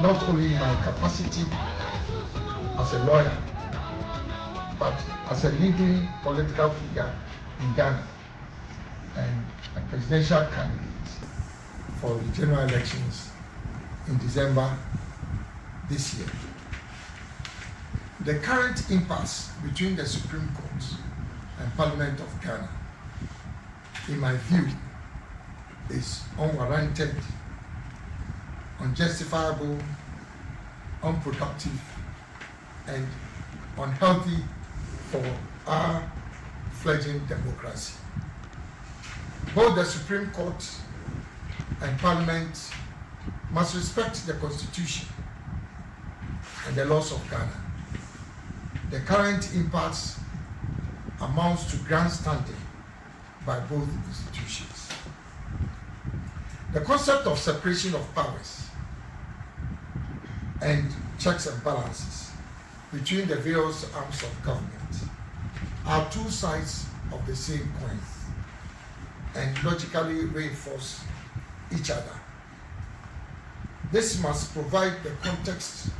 Not only my capacity as a lawyer, but as a leading political figure in Ghana and a presidential candidate for the general elections in December this year. The current impasse between the Supreme Court and Parliament of Ghana, in my view, is unwarranted, unjustifiable, unproductive, and unhealthy for our fledgling democracy. Both the Supreme Court and Parliament must respect the Constitution and the laws of Ghana. The current impasse amounts to grandstanding by both institutions. The concept of separation of powers and checks and balances between the various arms of government are two sides of the same coin and logically reinforce each other. This must provide the context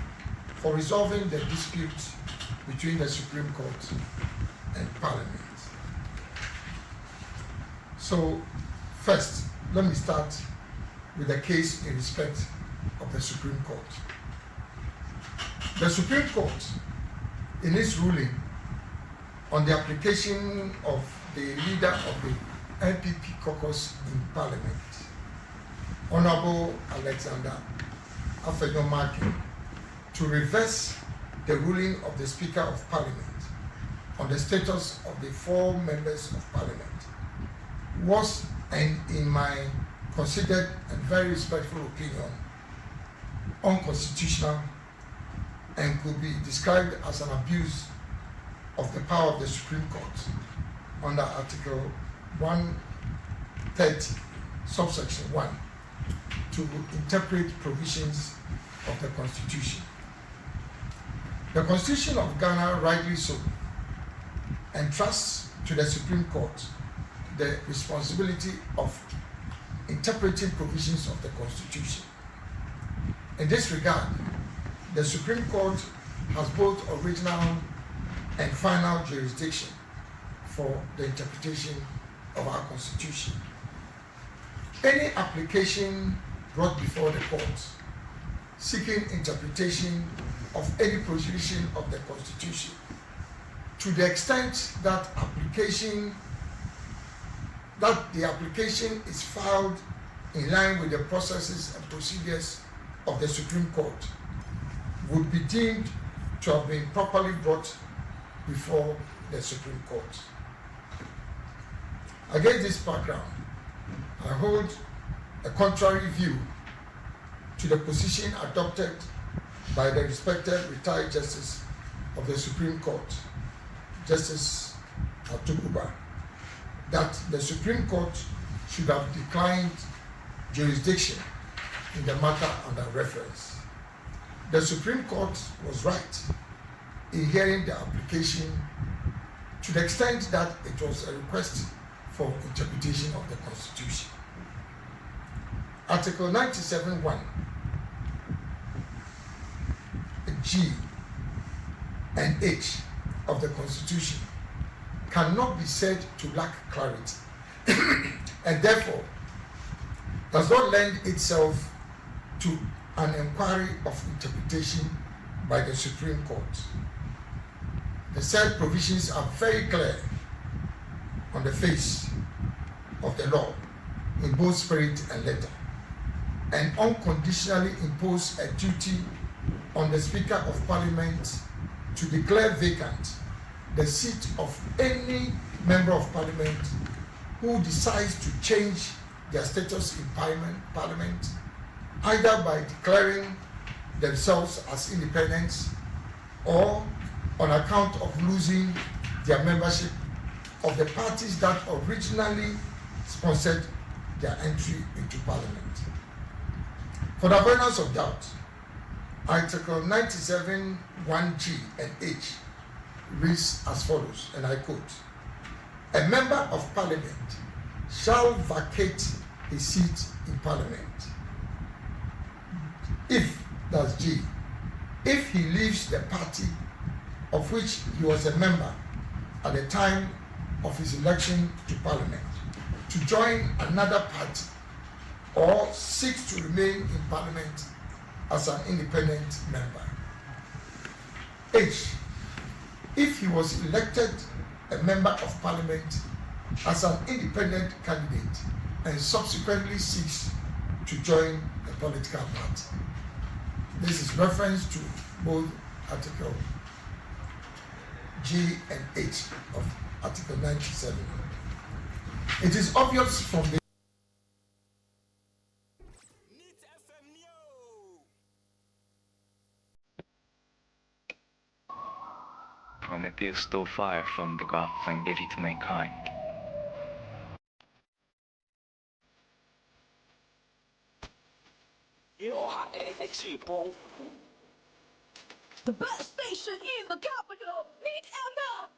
for resolving the dispute between the Supreme Court and Parliament. So, first, let me start with the case in respect of the Supreme Court. The Supreme Court, in its ruling on the application of the leader of the NPP caucus in Parliament, Honorable Alexander Afenyo-Markin, to reverse the ruling of the Speaker of Parliament on the status of the 4 members of Parliament, was, and in my considered and very respectful opinion, unconstitutional and could be described as an abuse of the power of the Supreme Court under Article 130, subsection 1, to interpret provisions of the Constitution. The Constitution of Ghana, rightly so, entrusts to the Supreme Court the responsibility of interpreting provisions of the Constitution. In this regard, the Supreme Court has both original and final jurisdiction for the interpretation of our Constitution. Any application brought before the court seeking interpretation of any provision of the Constitution, to the extent that the application is filed in line with the processes and procedures of the Supreme Court, would be deemed to have been properly brought before the Supreme Court. Against this background, I hold a contrary view to the position adopted by the respected retired Justice of the Supreme Court, Justice Atukuba, that the Supreme Court should have declined jurisdiction in the matter under reference. The Supreme Court was right in hearing the application to the extent that it was a request for interpretation of the Constitution. Article 97(1) G and H of the Constitution cannot be said to lack clarity and therefore does not lend itself to an inquiry of interpretation by the Supreme Court. The said provisions are very clear on the face of the law in both spirit and letter, and unconditionally impose a duty on the Speaker of Parliament to declare vacant the seat of any member of Parliament who decides to change their status in Parliament, either by declaring themselves as independents or on account of losing their membership of the parties that originally sponsored their entry into parliament. For the avoidance of doubt, Article 97 1G and H reads as follows, and I quote: "A member of parliament shall vacate his seat in parliament if," that's G, "if he leaves the party of which he was a member at the time of his election to parliament to join another party or seeks to remain in parliament as an independent member. H, if he was elected a member of parliament as an independent candidate and subsequently seeks to join a political party." This is reference to both Article G and H of Article 97. It is obvious from the Prometheus stole fire from the gods and gave it to mankind. The best station in the capital, meet Emma!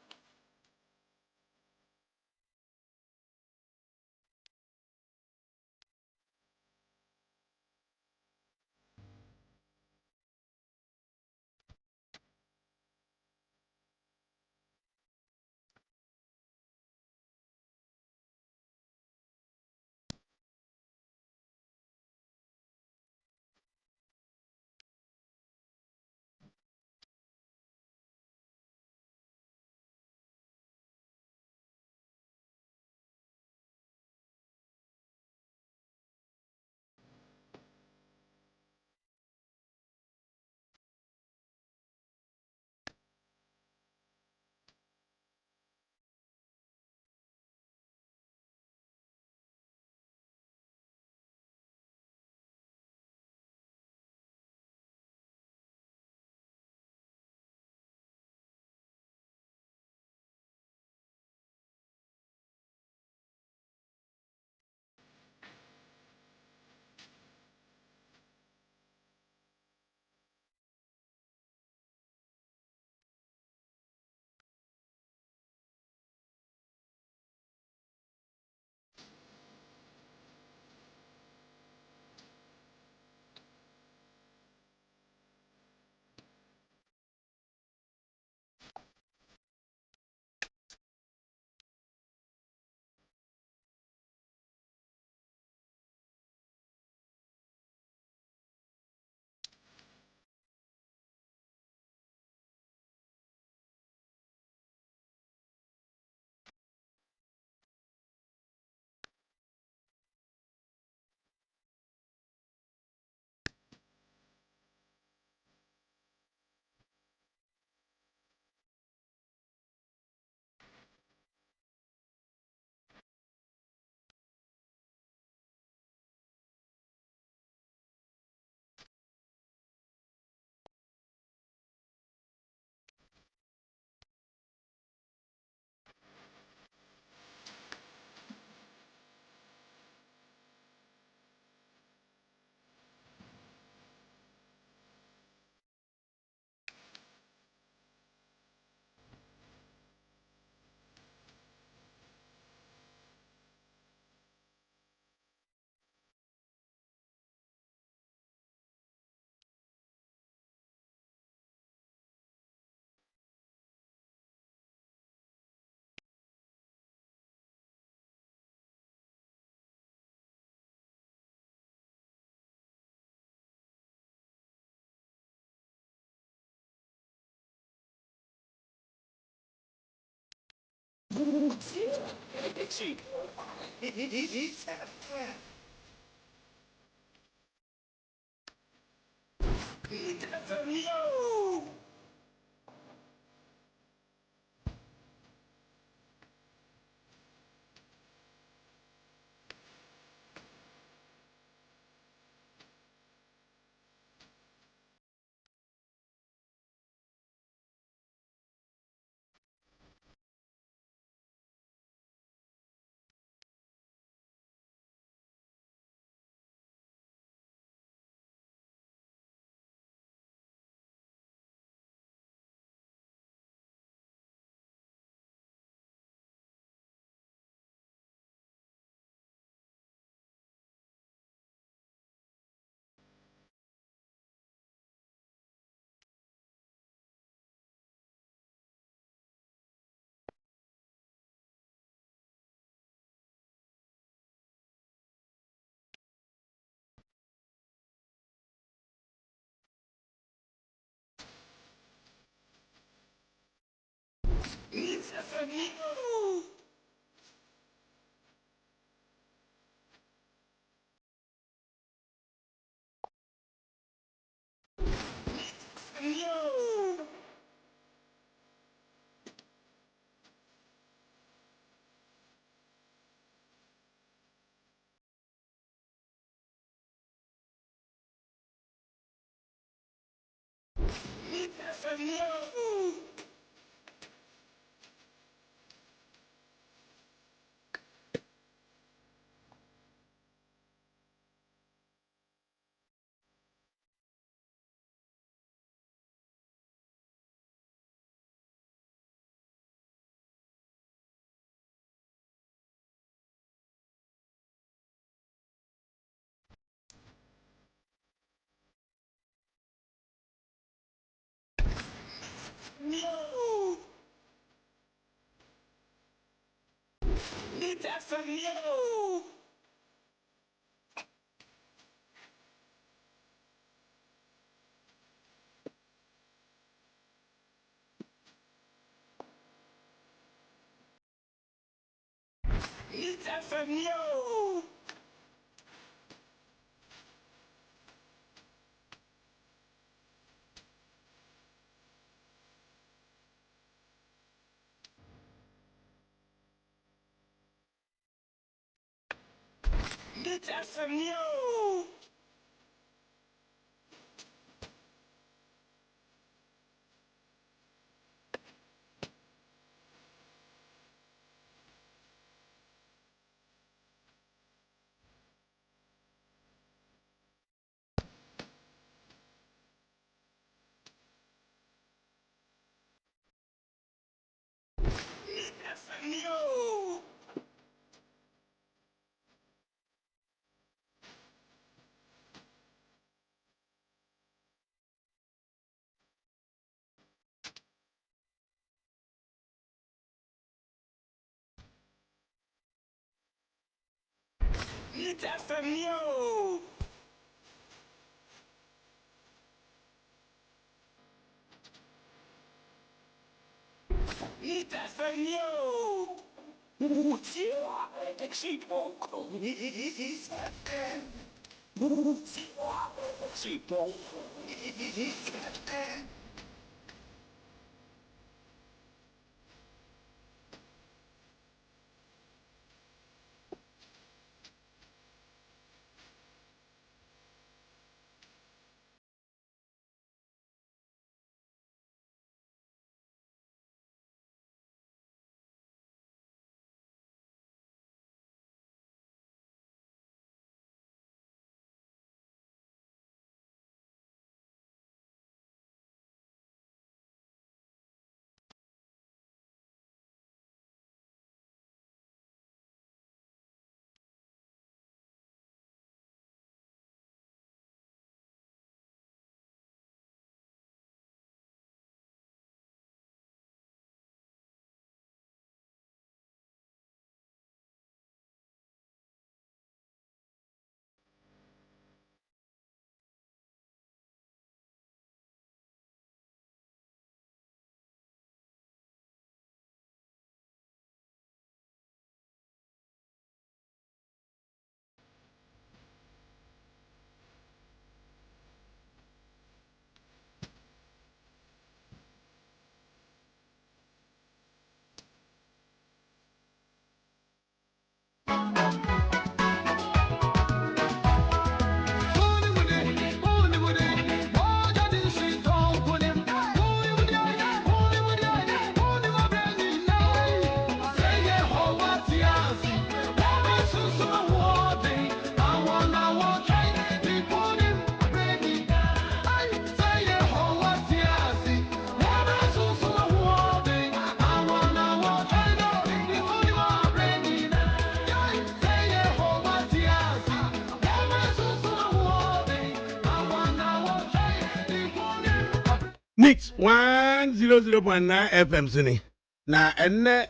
Mix 100.9 FM sini. Na enne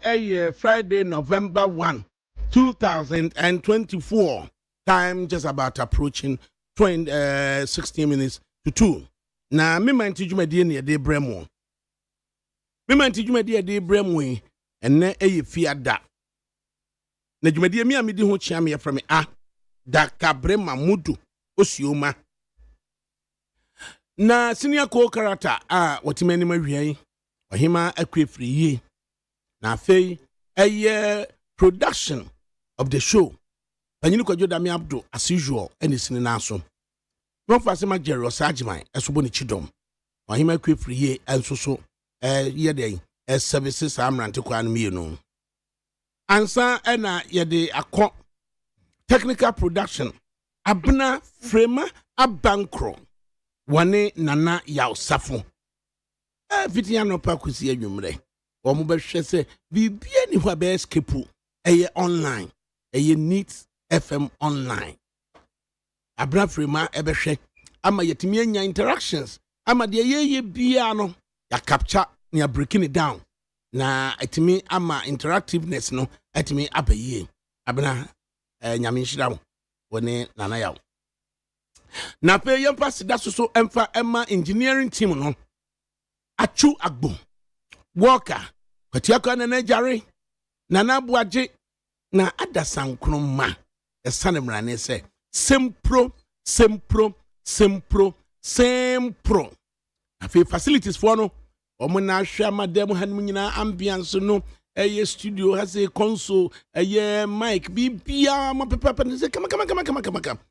Friday November 1, 2024. Time just about approaching 16 minutes to 2. Na me man tijumedi ne de bremo. Me man tijumedi de bremo enne eye fiada na dwumadie mi a medi ho chia me from ADAKABRI Mamudu Osioma na senior co-character watimani mawiai ohima akwefriye na afei production of the show Panyini Kwadwo Dame Abdo as usual any sini naso no fasema Jerry Osajman esobo ni chidom ohima akwefriye enso so yede services amrante kwa no mienu ansa na yede akọ technical production abna frema abankro wane nana yaw safo fitia no pa kusi adwumre wo mo behwe se bibia ni ho be escape online neat fm online abna frema ebehwe ama yetimi anya interactions ama de ye bia no ya capture ni breaking it down na etimi ama interactiveness no etimi abaye abna nyame nhira wone nana yaw na pe yemfa sida so emfa emma engineering team no achu agbo worker kwatiaka na jare nana buaje na adasankro ma esane mrane se sempro na fe facilities for no omo na hwa madam hanum nyina ambiance no studio has a console mic bibia ma pepa ne se kama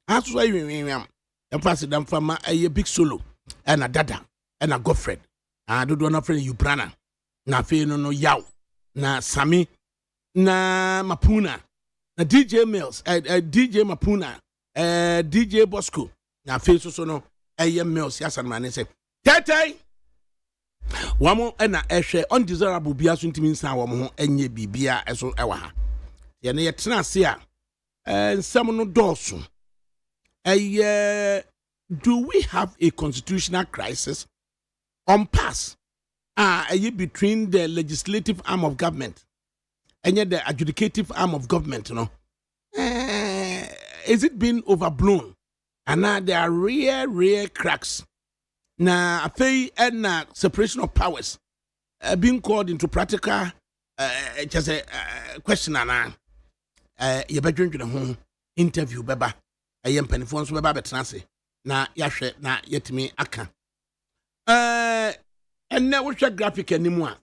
aso ayi Emphasize them from a big solo and a dada and a Godfred. I do not friend you brana. Na fe no yaw. Na Sami na Mapuna. Na DJ Mills, DJ Mapuna, DJ Bosco. Na fe so no Mills yasan man say. Tete. Wamo na ehwe undesirable bia so ntimi nsan wo ho enye bibia eso ewa ha. Ye ne yetena se a nsam no doso. Do we have a constitutional crisis on pass between the legislative arm of government and the adjudicative arm of government, you know? Is it being overblown? And now there are rare cracks. Now, and separation of powers being called into practical just a question and you better to the home interview, baba. Ayem penifon so beba betenase na yahwe na yetimi aka enne wo hwe graphic animu a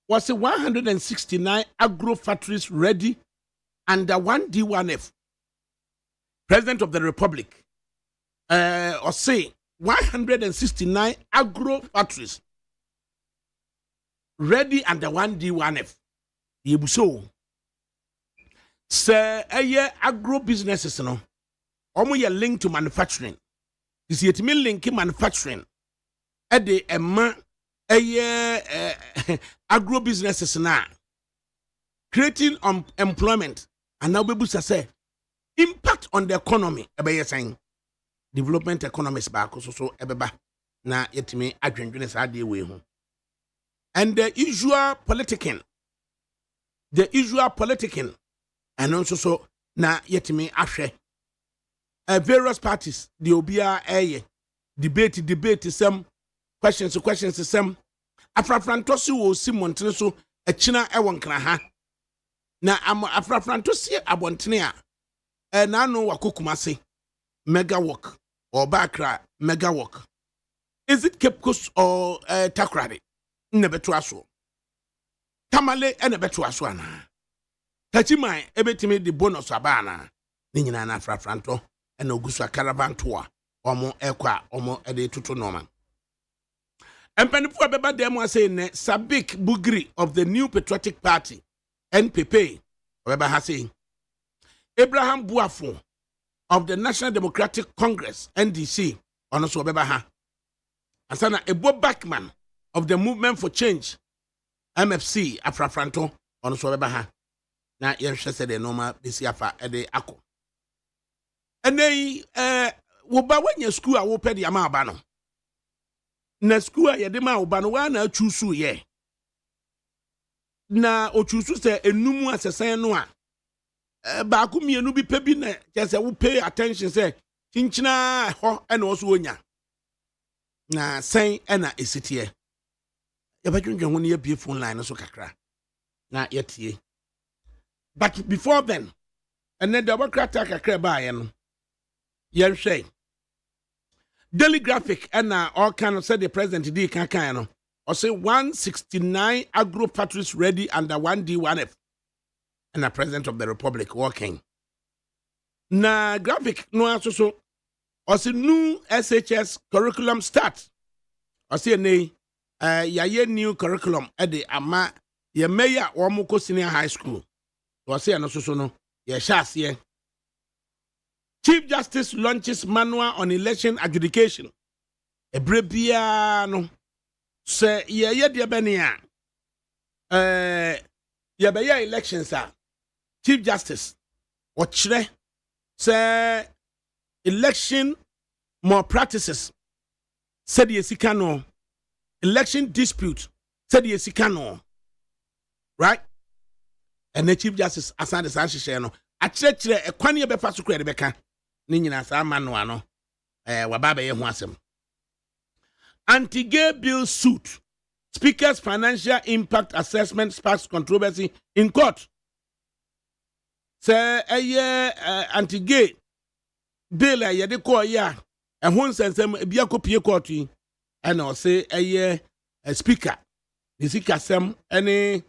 was 169 agro factories ready under 1D1F President of the Republic or say 169 agro factories ready under 1D1F yebuso se agro businesses no omo ye link to manufacturing. Is yet me link manufacturing. Ede emma agro businesses na creating employment and now bebu say impact on the economy ebe saying development economics ba so ebeba na yetime adwendwene sa de we ho. And the usual politicking and also so na yetime ahwe various parties the obia debate some questions some afrafrantosi wo simontene so akina ewon kra ha na afrafrantosi abontene a na no wakokumase mega work or bakra mega work. Is it Cape Coast or Takrade nebeto aso tamale nebeto aso ana tachimai ebetime the bonus abana ni nyina na afrafranto and Ogusa caravan tour, omo ekwa, omo ede tutu normal. And Penipu Abeba Demo saying Sabik Bugri of the New Patriotic Party, NPP, Abeba has saying Abraham Buafo of the National Democratic Congress, NDC, also Abeba ha. Asana Ebo Backman of the Movement for Change, MFC, Afrafranto, also Abeba ha. Na yensha said the normal bisiafa ede ako. And they woba when school a wo pedi ama aba no na school a yede ma oba no wa na chusu ye na o chusu se enum asesan no a ba ku mienu bi pe bi na just wo pay attention say chinchina ho e na oso onya na sen e na esitie ye ba dwendwen ho ne ye bie phone line so kakra na yetie. But before then, and then the Democratic akrebaye no yenhwe Daily Graphic and all kind of said the president did can no or say 169 agro factories ready under 1D1F and the president of the republic working. Na graphic no also or say new SHS curriculum start or say nay yaye new curriculum at the ama ye mayor or moko senior high school or say no so no ye shas. Chief Justice launches manual on election adjudication. Ebrebia no say ye de benia ye be elections are Chief Justice ochre say election more practices said ye sikano election dispute said ye sikano right and the Chief Justice asan the sanhye no achire ekwane ye befa so kure de beka ni nyina sa manual no wababa ye ho asem. Anti-gay bill suit. Speaker's financial impact assessment sparks controversy in court. Say anti-gay bill de call ya and one sensem bia kopie court and I say a speaker. The speaker sem any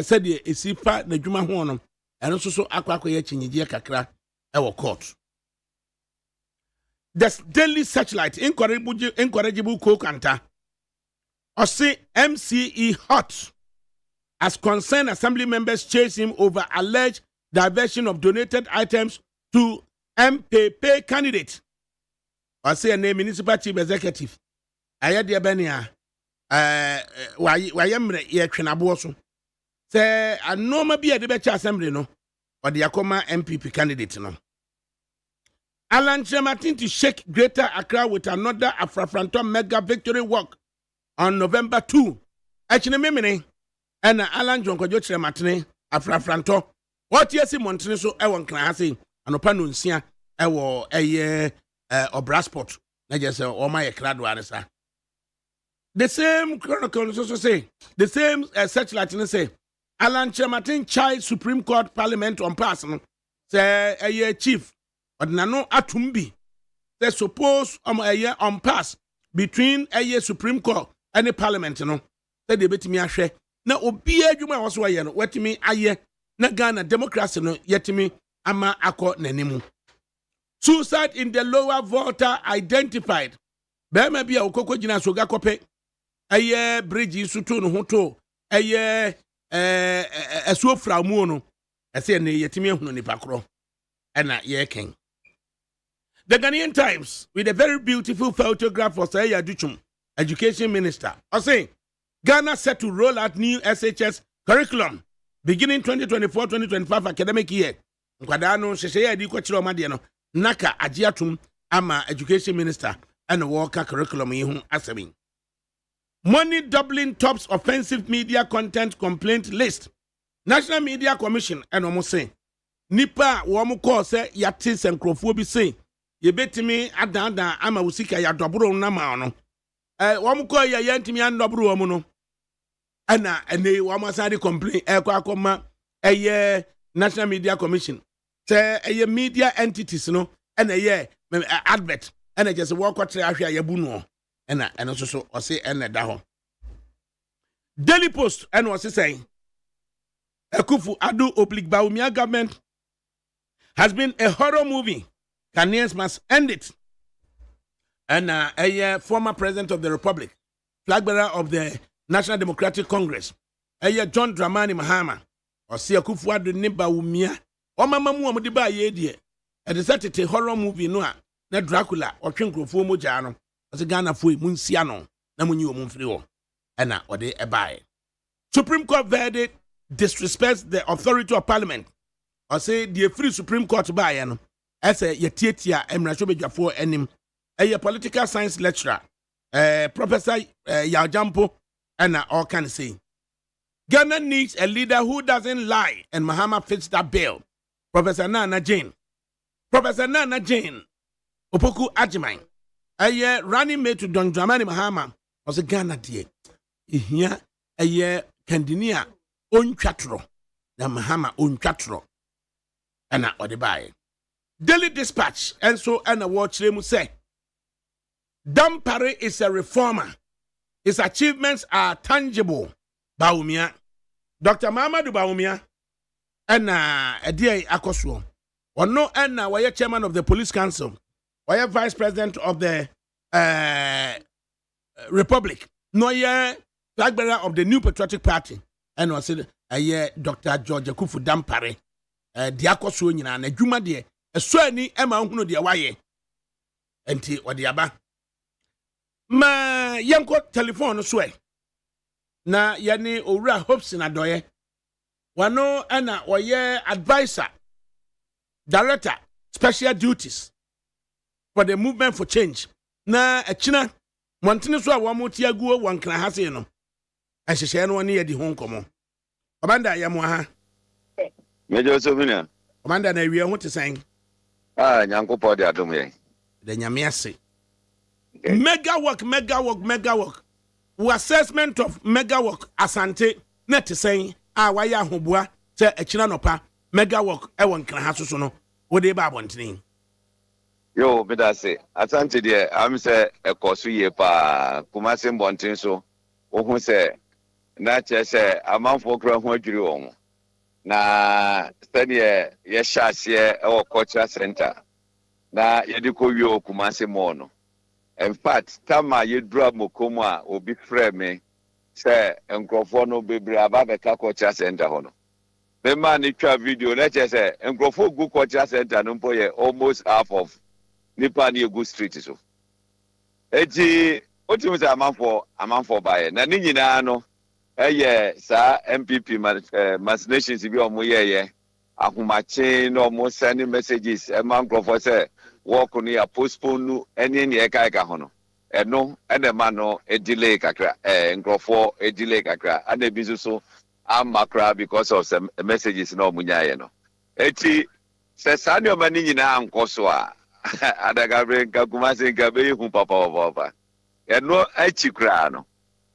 said the isipa na dwuma ho no and also so akwa ye chinyije kakra e court. The Daily Searchlight incorrigible co-canter or say MCE hot as concerned assembly members chase him over alleged diversion of donated items to MPP candidate or say a name municipal chief executive ayade benia wayemre ye twenabo so say anoma bi ade be cha assembly no or the akoma MPP candidate no. Alan Chematin to shake Greater Accra with another Afrafranto mega victory walk on November 2. Actually, Mimini and Alan John Kojo Chematin Afrafranto. What yes, Montene so Ewan Classy and Opanunsia Ewo or Brasport. I just say, oh my Cradwaresa. The same chronicle also say, the same searchlight say, Alan Chematin child Supreme Court Parliament on person, say a year chief. But nano atumbi. They suppose a year on pass between a year Supreme Court and the Parliament, you know. Say they bet me a share. Now, Obia Juma was why you know, what me a year, na Ghana democracy no, yet me ama ako nenimu. Suicide in the lower Volta identified. There may be a Okoko Jina Sogakope, a year bridge Sutun Hoto, a year a Sofra Mono, I say, Yetimi Hunipacro, and a year king. The Ghanaian Times, with a very beautiful photograph of Saya Duchum, Education Minister, are saying Ghana set to roll out new SHS curriculum beginning 2024-2025 academic year. Nkwadano Sheshaya di kwachiro madiano naka ajiatum ama Education Minister and worker curriculum yihu asemi. Money doubling tops offensive media content complaint list. National Media Commission and almost say nipa womu call say yatis and crofo say ye betimi adanda ama usika ya dobro na ma no wom ko ya yantimi an dobro wom no ana ene wom asade complain kwa akoma National Media Commission say media entities no ana advert ana just work kwatre ahwe ayabu no ana so o say ana da ho. Daily Post and was saying Akufu Ado Oblig Baumia government has been a horror movie. Ghanaians must end it. And a former president of the Republic, flag bearer of the National Democratic Congress, John Dramani Mahama, or Siakufu Ado Niba Umia, or Mamamu Amudiba Yedie, a deserted horror movie Noah, not Dracula or Chinkro Fumo Jano, as a Ghana Fui Munsiano, Namunio Munfrio, and or they abide. Supreme Court verdict disrespects the authority of Parliament, or say the free Supreme Court by as a Yetitia Emrashobeja enim, a political science lecturer, Professor Yaujampo, and all can say. Ghana needs a leader who doesn't lie, and Mahama fits that bill. Professor Nana Jane, Opoku Ajimine, a running mate to Don Dramani Mahama, was a Ghana dear. Here, a Candinia, ontwatro na Mahama ontwatro ana odibaye Daily Dispatch and so and a watch them say Dampare is a reformer. His achievements are tangible. Baumia. Dr. Mamadou Baumia and Edia Akoswo. Or no and why chairman of the police council. Why vice president of the Republic. No yeah flag bearer of the New Patriotic Party. And was said Dr. George Akufu Dampare. Diakoswo nyina na dwuma de esuani ema hunu de waye enti ode aba ma yanko telephone so na yani owura hopes na doye wano ana oye advisor director special duties for the movement for change na achina montene so a wo motiaguo wankra hase no ahyehyɛ no ne yedi ho nkomo obanda yamo ha Major Sovina. Commander na wiye ho te san. Nyanko podi adom ye. The nyame ase. Mega work. Assessment of mega work asante na te san waya ahoboa se akira nopa mega work e won kra ha so no. Wo de ba abontene. Yo, me da se. Asante de am se ekoso ye pa Kumasi mbonten so. Wo hu se na che se amanfo kra ho adwiri won. Na study ye shase e cultural center na ye de ko wi Kumasi mo no. In fact, tama ye dra mokomo a obi frɛ me sɛ nkrofo no bebre aba beka cultural center ho no. Me man ni twa video na che sɛ nkrofo gu cultural center no mpo ye almost half of nipa ni egu street so. Eti otimu sɛ amanfo bae na ni nyina no sa MPP nations bi omo ye ahomache no omo send messages e man grofo say work no ya postpone no ene ne ka ho no eno ene ma no e delay kakra grofo e delay kakra ana bi so amakra because of some messages no omo nyaye no eti se sani o mani nyina ankoso a adakabri Kumasi gabe hu papa eno achikra no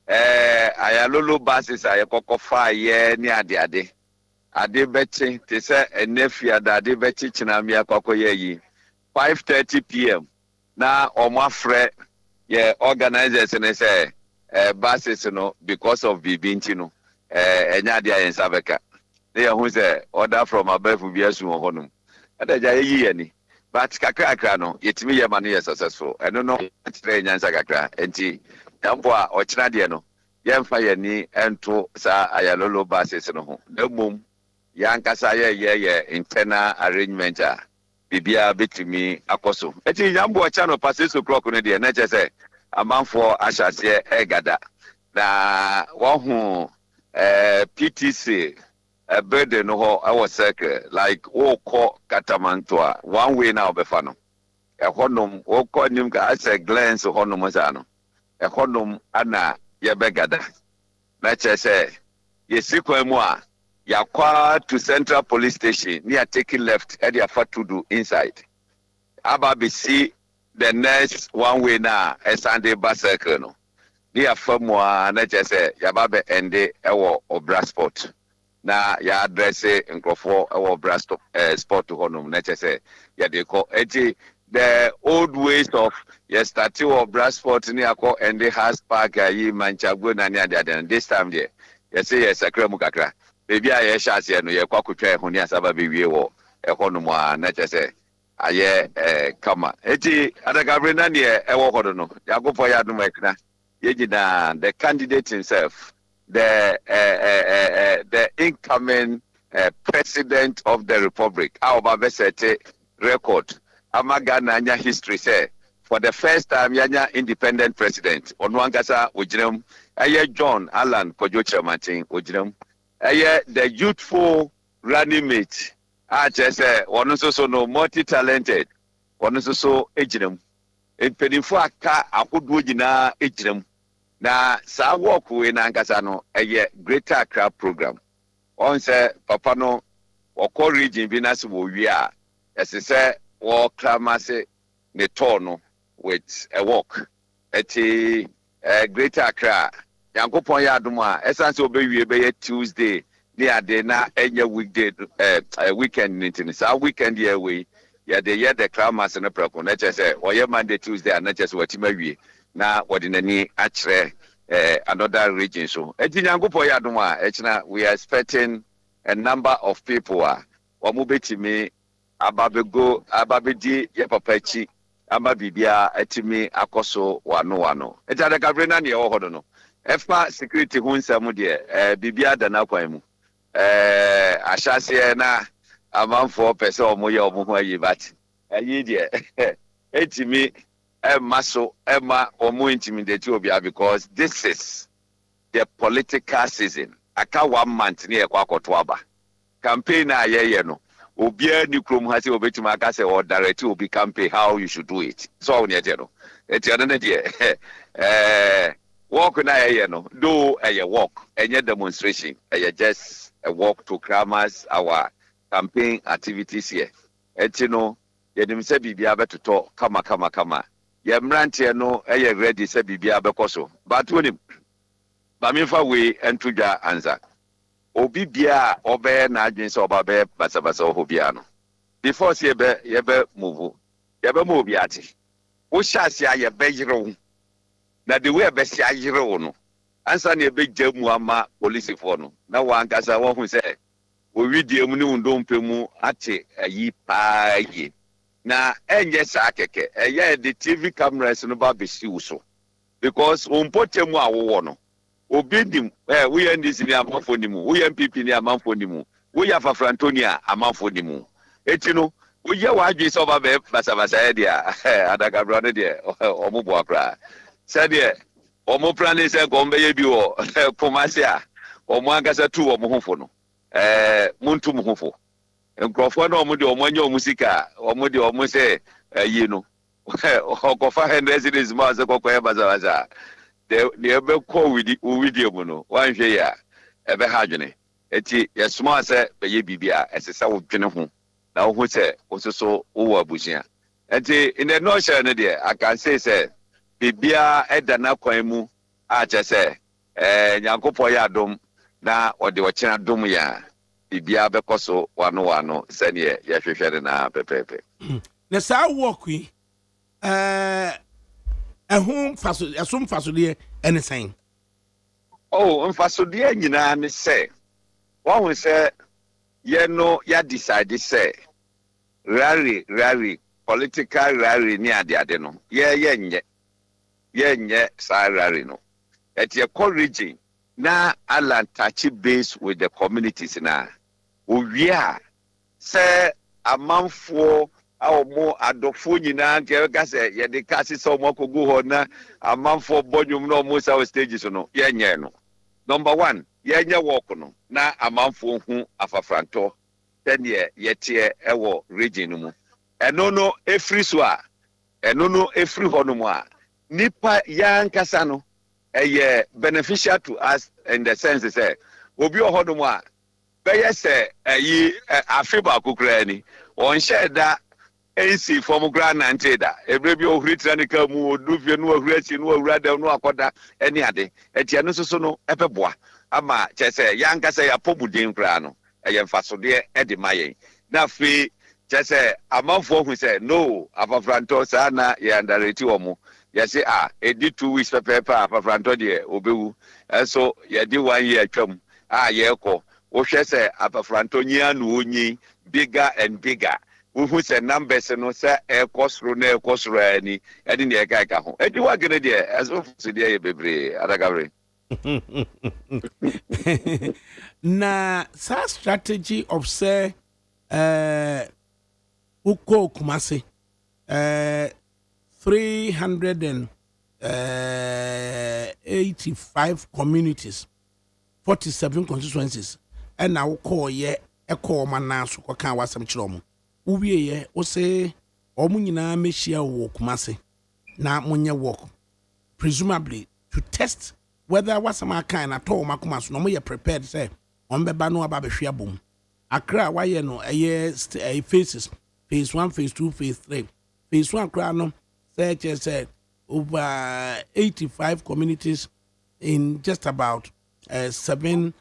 ayalolo basis ayekọkọfa ye ni ade bechi te se enefia da ade bechi chinamia kwakoye yi 5:30 p.m. na omafre ye organizers ne say basis no because of bibinti no enya dia yen sabeka they hu say order from above bi asu honum adaja yi ni but kakra no yetimi ye manu ye successful eno no tre nyansa kakra enti Ambo a ochina de no yemfa yani ento sa ayalolo basis no ho emom yankasa ye internal arrangement a bibia betimi akoso eti nyambo ocha no pass 6 o'clock no de na che se amanfo ahyase egada na wo hu PTC birthday no ho our circle like wo ko katamanto a one way now befa no honom wo ko nim ka as a glance honom sa no ekonum ana yebegada na chese yesikwa a yakwa to Central Police Station near taking left at the Fatudu inside ababisi the next one way na a Sunday bus circle no near famwa na chese yababe ende ewo obra sport na ya address nkrofo ewo obra sport honum na chese ya de ko eti the old ways of statue of Brasport ni ako and the house park yi manchagbo na ni ade this time there say sakra mu kakra baby aye shase no ye kwakotwa e ho ni asaba be wie wo e ho no mo na chese aye kama eti adakabri na ne e wo hodo no yakofo ya dum ekna ye gina the candidate himself the incoming president of the republic our babesete record Amagana anya history say for the first time yanya independent president onwankasa ojinem aye John Allan Kojo Chamatin ojinem aye the youthful running mate say one so no multi talented one so ejinem penifo aka akodo nyina ejinem na sa work we na nkasa no aye Greater Accra program on say papa no okọ region bi na se wo wi a say or Kramase Netono with a walk at a Greater Accra. Yankopon Yaduma, Essence Obey Tuesday, near de na any weekday weekend meeting. So weekend year we the clamas and a preco. Not just say or Monday, Tuesday, and not just what you may na what in any actually another region. So we are expecting a number of people or move me ababego ababedi ye papachi amabibia etimi akoso wano ADAKABRI na ne ho no efa security hu nsam de bibia da na kwan mu ahyase na amanfo pese omoye omo ho ayi bat ayi de etimi maso ema omo intimidate obia because this is the political season aka 1 month ne ekwa akoto aba campaign ayeye no obia ni krom ha se obetima aka se or direct obi campaign how you should do it so on yet no etiano na de walk na ye no do walk enye demonstration just a walk to crammers our campaign activities here etino ye nim se bibia betoto kama ye mrantie no ready se bibia bekoso but wonim ba me fa we entudwa answer obi bia obe na adwen se oba be basabasa ohobia no before se ye be move ye be mo obi ate wo hyase aye be yire na the way be se ayire wo no ansa na be jamu ama police for no na wankasa wo hu se o widie mu ni undom pemu ate ayi paaye na enye sa keke eye the TV cameras no ba be si so because on potemu awo no obidim we ndc ni amanfo ni mu we MPP ni amanfo ni mu we Afafra Antonia amanfo ni mu etino we ye wa adwe so ba be basabasa dia ADAKABRI no de omobo akra se de omo plan se ko mbe ye bi wo komase a omo angasa tu omo hofo no muntu mu hofo nkrofo na omo de omo anya omusika omo de omo se yi no okofa 100 cities ma se kokoye basabasa the ebe call with video no one hwe ya ebe ha dwene eti yesoma se be ye bibia esesa wo dwene ho na wo se ososo wo abusia eti in the nutshell no there I can say bibia eda na kwan mu a che se nyankopɔ ya dom na ode wo kyena dom ya bibia be koso wano se ne ye hwehwere na pepepe na sa work yi asum fasodie ene sen mfasodie nyina ne se won se ye no ya decide se rally political rally ni ade no ye nye sa rally no et ye region na alantachi base with the communities na owia se amanfo mo adofo nyina nke ka se ye de ka se so mo kogu ho na amanfo bodwum na mo sa stages no ye nye no number 1 ye nye work no na amanfo hu afafranto then ye tie ewo region mu eno no efri so a eno no efri ho no mu a nipa ya nkasa no beneficial to us in the sense say obi ho no mu a be ye se yi afiba kokra ni on share da AC from Grand Anteda, a baby of Ritanica mu, Duvia, no Reti, no rather, no Akoda, any ade, Etianosono, Epebois, Ama, Chese, Yanka say a pobu dim grano, a young fasodia, Eddie Maye. Now, free, Chese, a month for who said, no, Afafranto, Sana, Yanda Retiomo. Yes, a did 2 weeks for paper, Afafranto, dear, Obu, and so, ye do 1 year chum, Yeko, Oshese, Afafrantonia, Nuni, bigger and bigger. Who said numbers and no say air cost rune cost rani and in the Gaika home. And you are gonna dear as of today, baby, ADAKABRI. Na sa strategy of say Uko Kumasi 385 communities, 47 constituencies, and now call ye a call manasu or can was some chromo. Uwie ye o se omu nyina mehia wo Kumase na monye work presumably to test whether wasama kind at all makumaso no ye prepared say on beba no aba behwe abom akra wa ye no phases phase 1 phase 2 phase 3 phase 1 akra no say over 85 communities in just about 7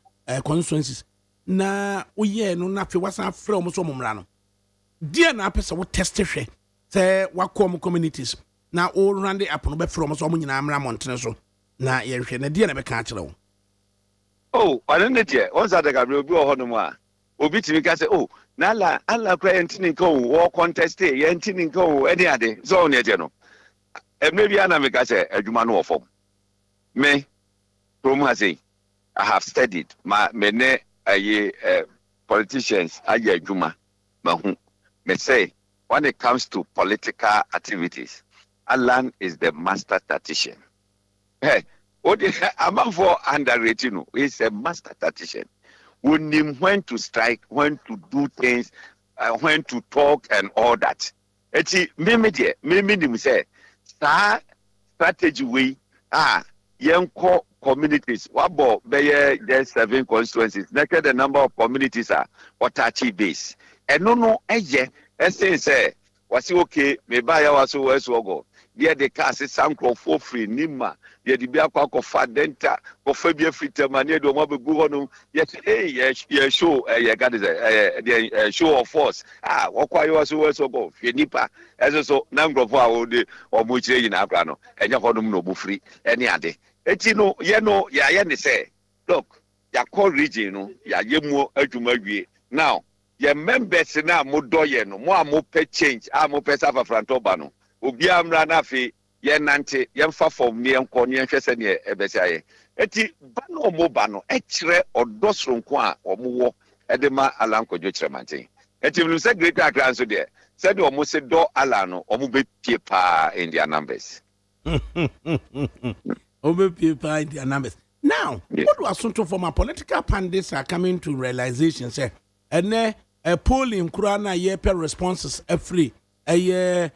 constituencies na woyɛ no na fe wasan frɛ mo so momra no dia na apɛ sɛ wo test hwɛ sɛ wakɔ mo communities na o rande app no bɛfrɛ mo so mo nyinaa mmra montene so na yɛhwɛ na dia na bɛka akyerɛ wo oh ɔno ne deɛ wɔn sa ADAKABRI obi wɔ hɔ no mu a obi tumi ka sɛ oh na ala kora yɛntini nka wo wɔ contest yɛntini nka wo ɛne ade so ɔno ɛgye no ɛmɛ bi ana meka sɛ adwuma no wɔ fam me from ha say I have studied me ne politicians ayɛ adwuma mahu me say when it comes to political activities Alan is the master tactician hey amanfo underrated no is a master tactician we know when to strike when to do things when to talk and all that eti me nim say that strategy way yenko communities wabo beye there's 7 constituencies naked the number of communities are watachi base no eye say wasi okay me ba ya waso go there the cast sankro for free nima there the bia kwa fa denta ko fa bia fitama ne do mo be go no yes yeah show got the show of force wakwa yo waso go fe nipa so na ngrofo a wo de o mo kire yina akra no enye hodum no bo free ene ade eti no ye no ya ne say look ya call region no ya yemu adwuma wie now ye members na mo doye no mo amope change amope safa frantoba no obi amra na fe ye nante ye mfa form ne enko ne hwese ne ebesi aye eti ba no mo ba no e kire odosronko a omo wo de ma alankodwo kire manten eti mlu se greater Accra so de said omo se do ala no omo be pie pa in their numbers omo pie pa in their numbers now what was something for my political pundits are coming to realization say and a polling kurana ye per responses free a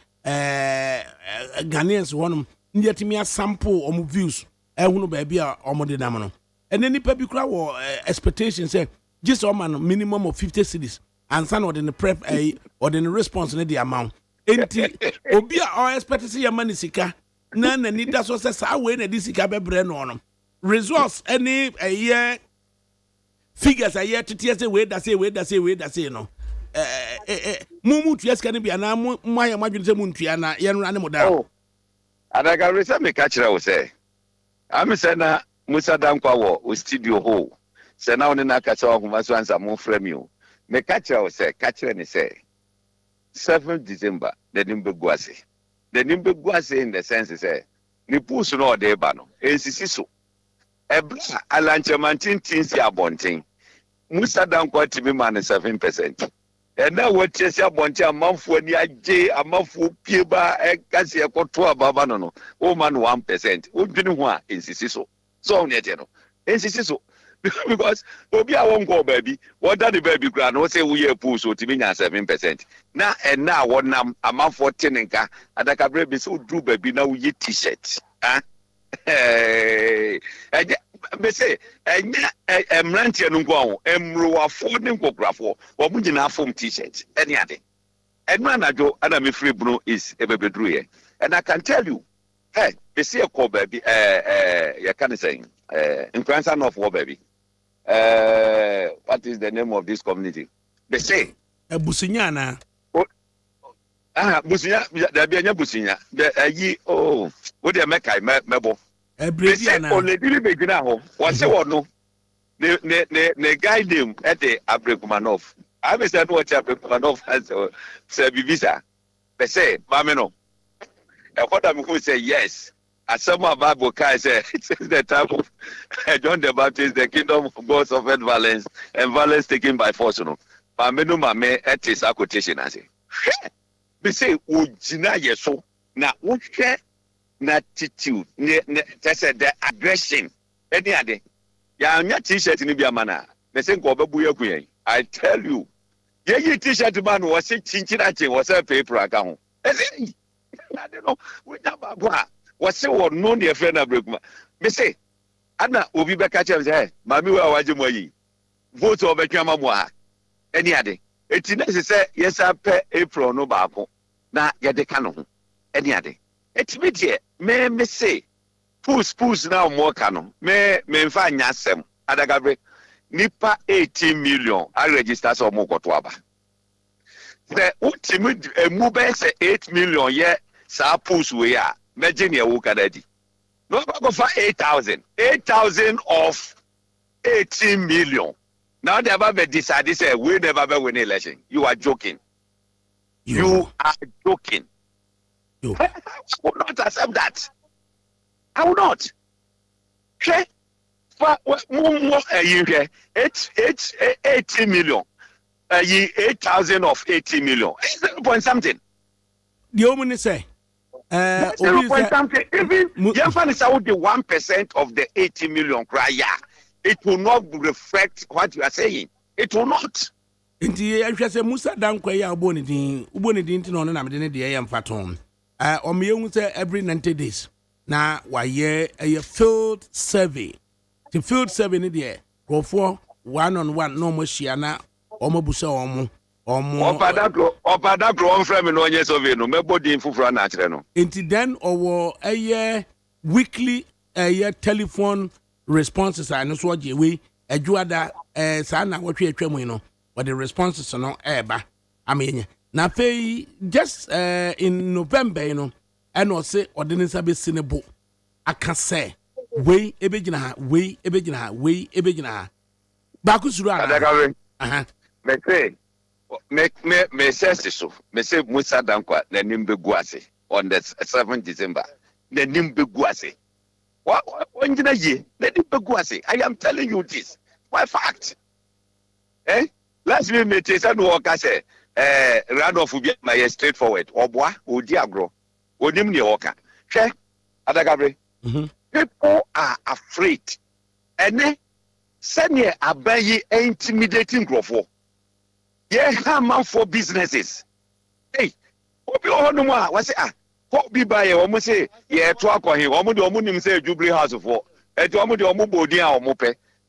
Ghanaians one ndetimi sample omo views ehunu ba bia omo de nam no and then nipa bi kura wo expectation say just o man minimum of 50 cedis and san or the prep or the response ne the amount enti obi a o expect say ya mani sika na ni da so say sa we na di sika bebre no no results any figures a year to say we da say no mumu tuaska ne bia na moya madwene se muntua na ye no ane moda ADAKABRI say me ka kire wo say am say na Musa Dankwa wo studio ho say na one na ka say wo kuma so ansa mo frame you me ka kire wo say ka kire ne say 7th December the nimbe guase in the sense say ni pusu no de ba no ensisi so ebla alanchemantin tinsi abontin Musa Dankwa timi man 7%. And now what Chesia Bonti amanfo ani agye amanfo pieba ekase ekoto ababa no o man 1%. O dwene ho a ensisi so. So on yete no. Ensisi so because obi a won go baby, what that the baby gra no say we pull so timi nya 7%. Na and now wonam amanfo tenenka ADAKABRI be so do baby na we t-shirt. Me say emrantie no nko emrowafo ne nkokrafo omo nyina form t-shirt any ade enma anajo ana me free bro is ebebedru here and I can tell you hey they see a call baby you can say in grandson of war baby what is the name of this community they say businya na businya da bia nya businya yi oh wo de mekai mebo Ebrediana. Only dili begina ho. Wase wono. Ne guy name at the Abrekumanov. I be say no what Abrekumanov has say visa. They say, "Mama no." And what I'm going to say yes. As some of Bible guys say, it's the time of John the Baptist, the kingdom of God suffered violence and violence taken by force. No, Mama no mama at his quotation. I say, they say, "Ujina yeso na uche." Na attitude that's the aggression any ade ya nya t-shirt ni bia mana me say nko obabu yakuyen I tell you ye t-shirt man wo se chinchina chen wo se paper aka ho e say na de no we nya babu a wo se wo no ne friend na brekuma me say ana obi be ka chem say mami we awaje mo yi vote obetwa ma mo ha any ade eti na say yes ape April no baako na ye de ka no ho any ade etimi de me say push now more canon me mfa nya asem ADAKABRI nipa 18 million I register so mo koto aba the ultimate move say 8 million ye sa push we ya imagine ye wo kanadi no go for 8,000 of 18 million now they have decided say we never be win election. You are joking. You are joking. I will not accept that. I will not. Okay? More 80 million. 8,000 of 80 million. 0 something. The woman say 0 something. Even Yefan is out the 1% of the 80 million cry. It will not reflect what you are saying. It will not. Inti ehwese Musa dankwa ya uboni din ti no na me de ye mfaton. Omeyehu say every 90 days na waye a field survey. The field survey ni de go for one-on-one no mo hia na omobusa omo Opadagro on frame no onye survey no mebo din fufura na akire no. Inti then owo weekly telephone responses are no so we adwada sa na wotwe atwam no but the responses no eba amenya na fei just in November and say ordinance be sinebo aka say we ebegina ha ba ku suru ana me say so me say Musa Dankwa na nimbegu ase on the 7th December na nimbegu ase I am telling you this. Why fact? Last week, me say no work say run off will be my straightforward. Obwa, Odiagro, Odim ni worker. Che, Adakabri. People are afraid. And send ye abayi intimidating growth. Ye man for businesses. Hey, obi no more. What's it? What be by almost say, yeah, to alcohol him, almost say Jubilee House of War, and to almost the body or mope,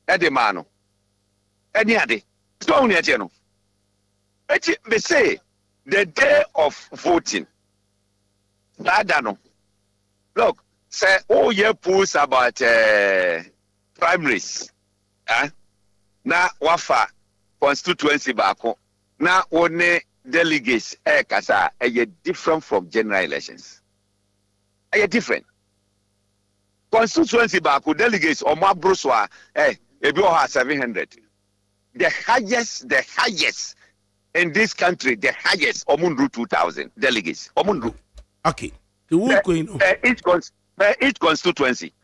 at the mano. Any other, don't yet, you know. They say the day of voting, I don't know. Look, say, oh, yeah, pulls about primaries. Now, wafa constituency bako. Now, one delegates kasa different from general elections. Different. Constituency baku delegates or more broswa ebi oha 700. The highest in this country, the highest omundu 2,000 delegates. Omundu. Okay. Each constituency.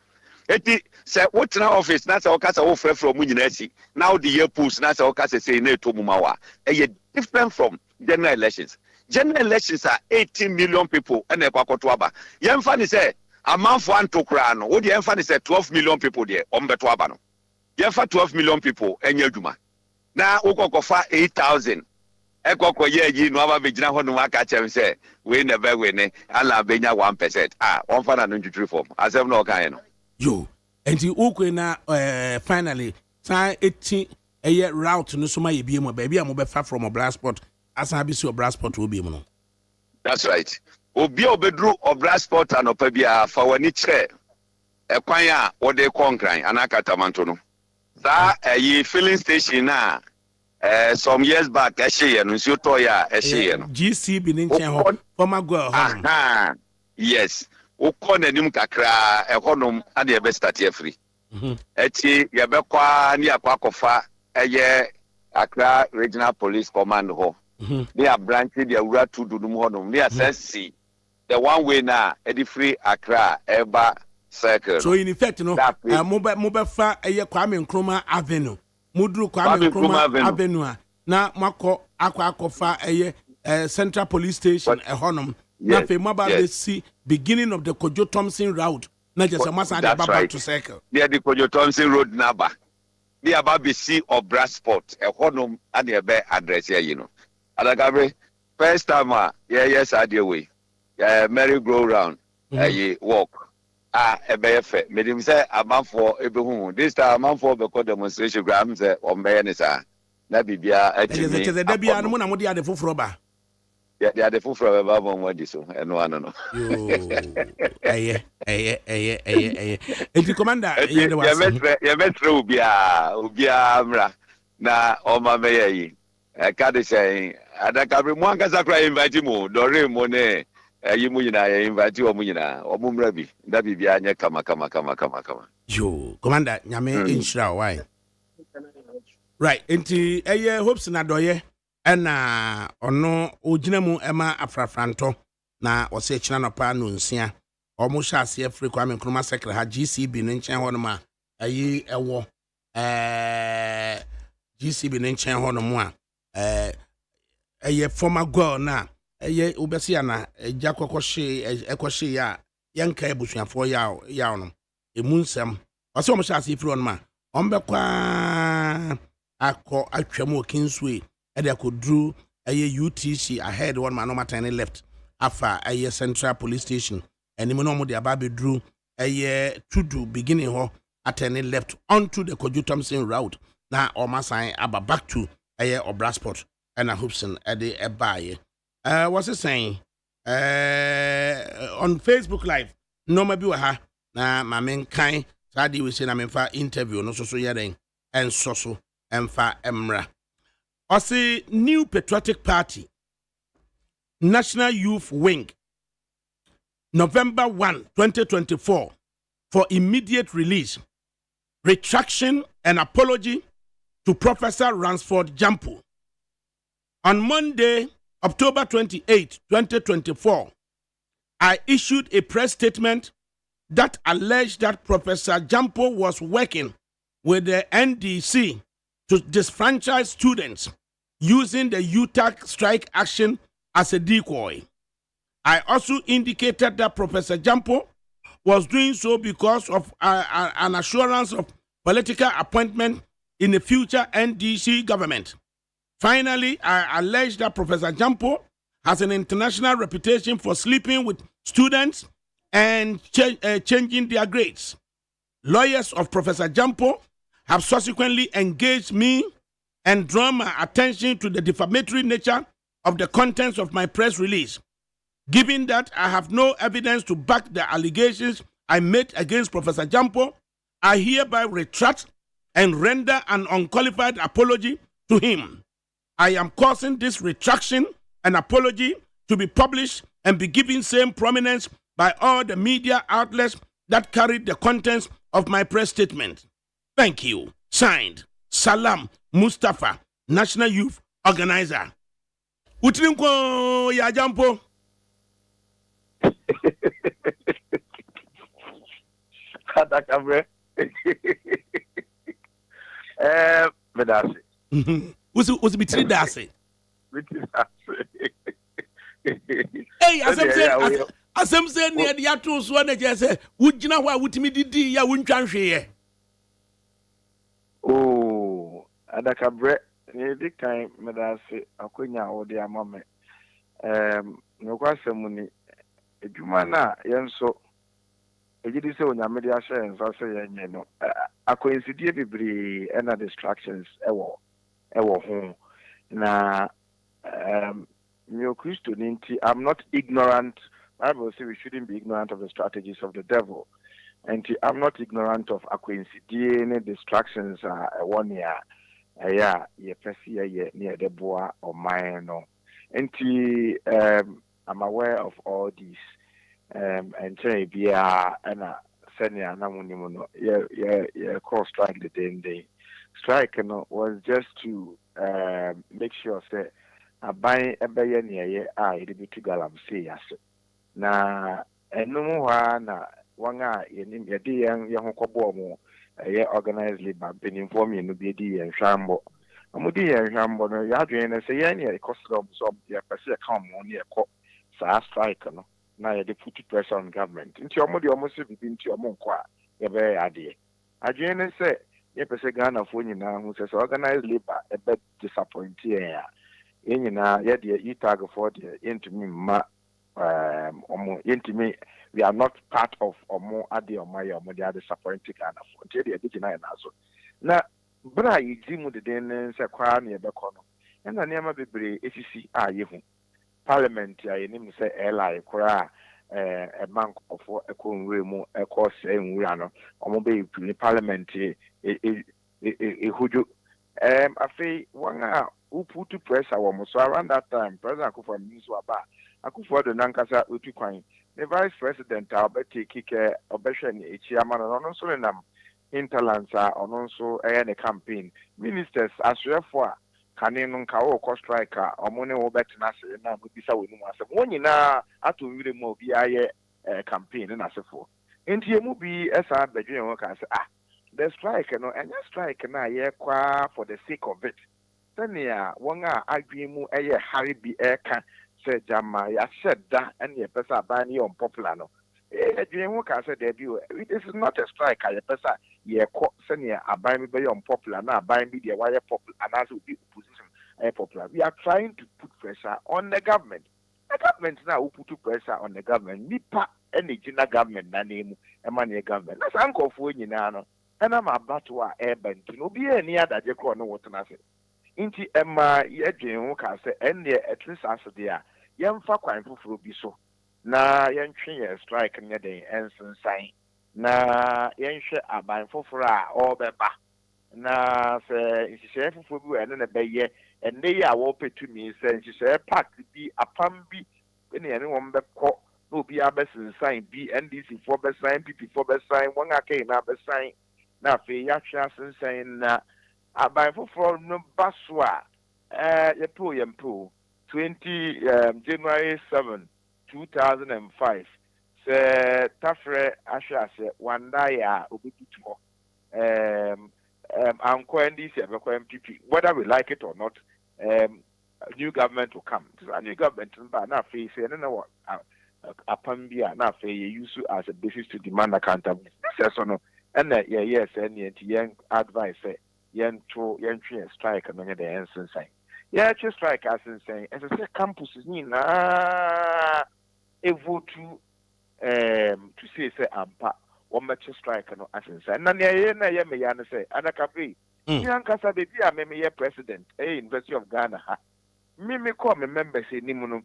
Eti say what now office na say okasa wo frɛ from munyinasi. Now the year pools na say okasa say na to mumawa. Different from general elections. General elections are 18 million people and a kwakotwaba. Yemfa say a man for antokra no. What yemfa say 12 million people there ombetwaba no. Yemfa 12 million people enyaduma. Na ukokofa 8,000. Ekoko ye no aba begyina ho no aka chem say we never win ala benya 1%. Onfa na no ntwitwi form. Asem no kan no. Yo, and the Ukraine finally time 18 a year route no so my be mo baby am be far from a blast spot as I be so blast spot will be mo. That's right. Obi obedru obra sport and opabia fa wani kire e kwan a wo de konkran anakata manto no. Sa filling station na some years back ehye no nso to ya ehye no. GC bi ni nchen ho former girl. Yes. Ukon enim kakra ehonom ade ebe start here free. Eti ye be kwa ni akwa kofa eye Accra Regional Police Command ho. They are branching the Ura to do honum. They are see the one way now edi free Accra Eba circle. So in effect no mo fa eye Kwame Nkrumah Avenue. Mudru Kwame Nkrumah Avenue na mako akwa kofa eye Central Police Station honum. Na fe mobile see beginning of the Kojo Thompson route. Not just a massa back to circle. Near the Kojo Thompson road naba. The Ababi see of brass spot a honum and the bear address here, you know. Adakabri, first time yes I deal way. Merry go round. Ye walk. A bear fair. Made him say a man for every this time a man for the demonstration grams on Bayanisa. Nabibia at the Debbie and Monamudi at the full rubber. they are the full from above one so and one no. Yo, eh. And the commander, yeah, there was You met through Ubia Mra. Na Oma May. I can't say, ADAKABRI Mwankasakra invite you, Dore Mone, Yimuna, invite you, Omuna, or Mumrabi. That be Bianya, kama. yo, commander, Yame Inshra, why? Right, into a hopes na doye, and ono ujinamu Emma Afrafranto, na or say China pa nunsia, or Musha see a frequent Kruma Secretary, GCB Ninchen Honoma, a ye a war, GCB Ninchen Honoma, a former girl na, a ye Ubesiana, a Jacoshi, a Koshi ya, young Kabushia for yawnum, a moonsam, or so much as if you on ma, Ako Achamo Kingsway, and I could drew a UTC ahead one man no matter any left after a year central police station, and Imonomo de Ababi drew a year to do beginning ho at any left onto the Kojutamson route. Now or Masai Abba back to a year or Brasport and a Hoopson at the Abaye. What's it saying? On Facebook Live, no maybe ha na my main kind, Sadi we say I'm in for interview, no so yering and so. Emfa Emra. Ose New Patriotic Party, National Youth Wing, November 1, 2024, for immediate release, retraction and apology to Professor Ransford Jampo. On Monday, October 28, 2024, I issued a press statement that alleged that Professor Jampo was working with the NDC to disfranchise students using the UTAC strike action as a decoy. I also indicated that Professor Jampo was doing so because of an assurance of political appointment in the future NDC government. Finally, I alleged that Professor Jampo has an international reputation for sleeping with students and changing their grades. Lawyers of Professor Jampo have subsequently engaged me and drawn my attention to the defamatory nature of the contents of my press release. Given that I have no evidence to back the allegations I made against Professor Jampo, I hereby retract and render an unqualified apology to him. I am causing this retraction and apology to be published and be given same prominence by all the media outlets that carried the contents of my press statement. Thank you. Signed, Salam Mustafa, National Youth Organizer. Utrinko ya Jampo. ADAKABRI. Medase. What's between dase? Hey, as I'm saying near the Atos one, I say, would you know what would me didi ya wouldn't transfer? Oh, ADAKABRI, the time, Medase, Akunya or the Amame. No question, a Jumana, Yanso. Ejidi se onyamede ahye nso se yenye no akwensidie bebre na distractions ewo ho na me Christo ninti I'm not ignorant. Bible say we shouldn't be ignorant of the strategies of the devil, and I'm not ignorant of akwensidie and distractions one year ye pesi ye near the boa or mine no, and I'm aware of all these. And say bia and senior namunimuno call strike the day. Strike was just to make sure say I buy a bayan ye it be to galam say yes. Na no na wanga in your day young Hokobomo organized labor been informing no be and shambo. Amudi and shambo no yadrian say any cost of some ya pasia come on your cop sa strike no. Now they put pressure on government. Into your money almost be into your monqua, a very idea. I generally say, Yepese Ghana for you now who says organized labor a bit disappointing. In yet you tag for the into me, into me, we are not part of or more idea or my or the other disappointing Ghana for the deny also. Now, but I deem with the then say, Kwani a becono, and the name of the ACC are you. parliament ya yenim say airline kora a bank of a conwemu a course in Wiano or be in parliament a huju I say one who put to press our so around that time President Akufo Minswaba Akufo the Nankasa Utukwan the vice president Albert Kike Obeshan Echiaman and also nam hinterlands are also a campaign ministers as for Kanin Kao cost striker or money over to Nasa now would be so one you now at to really more be a campaign and as a for. Into your movie as I the dream work as the strike and your strike and I qua for the sake of it. Then yeah, one agree mu a Harry be air can say Jama, ya said that and your person buying you unpopular no. A dream work as a debut. This is not a strike, I person. Yeah, senior are buying me very unpopular now, buying me the wire popular, and as will be opposition popular. We are trying to put pressure on the government. The government now will put pressure on the government. Nipa any Gina government, na name a money government. That's uncle for you now. And I'm about to urban to no be any other Jacono what I say. Inti Emma, ye Jim say, and at least answer there. Young Fakwan will be so. Na young tree strike and day and sign. Na yɛnhwɛ aban foforɔ a ɔbɛba na sɛ nhyehyɛe foforɔ bi wɔ ɛno na ɛbɛyɛ ɛnɛ yi a wɔpɛ tumi sɛ nhyehyɛe park bi apam bi ne ɛne wɔn bɛkɔ na obi abɛsensan bi NDC foɔ bɛsan PP foɔ bɛsan wɔn a kɛyi na bɛsan na afei yɛahwɛ asensan na aban foforɔ no ba so a yɛmpo 20 January 7 2005 Tafre Ashase one day Obitu Anko NDC MPP, whether we like it or not, new government will come. A new government now face and know what Apambia now use as a basis to demand accountability. This is no and yes and young advice young strike among the answers saying. Yeah, just strike as in saying as I say campus is a vote to say ampa one match strike no asensa na na ye me ya no say ADAKABRI yankasa be bia me ye president University of Ghana ha me call me members enimu no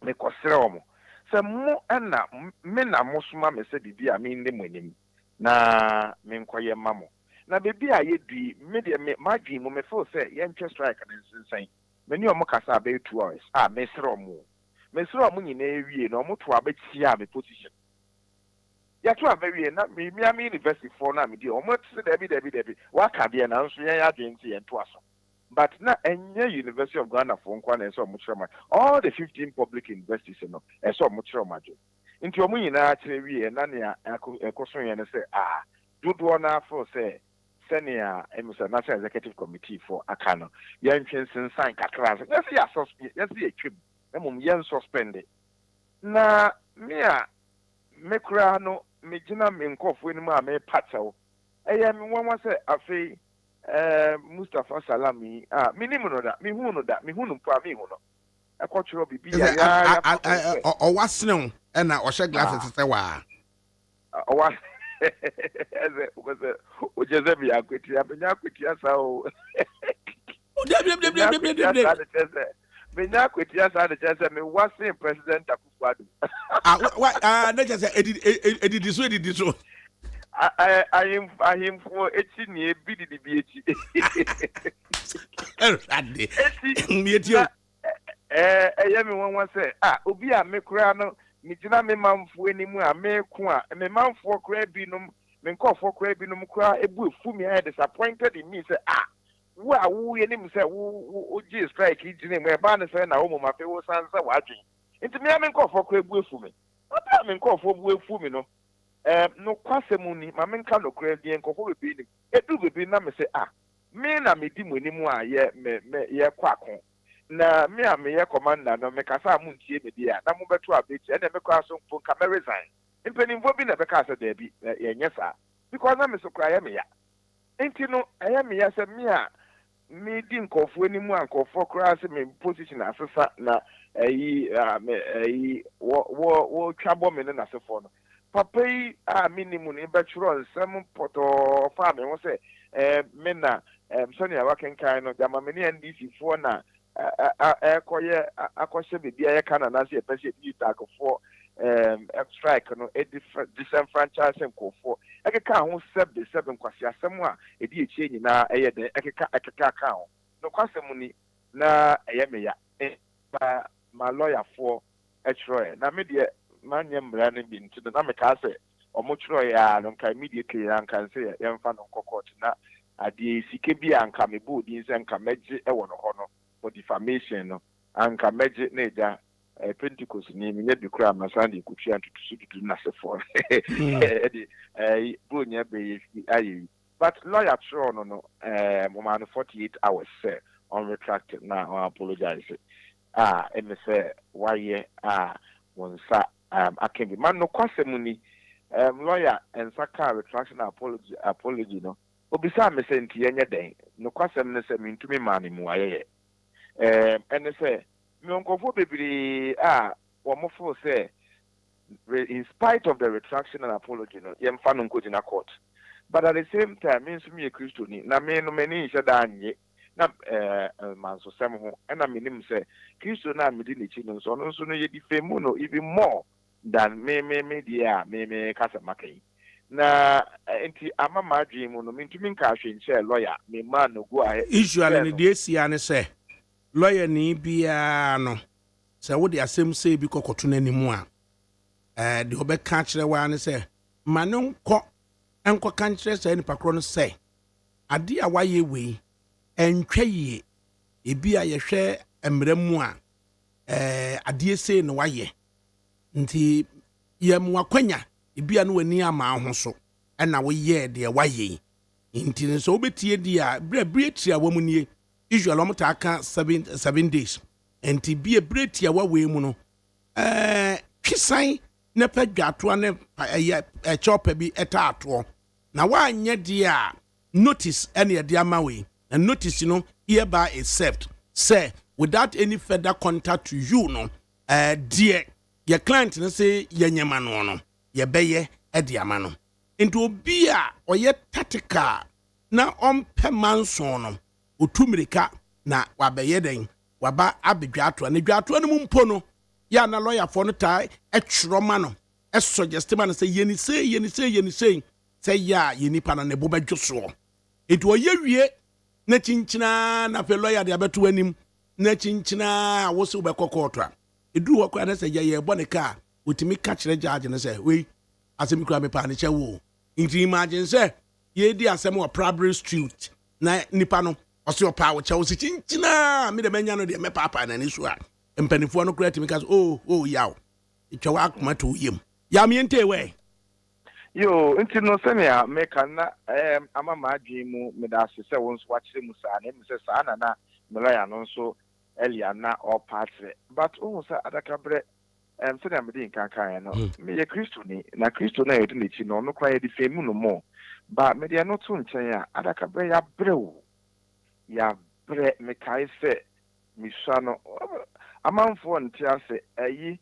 me kosere omo se mo na me na mosoma me se bibia me ndi monim na me nkoye mamo na be bia ye dui me de me madwi mo me feel say ye ntwe strike na nsensan me ni omo kasa be 2 hours me sere omo Mesro Munina ewie no mo to abetia me position. Ya to abewie na me university for na me di omo tse debi waka bia na nso yan adwenti en to aso. But na enye University of Ghana for nkwa na eso mo kyerema. All the 15 public universities no eso mo kyerema jo. Nti omo nyina kyere wie na ne ekoso yen ne say dodo na for say senior emusa national executive committee for akano. Yan twensen sign kakra. Yes ya twim. Yen suspended. Na me kura no me gina me nkofo ni ma me patel. Me wan say afi Mustafa Salami minimum no da me hu no mpo me hu no. Ekotwero bibi ya o wasene e na o hye glasses se wa. O wa o jeze bi akweti asa o. Menya kwetia sa de chese me wase president Akufo-Addo. Na chese edidi so. I am for eti ni ebi di bi eti. Ade. Mi eti o. Eye me won say obi a me kura no mi gina me manfo animu a me ko a me manfo kura bi no me nkofo kura bi no kura ebu efu mi disappointed in me say wo ye nim say wo gi strike gine me ba ne say na wo ma fe wo sansa wadwen nti me nkofo kura ebu efu mi obi me nkofo bu efu mi no no kwasemu ni ma me nka no kura bi nkofo bebi ni edu bebi na me say me na me di monimu a ye kwakon na me a me ye commander no me kasa mu ntie me dia na mo beto abeti na me kwa so mpo ka me resign mpanimfo bi na be ka say da bi ye nyesa because na me so kra ye me ya enti no ye me ya say me a me di nkofo ani mu ankofo kra say me position asesa na wo twabo me na sefo no papa yi a minimum ni be churo nsem poto fa me wo say me na Sonia Wakenkai no jama me ni NDC fo na ɛkɔyɛ akɔhyɛ biribi a yɛka na n'ase yɛpɛ sɛ yɛdi taakɔfoɔ strike no disenfranchise nkɔfoɔ ɛkeka ho sɛbe nkwasi asɛm a ɛdi akyire nyinaa ɛyɛ dɛn ɛkeka aka ho nokwasɛm ni na ɛyɛ meya ma lɔyafoɔ ɛkyerɛɛ na me deɛ manyɛ mmara no bi nti no na mekaa sɛ ɔmo kyerɛɛ a no nka immediately na nka sɛ yɛmfa no nkɔ court na adeɛ sike bi a nka mebɔ odin sɛ nka mɛgye ɛwɔ no hɔ no for defamation no anka mɛgye na agya Pentecost ni menyɛ bi koraa masan de kutua ntutusu dudu n'asefoɔ ɛde bronya bɛyɛ ayɛ but lawyer kyerɛw no moma no 48 hours sɛ on retract na on apologize ɛne sɛ wayɛ wɔn nsa aka bi man no kwasɛm ni lawyer nsa kaa retraction apology no obisa me sɛ nti yɛnyɛ dɛn no kwasɛm ne sɛ mentumi maa ne mu ayɛyɛ ɛne sɛ mmenkɔfoɔ bebree wɔn fo sɛ in spite of the retraction and apology no yɛmfa no nkɔgyina court but at the same time me nso meyɛ kristoni na me no m'ani nhyɛ daa nye na mansosɛm ho ɛna menim sɛ kristo no a mede n'akyi no nso ɔno nso no yɛdi fɛ mu no even more than me deɛ a me kasa maka yi na nti ama m'adwene mu no mentumi nka ahwɛ nkyɛɛ lawyer me ma no go ahead usually ne deɛ sia ne sɛ lawyer ni biara no sɛ wode asɛm sɛ bi kɔkɔto n'anim a deɛ ɔbɛka kyerɛ wa ne sɛ ma no nkɔ ka kyerɛ sɛ nipa korɔ no sɛ ade a wayɛ wei ɛntwa yie ebi a yɛhwɛ mmerɛ mu a adeɛ sei na wayɛ nti yɛm wakwanya ebi a no wani ama ho so ɛna woyɛ deɛ wayɛ nti nso wobɛtie di a brɛ tia wɔ mu nie usually ɔmo ta aka 7 days nti bi brɛ tia wɔ wei mu no twisan ne pɛ dwatoa ne ɛkyɛwpa bi ɛta atoɔ na wanyɛ deɛ a notice ɛne yɛde ama wei na notice no hereby is served say without any further contact to you no dear your client no say yɛnyɛma no yɛbɛyɛ ɛde ama no nti obi a ɔyɛ tactical na ɔmpɛ manso no otumirika na wabɛyɛ den waba abedwato ne dwato no mu mpo no ya na lawyer for no tai ɛtwerɛ ma no ɛsuggest ma no sɛ yɛni sei sɛ ya yɛnipa no ne bo bɛdwo soɔ nti ɔyɛ wie na chinchina na fe lawyer de abeto anim na chinchina wo se wobɛkɔ court a eduru hɔ kwa na sɛ yɛ bɔ ne ka otimi ka kyerɛ judge ne sɛ wei asɛm kura me pa ne kyɛ wo nti imagine sɛ ye di asɛm wɔ Prabry Street na nipa no ɔse ɔpa wo kyɛ wo se chinchina me de manya no de me papa na ne so a mpanifo no kura timi ka so yaw etwa wa akoma to yem ya me ente we yo nti no sɛnea meka na ama maadwen mu meda ase sɛ wo nso wakyerɛ mu saa na ɛmu sɛ saa na melaya no nso elia na ɔpaatrɛ but wohu sɛ adakabrɛ sɛnea mede nkankaeɛ no meyɛ kristoni na kristo no a yɛde n'akyi no ɔno koraa yɛde fɛ mu no mɔ ba mede ɛno to nkyɛn a adakabrɛ yɛabrɛ wo yɛabrɛ mekae sɛ mesua no amanfoɔ nte ase ayi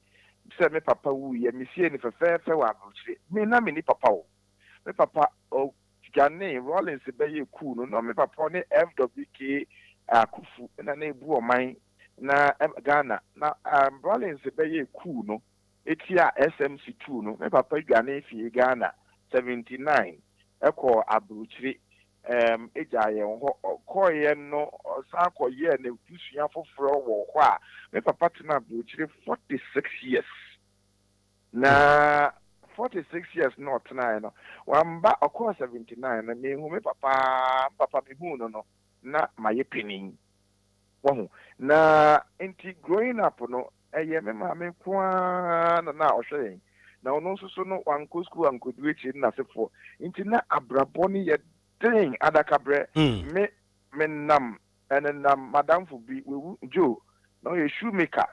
sɛ me papa wu yɛ mesie ne fɛfɛɛfɛ wɔ aburukyire me na me ni papa wo me papa Ghanaian Rollins bɛyɛ cool no me papa ne FWK akufu na ebu ɔman na Ghana na Rollins bɛyɛ cool no etia SMC2 no me papa Ghanaian fie Ghana 79 ɛkɔ aburukyire eja yɛ hɔ kɔyɛ no san kɔyɛ ne busua foforɔ wɔ hɔ a me papa tena aburukyire 46 years na 46 years no tena no wamba ɔkɔ 79 na me hu me papa me hu no na maye penin wɔho na enti growing up no ɛyɛ me ma me kwa na ɔhwɛ na ɔno nso so no wankɔ school ankodu ekyir na sefo enti na abrabɔ no yɛ den adakabrɛ me nam madamfo bi wewu jo na ɔyɛ shoemaker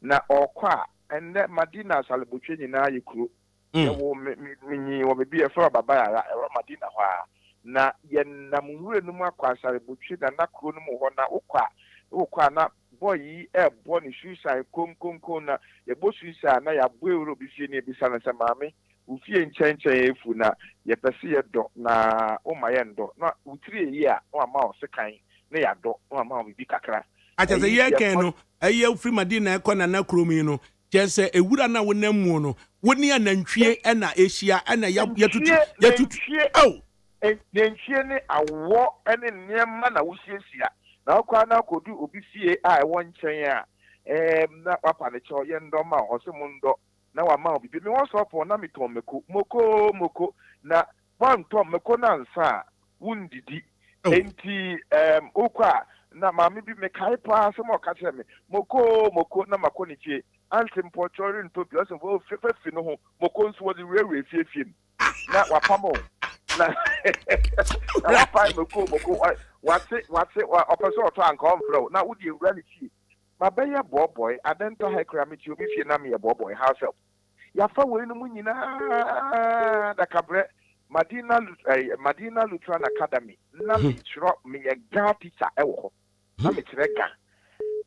na ɔkɔ a ɛnɛ Madina salibotwe nyinaa yɛ kuro yɛwɔ menyi wɔ bebi yɛfrɛ baba yara ɛwɔ Madina hɔ a na yɛnam nwura no mu akɔ salibotwe na kuro no mu hɔ na wokɔ a na boy yi ɛbɔ ne suicide konkonko na yɛbɔ suicide na yɛabɔ ewuro bi fie ne ebisa no sɛ maame ufie nkyɛnkyɛn efu na yɛpɛ sɛ yɛdɔ na woma yɛndɔ na wotiri eyi a wama wo sekan na yɛadɔ wama wo bibi kakra acha say ye ken no aye free madina ekọ na kromi no che say ewura na wonam mu no woni anantwie na ehia na yatutu oh nantwie ne awo ene niema na wosiesia na akwa na kodu obi fie a won nchen a na papa ne cho ye ndo ma o se mu ndo na wa ma obi me won so po na me ton moko na wan ton meko na nsa wundidi enti okwa na mama bi me kai pa se mo ka tell me moko na makoni tie anti mpochori ntobi o se fo fefi no ho moko nso wo di rewe fie na wa pamo na wa pa moko wate opeso to anka on flow na wudi ewura ni fie ma be ye boy adento high crime ti obi fie na me ye boy house help ya fa we no mu nyina da kabre Madina Lutheran Academy na me chro me ye ga teacher e wo na me kire ga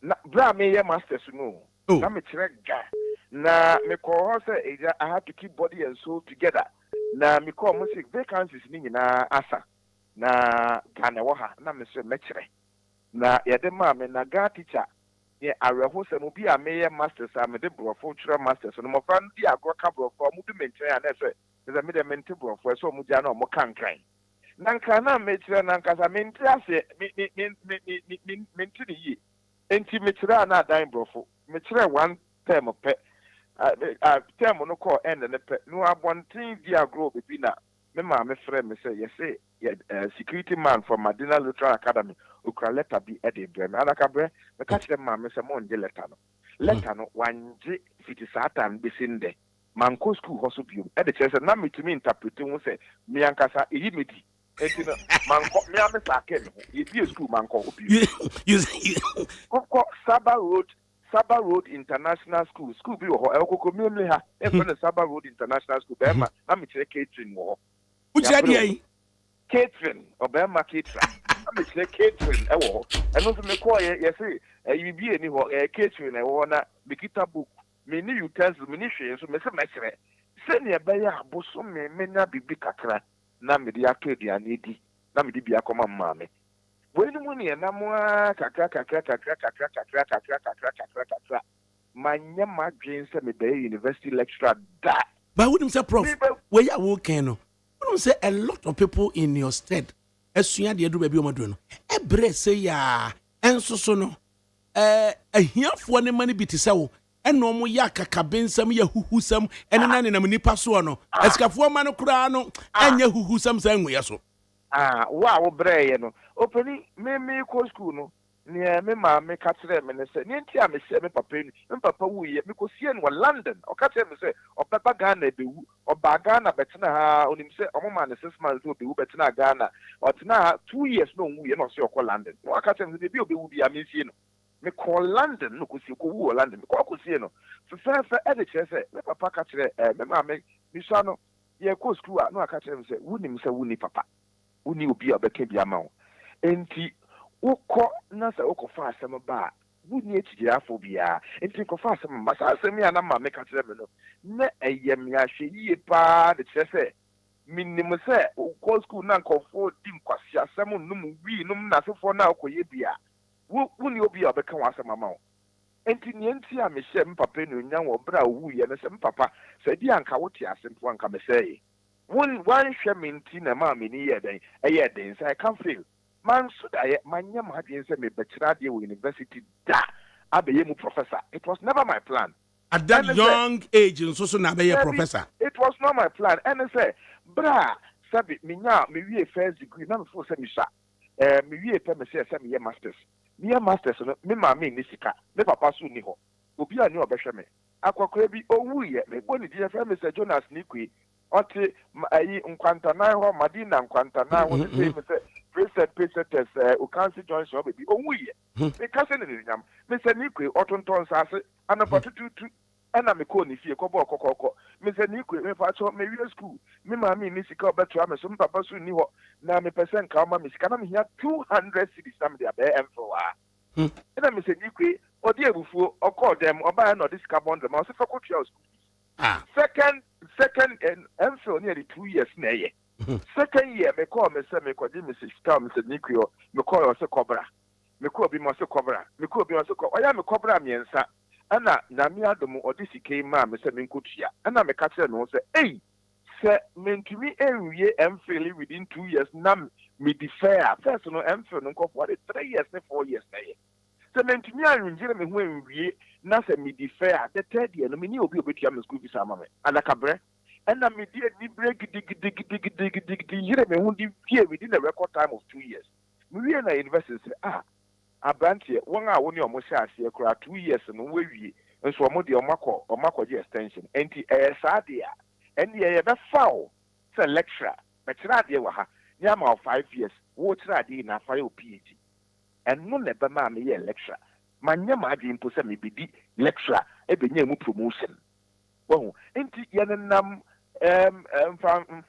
na bra me ye masters no na me kire ga na me ko say I have to keep body and soul together na me call music vacancies ni nyina asa na Ghana wo ha na me so me kire na ye de ma me na ga teacher ye areho se mo bi a me ye masters a me de brofo kire masters no mo fa ndi agro ka brofo mo bi mention ya na say the middle mental brofo so mo dia na mo kankan nanka na me kire nanka sa me nti ase me nti yi enti me kire na dan brofo me kire one term pe term no call end ne pe no abontin di agro be na me ma me frɛ me say yes security man from Madina Lutheran Academy ukra letter bi e de brem ADAKABRI me ka kire ma me say mo nje letter no wanje fiti satan be sinde manko school hoso biom e de kire say na metumi interpret wo say me ankasa eyi medi enti no manko me am sa ke no e bi school manko biom ko Saba Road International School bi ho e kokko mi ha e for the Saba Road International School be ma na me kire catering wo uche dey catering obema catering na me kire catering e wo e no so me call ye say you bi eni ho catering e wo na me kita book me ni utensils me ni hwe so me se me kire se ne be ya aboso me nya bibi kakra na me di akedi anedi na me di bia koma mma me when you money na mo kakra manya madwen se me be university lecturer da but wouldn't say prof where you working no wouldn't say a lot of people in your state esua de do ba bi o madu no e bre say ya enso so no ahiafo ne mani biti se wo eno mo ya kakabensam ya huhusam ene na ne nam nipa so no esikafo ma no kura no anya huhusam sa nwe so wow breye no openi me ko school no ne me ma me ka kire me ne se ne ntia me se me papa ni me papa wu ye me ko sie no London o ka kire me se o papa Ghana be wu o ba Ghana betina ha onim se o ma ne 6 months o be wu betina Ghana o tina ha 2 years no wu ye no se o ko London o ka kire me se bi o be wu bi a me sie no me ko London no ko sie ko wu London me ko sie no fe e de kire se me papa ka kire me ma me mi so no ye ko school no ka kire me se wu ni papa uni obi obeke bia ma wo enti ukọ na se ukofa asem ba wuni echije afọ bia enti ukofa asem ba sa asem ya na ma me ka kire me no na eyem ya hwe yie pa de kire se minim se ukọ school na nkofo di nkwasi asem num wi num na sefo na ukoye bia wuni obi obeka wa asem ma wo enti ni enti a me hye mpapa no nya wo bra wu ye na se mpapa se di anka wote asem fo anka me sei one shaminti na ma me ni yeden eyeden so I can feel man so da manya ma de say me betira de university da abeye mu professor. It was never my plan at that young age so na abeye professor. It was not my plan and say bra sabi me wie first degree na me fo say me sha me wie pe me say me masters no me ma me ni sika me papa so ni ho obi ani obehwe me akwakora bi owu ye me boni di fe me say Jonas Nikwe Oti ayi nkwantana ho Madina nkwantana ho say me say preset Ukansi Johnson baby onwuye me ka se ne nyam me say Nikwe otonton sase anapatutu ana me ko ni fie ko bo kokoko me say Nikwe me fa cho me wi school me ma me ni sika obeto am so papa so ni ho na me person ka ma me sika na me hia 200 cedis na me dey be emfo wa ina me say Nikwe odi ebufuo okọ dem oba na odi sika bond dem o se fa ko twa school second and so nearly 2 years na ye second year me call me say me ko di me sista me say Nikwe me call o se cobra me ko bi mo se kobra me ko bi mo se ko oya me kobra miensa ana na mi adom odisike ma me se me nkotua ana me ka kire no se se mentumi enwie emfili within 2 years na me defer first no emfil no for 3 years ne 4 years na ye se mentumi anwinjire me ho enwie na se me defer the third year no me ni obi obetua me school fees ama me adakabre and me die ni break dig yire me hu di fie within the record time of 2 years me wie na university abrantie won a woni omo hye ase kura 2 years no we wie nso omo de omakọ je extension enti saa de a eni ye be fawo se lecturer be kira de wa ha ni ama 5 years wo kira de na fa yo PhD and no ne be ma me ye lecturer manya ma ade impo se me bidi lecturer e be nya mu promotion wo enti ye nam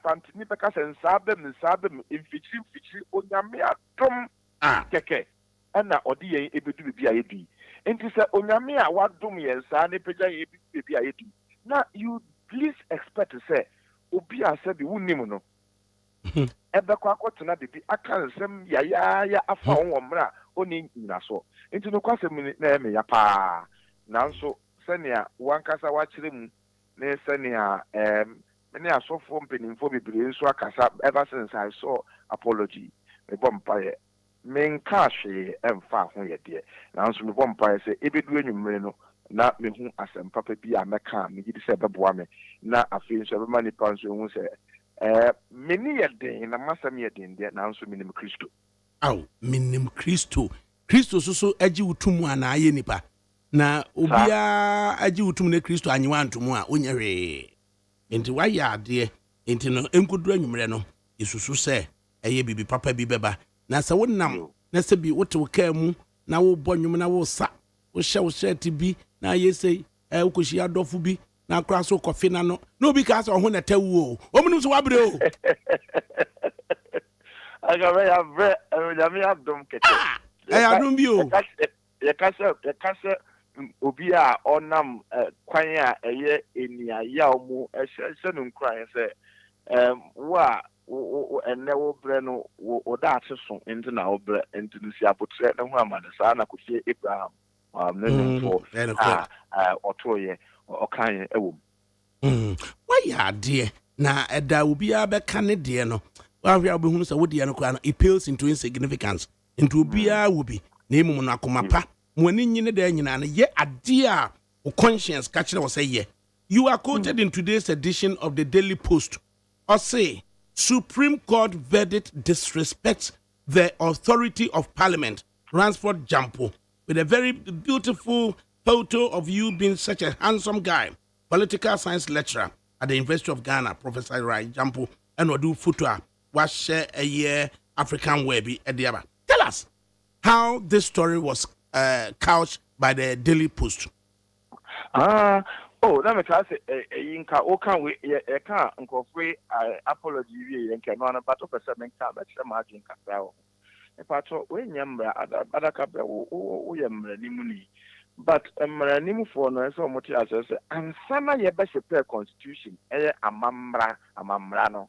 fantini beka se nsabem imfichiri onyame atom keke ana odi ye ebedu bibi ayedi enti se onyame a wadom ye nsa ne pegya ye bibi ayedi na you please expect say obi ase bi wunim no ebe kwa akotena bibi aka nsem ya afa won mra oni nyina so enti no kwasem na eme ya pa nanso senia wankasa wa kire mu ne senia many asofo mpenimfo bibire nso akasa ever since I saw apology me bompaye men kahwe emfa ho yede na nso me bompaye se ebedu enwumre no na me hu asem papa bi a meka me gidi se beboa me na afi nso be mani pa nso hu se meni yede na masam yede de na nso minim Kristo minim Kristo so agi utumu ana aye nipa na obia agi utumu ne Kristo anyewa antumu a onyere enti wa ya ade enti no enkodura nwumre no isusu se eye bibi papa bi beba na se wonnam na se bi wote woka mu na wo bonnwum na wo sa wo hye ti bi na yesei ukoshi adofo bi na akra so kofi na no obi ka so ho na tawu o munum so wabre o aga me ya bre ya me adom kete adom bi o ya kase obi a onam kwan a eye enia ya omu ehye no nkran se wa enne wo bre no wo da ateso enti na wo bre enti no si abotre ne ho amane sa na kofie Abraham ne fo otoye okan ewom wa ya de na eda obi a be ka ne de no wa hwe obehunu se wo de no kwa no it pales into insignificance into obi a wo bi na emum no akomapa mwani nyine da nyina na ye ade a conscience ka kire wo say ye. You are quoted in today's edition of the Daily Post or say Supreme Court verdict disrespects the authority of Parliament. Ransford Jampo, with a very beautiful photo of you being such a handsome guy, political science lecturer at the University of Ghana, Professor Rai Jampo, and Odu Futua was share a year African Webby at the other. Tell us how this story was couched by the Daily Post. Let me tell you, Inka, Okan, we can't incorporate apology, and cannot, but of a certain time, that's a margin. If I thought, when Yambra, ADAKABRI, Nimuni, but Nimu for no so much as I say, and Sana Yabasha constitution, Amamrano,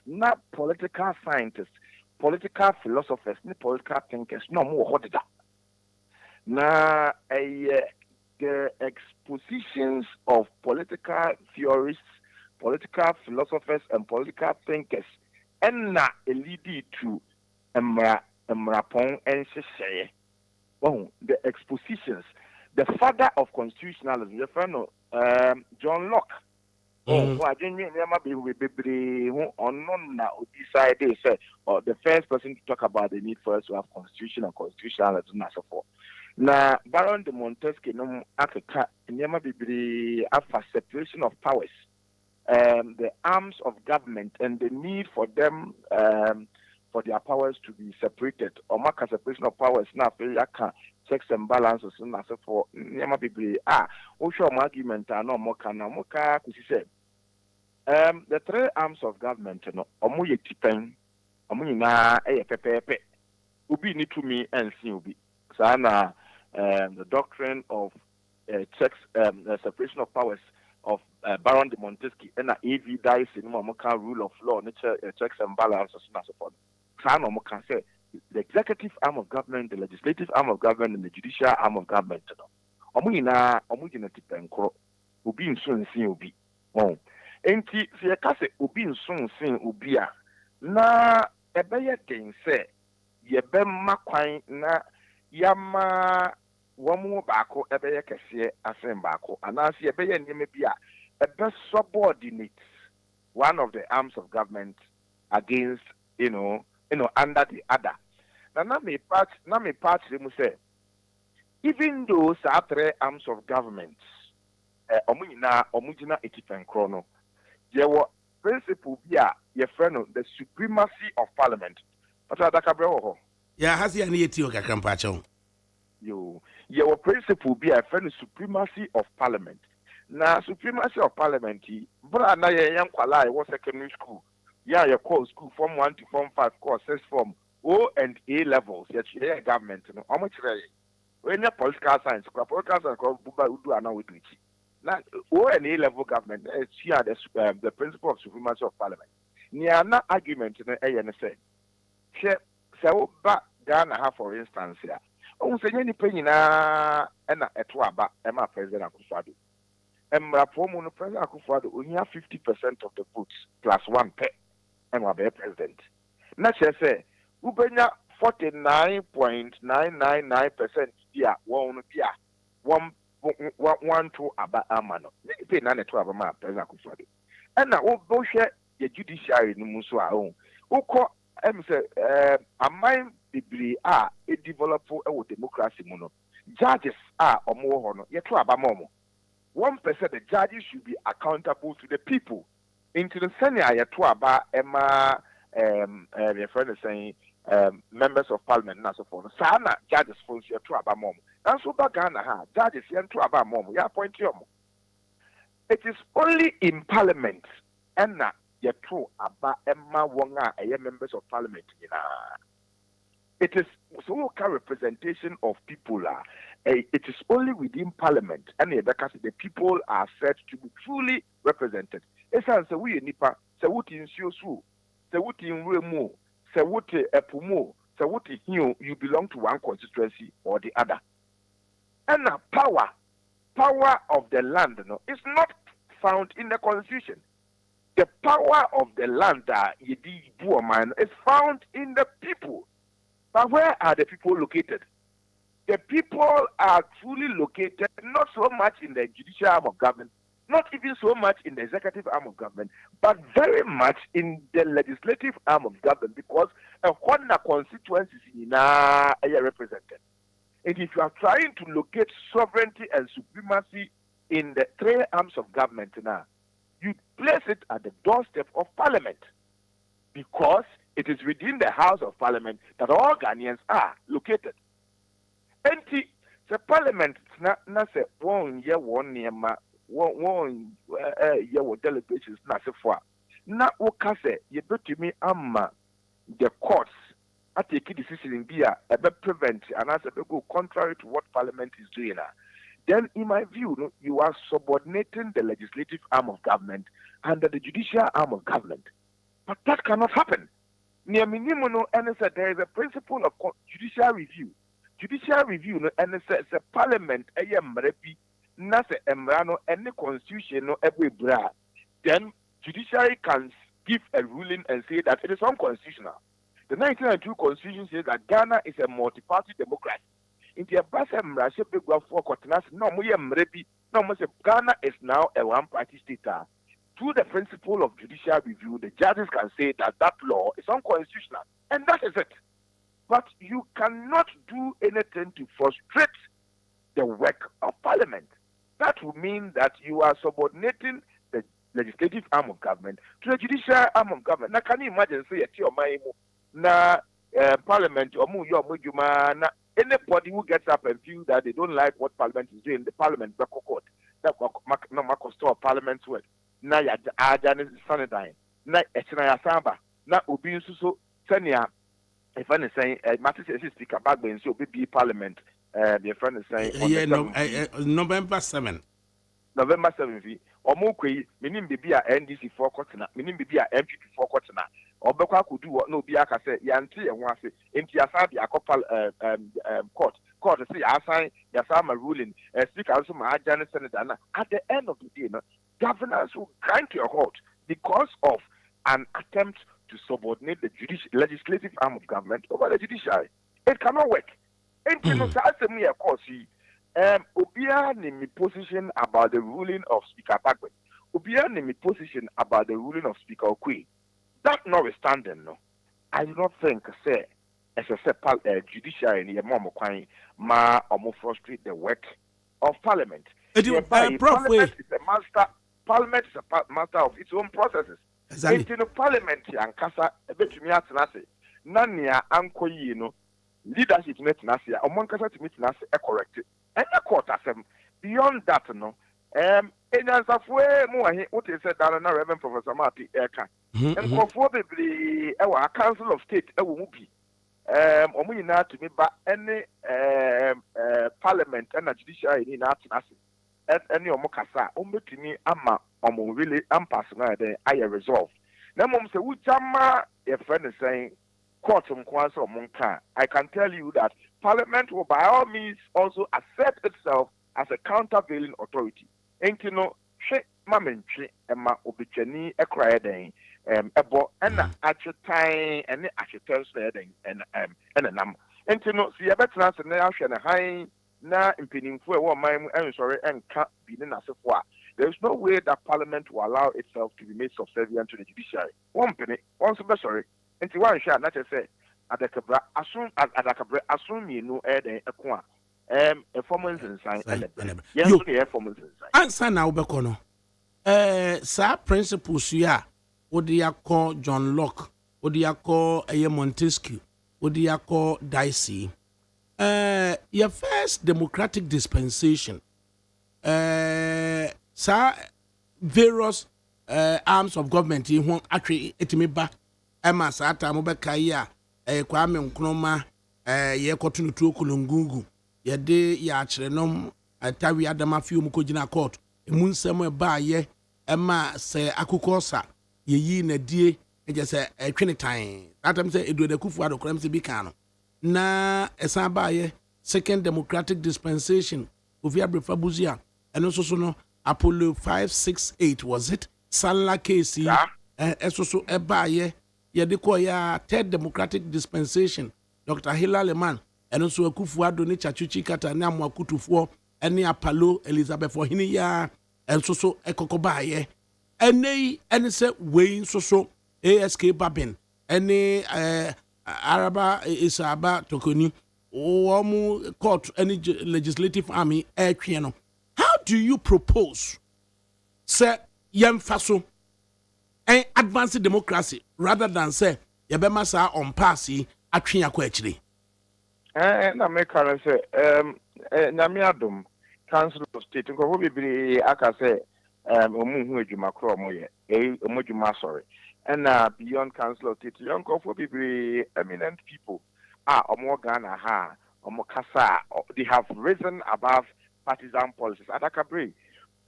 not political scientists, political philosophers, political thinkers, no more what is that. Now, the expositions of political theorists, political philosophers, and political thinkers, and na lead to Mrapong and Sheshe. Oh, the expositions. The father of constitutionalism, the friend John Locke. Oh, I didn't never be with Bibri who unknown now decided say, or the first person to talk about the need for us to have constitution and constitutionalism and so forth. Na Baron de Montesquieu no akeka nyama bibiri afa separation of powers, the arms of government and the need for them for their powers to be separated. Or mark separation of powers na yaka checks and balances na so for nyama bibiri o show argument no moka kusi say the three arms of government no omo ye tipen omo nyina pepepe obi ni to me and see obi sana the doctrine of checks, separation of powers of Baron de Montesquieu and AV dice in Momoka rule of law, nature checks and balances and so forth. Sana Moka say the executive arm of government, the legislative arm of government, and the judicial arm of government. Omu nyinaa omu gyina tipankoro. Obi nso nsin obi. Oh. Enti se yɛka sɛ obi nso nsin obi a na ɛbɛyɛ den sɛ yɛbɛma kwan na yɛama wɔn mu baako ɛbɛyɛ kɛseɛ asen baako anaasɛ yɛbɛyɛ nneɛma bi a subordinate one of the arms of government against under the other. Na me part mu say even though saa three arms of government ɔmo nyinaa ɔmo gyina etipankoro no yɛwɔ principle bi a yɛfrɛ no the supremacy of parliament. Ɔtɔ adakabrɛ wɔ hɔ. Ya hasi ani yeti o kakra mpakyɛw. Yo, yɛwɔ principle bi a yɛfrɛ no supremacy of parliament. Na supremacy of parliament yi bra na yɛn nkwala a yɛwɔ secondary school ya yɛkɔ school form 1 to form 5 course 6 form O and A levels yɛkyerɛ government no ɔmo kyerɛ yɛ wɔnyɛ political science kora political science kora buba udu ana wedu akyi na O and A level government here the principle of supremacy of parliament nia na argument no ɛyɛ ne sɛ hwɛ sɛ woba Ghana ha for instance a ɔmo sɛ nyɛ nipa nyinaa ɛna ɛto aba ɛma president Akufo-Addo Mrapo mu no president Akufo-Addo ohia 50% of the votes plus 1 pɛ ɛna wabɛyɛ president na kyerɛ sɛ wobɛnya 49.999% bi a wɔn to aba ama no ne nipa na to aba ma president Akufo-Addo ɛna wohwɛ the judiciary no mu so a wokɔ sɛ aman bebree a develop ɛwɔ democracy mu no judges a ɔmo wɔ hɔ no yɛto aba ma ɔmo 1% the judges should be accountable to the people into the senior yɛto aba ɛma your friend is saying members of parliament na so for no saa na judges for yɛto aba ma ɔmo nanso ba Ghana ha judges yɛnto aba ma ɔmo yɛ appoint ɔmo. It is only in parliament ɛna yɛto aba ɛma wɔn a ɛyɛ members of parliament nyinaa. It is so representation of people. It is only within parliament and the people are said to be truly represented. It's answer we nipa se wuti nsuosu se wuti nremu se wuti epumo se wuti hiu you belong to one constituency or the other. And the power of the land is not found in the constitution. The power of the land is found in the people. But where are the people located? The people are truly located not so much in the judicial arm of government, not even so much in the executive arm of government, but very much in the legislative arm of government because a corner constituencies are represented. And if you are trying to locate sovereignty and supremacy in the three arms of government now, you place it at the doorstep of parliament because it is within the House of Parliament that all Ghanaians are located. And the Parliament na say one year one year delegations na se for na woka say ye betumi amma the courts a take decision in be prevent and as go contrary to what Parliament is doing. Then in my view you are subordinating the legislative arm of government under the judicial arm of government. But that cannot happen. Near minimum, and there is a principle of judicial review. Judicial review, and it says a parliament, a mrepi, not a emrano, any constitution, no every bra. Then judiciary can give a ruling and say that it is unconstitutional. The 1992 constitution says that Ghana is a multi-party democracy. In the Abasa Mrashe Begua for Kotanas, no more mrepi, no more Ghana is now a one-party state. Through the principle of judicial review, the judges can say that that law is unconstitutional. And that is it. But you cannot do anything to frustrate the work of parliament. That would mean that you are subordinating the legislative arm of government to the judicial arm of government. Now, can you imagine, say, parliament, anybody who gets up and feels that they don't like what parliament is doing, the parliament, back court, that no store parliament's work. Na ya ajane sanidine na echina ya samba na obi nsuso senia if any saying matter say speaker back ben so obi parliament the friend is saying November 7 vi omo kwei menim bibi a NDC for kotena menim bibi a MPP for kotena obekwa kudu no bi aka say yante e ho ase enti asa de akopal court say assign yasama ruling speaker also ma agane senator na at the end of the day no governance will grind to a halt because of an attempt to subordinate the legislative arm of government over the judiciary. It cannot work. Enti no sa asem here course obia ni mi position about the ruling of Speaker Bagwe. Obia ni mi position about the ruling of Speaker Okwe. That notwithstanding, no, I do not think say as a judiciary in Yamamo Kwai ma or frustrate the work of Parliament. Parliament is a master. Parliament is a master of its own processes. Exactly. In Parliament, and Kasa, a bit to me at Nasi, Nania, Uncle, you know, leadership met Nasi, or Moncasa to meet Nasi, corrected. And a quarter them. Beyond that, no, in answer for more, what is said, Reverend Professor Marty Eka. And for our Council of State, a whoopee. Omuni na to me, but any Parliament and a judiciary in Nasi. Any omokasa ombetimi ama omo really ampasna de aye resolve na mom se wujama your friend is saying court mkwanso omonka. I can tell you that Parliament will by all means also accept itself as a countervailing authority enkino hwe mamentwe ema obetwani ekra den ebo na achetan ene achetan so den en nam enkino si yebetena se na ahwe na han na impedimfo e wo man ensori enka bi na sefo a there is no way that Parliament will allow itself to be made subservient to the judiciary. One penny, one super sorry. And to one share, not to say, Adakabra, assume you know, a qua, a formance and sign, yes, a formance and sign. Answer now, Becono. Sir, principles, yeah, what do you call John Locke, what do you call a Montesquieu, what do you call Dicey? Your first democratic dispensation, sir, various arms of government in one actually etimiba Emma Sata Mobekaya, Kwame Nkrumah, ye kotunu tu kulungungu, ye de ya chrenom atawi adama fi omukojina court, emunsemo ba ye Emma se akukosa ye yi na die eje se twenitan atam se edu de kufu adokram se bikano na esan ba ye second democratic dispensation ovia brefabuzia eno so no Apollo 568 was it Sanla case so eba ye de ko ya third democratic dispensation Dr. Hilal Eman eno so akufu ado ni chachuchi kata na amwakutufo ene Apollo Elizabeth Ohini ya enso so ekokoba ye ene se we so ASK Babin ene Araba Isaba Tokoni omu court any legislative army no. How do you propose say yemfaso and advance democracy rather than say yebema sa on passy atwe akwa akire na me kan say nyame adom council of state ko bibiri aka say omu hu adwuma kro mo ye omu adwuma sorry and beyond council of state young for bibiri eminent people omo Ghana ha omo kasa they have risen above partisan policies. ADAKABRI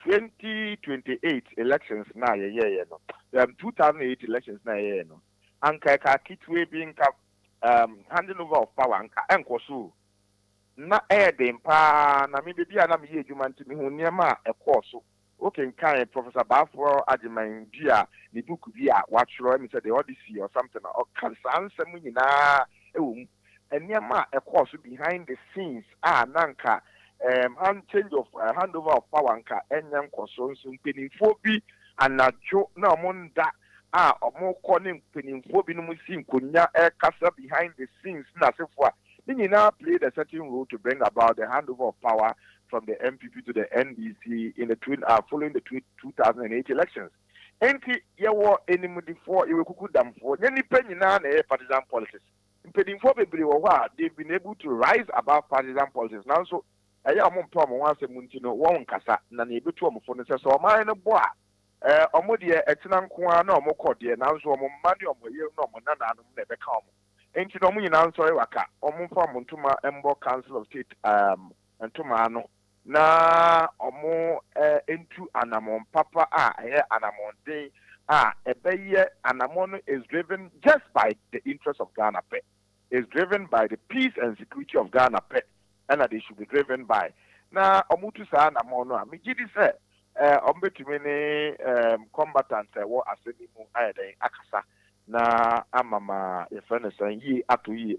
2028 elections na ye no 2008 elections na ye no anka ka kitwe being handing over of power anka enkoso na dem pa na me bia na me ye adwuma ntimi hu niam ekoso okay kan Professor Bafo Ajiman bia ni book bia watchro me say the Odyssey or something or kan sansem nyina ewum niam ekoso behind the scenes nanka change of handover of power nka enyam koso nso mpenimfo bi anajo na omonda omoko ne mpenimfo bi no musi nkonya kasa behind the scenes na sefo a nyina played a certain role to bring about the handover of power from the MPP to the NDC in the following the 2008 elections. Enti yewo enimudi for yewekuku damfo nyani penyina na partisan politics mpenimfo bebre wo ha they've been able to rise above partisan politics now so eya omo mpa omo wanse munti no won kasa na na ebetu omo fo no se so oman no bo omo de etina nko a na omo kode na so omo mmani omo ye na omo na na no ebeka omo enti no omo nyina nso waka omo mpa omo ntuma embo council of state ntuma no na omo entu anamon papa eye anamon den ebeye anamono is driven just by the interest of Ghana pe. Is driven by the peace and security of Ghana pe. And that they should be driven by. Na omutu sa anamono mi gidi say ombetumi combatants wo aseni mu ayede akasa na amama ye friend say yi ato yi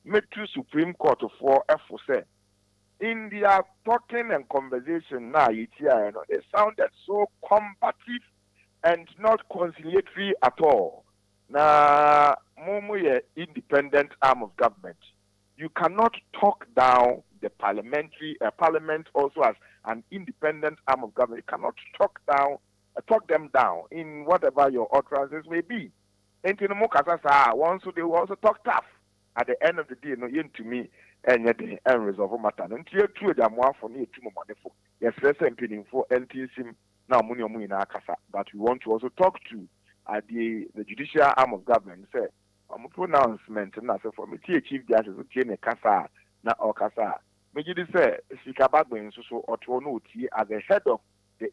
metu Supreme Court for efo say in their talking and conversation now they sounded so combative and not conciliatory at all. Na mumu ye independent arm of government. You cannot talk down the parliament also as an independent arm of government. You cannot talk them down in whatever your utterances may be. And you know, once they will also talk tough. At the end of the day, no, to me, and yet the end resolve matter. And here, two of them are for me, two more money for. Yes, let's say, for NTSM now, money in our casa. But we want to also talk to the judicial arm of government. Say, I'm a pronouncement, and I say, for me, Chief Justice, who came a casa, not or casa. Maybe they say, Sikabagwin, so, or Tono, as the head of the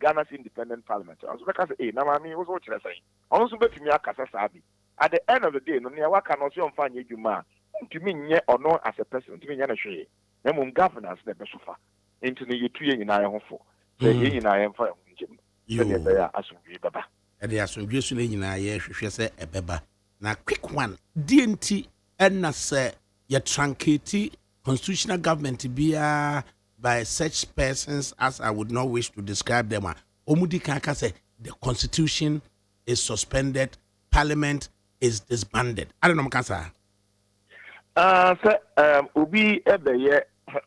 Ghana's independent parliament. I was like, hey, now I mean, was what you're saying. Also, bet me a casa sabi. At the end of the day, no near what can also find you man. To me, yet or no as a person, to me, yana share. Them governance the best sofa. Into the 2 years in I am for. The year in I am for Jim. You are as we baba. And there are some views in our year, she say a beba. Now, quick one. DNT and na say your truncate constitutional government be by such persons as I would not wish to describe them. Omudi Kaka say the constitution is suspended, parliament is disbanded. I don't know, Makasa. Ubi ebeye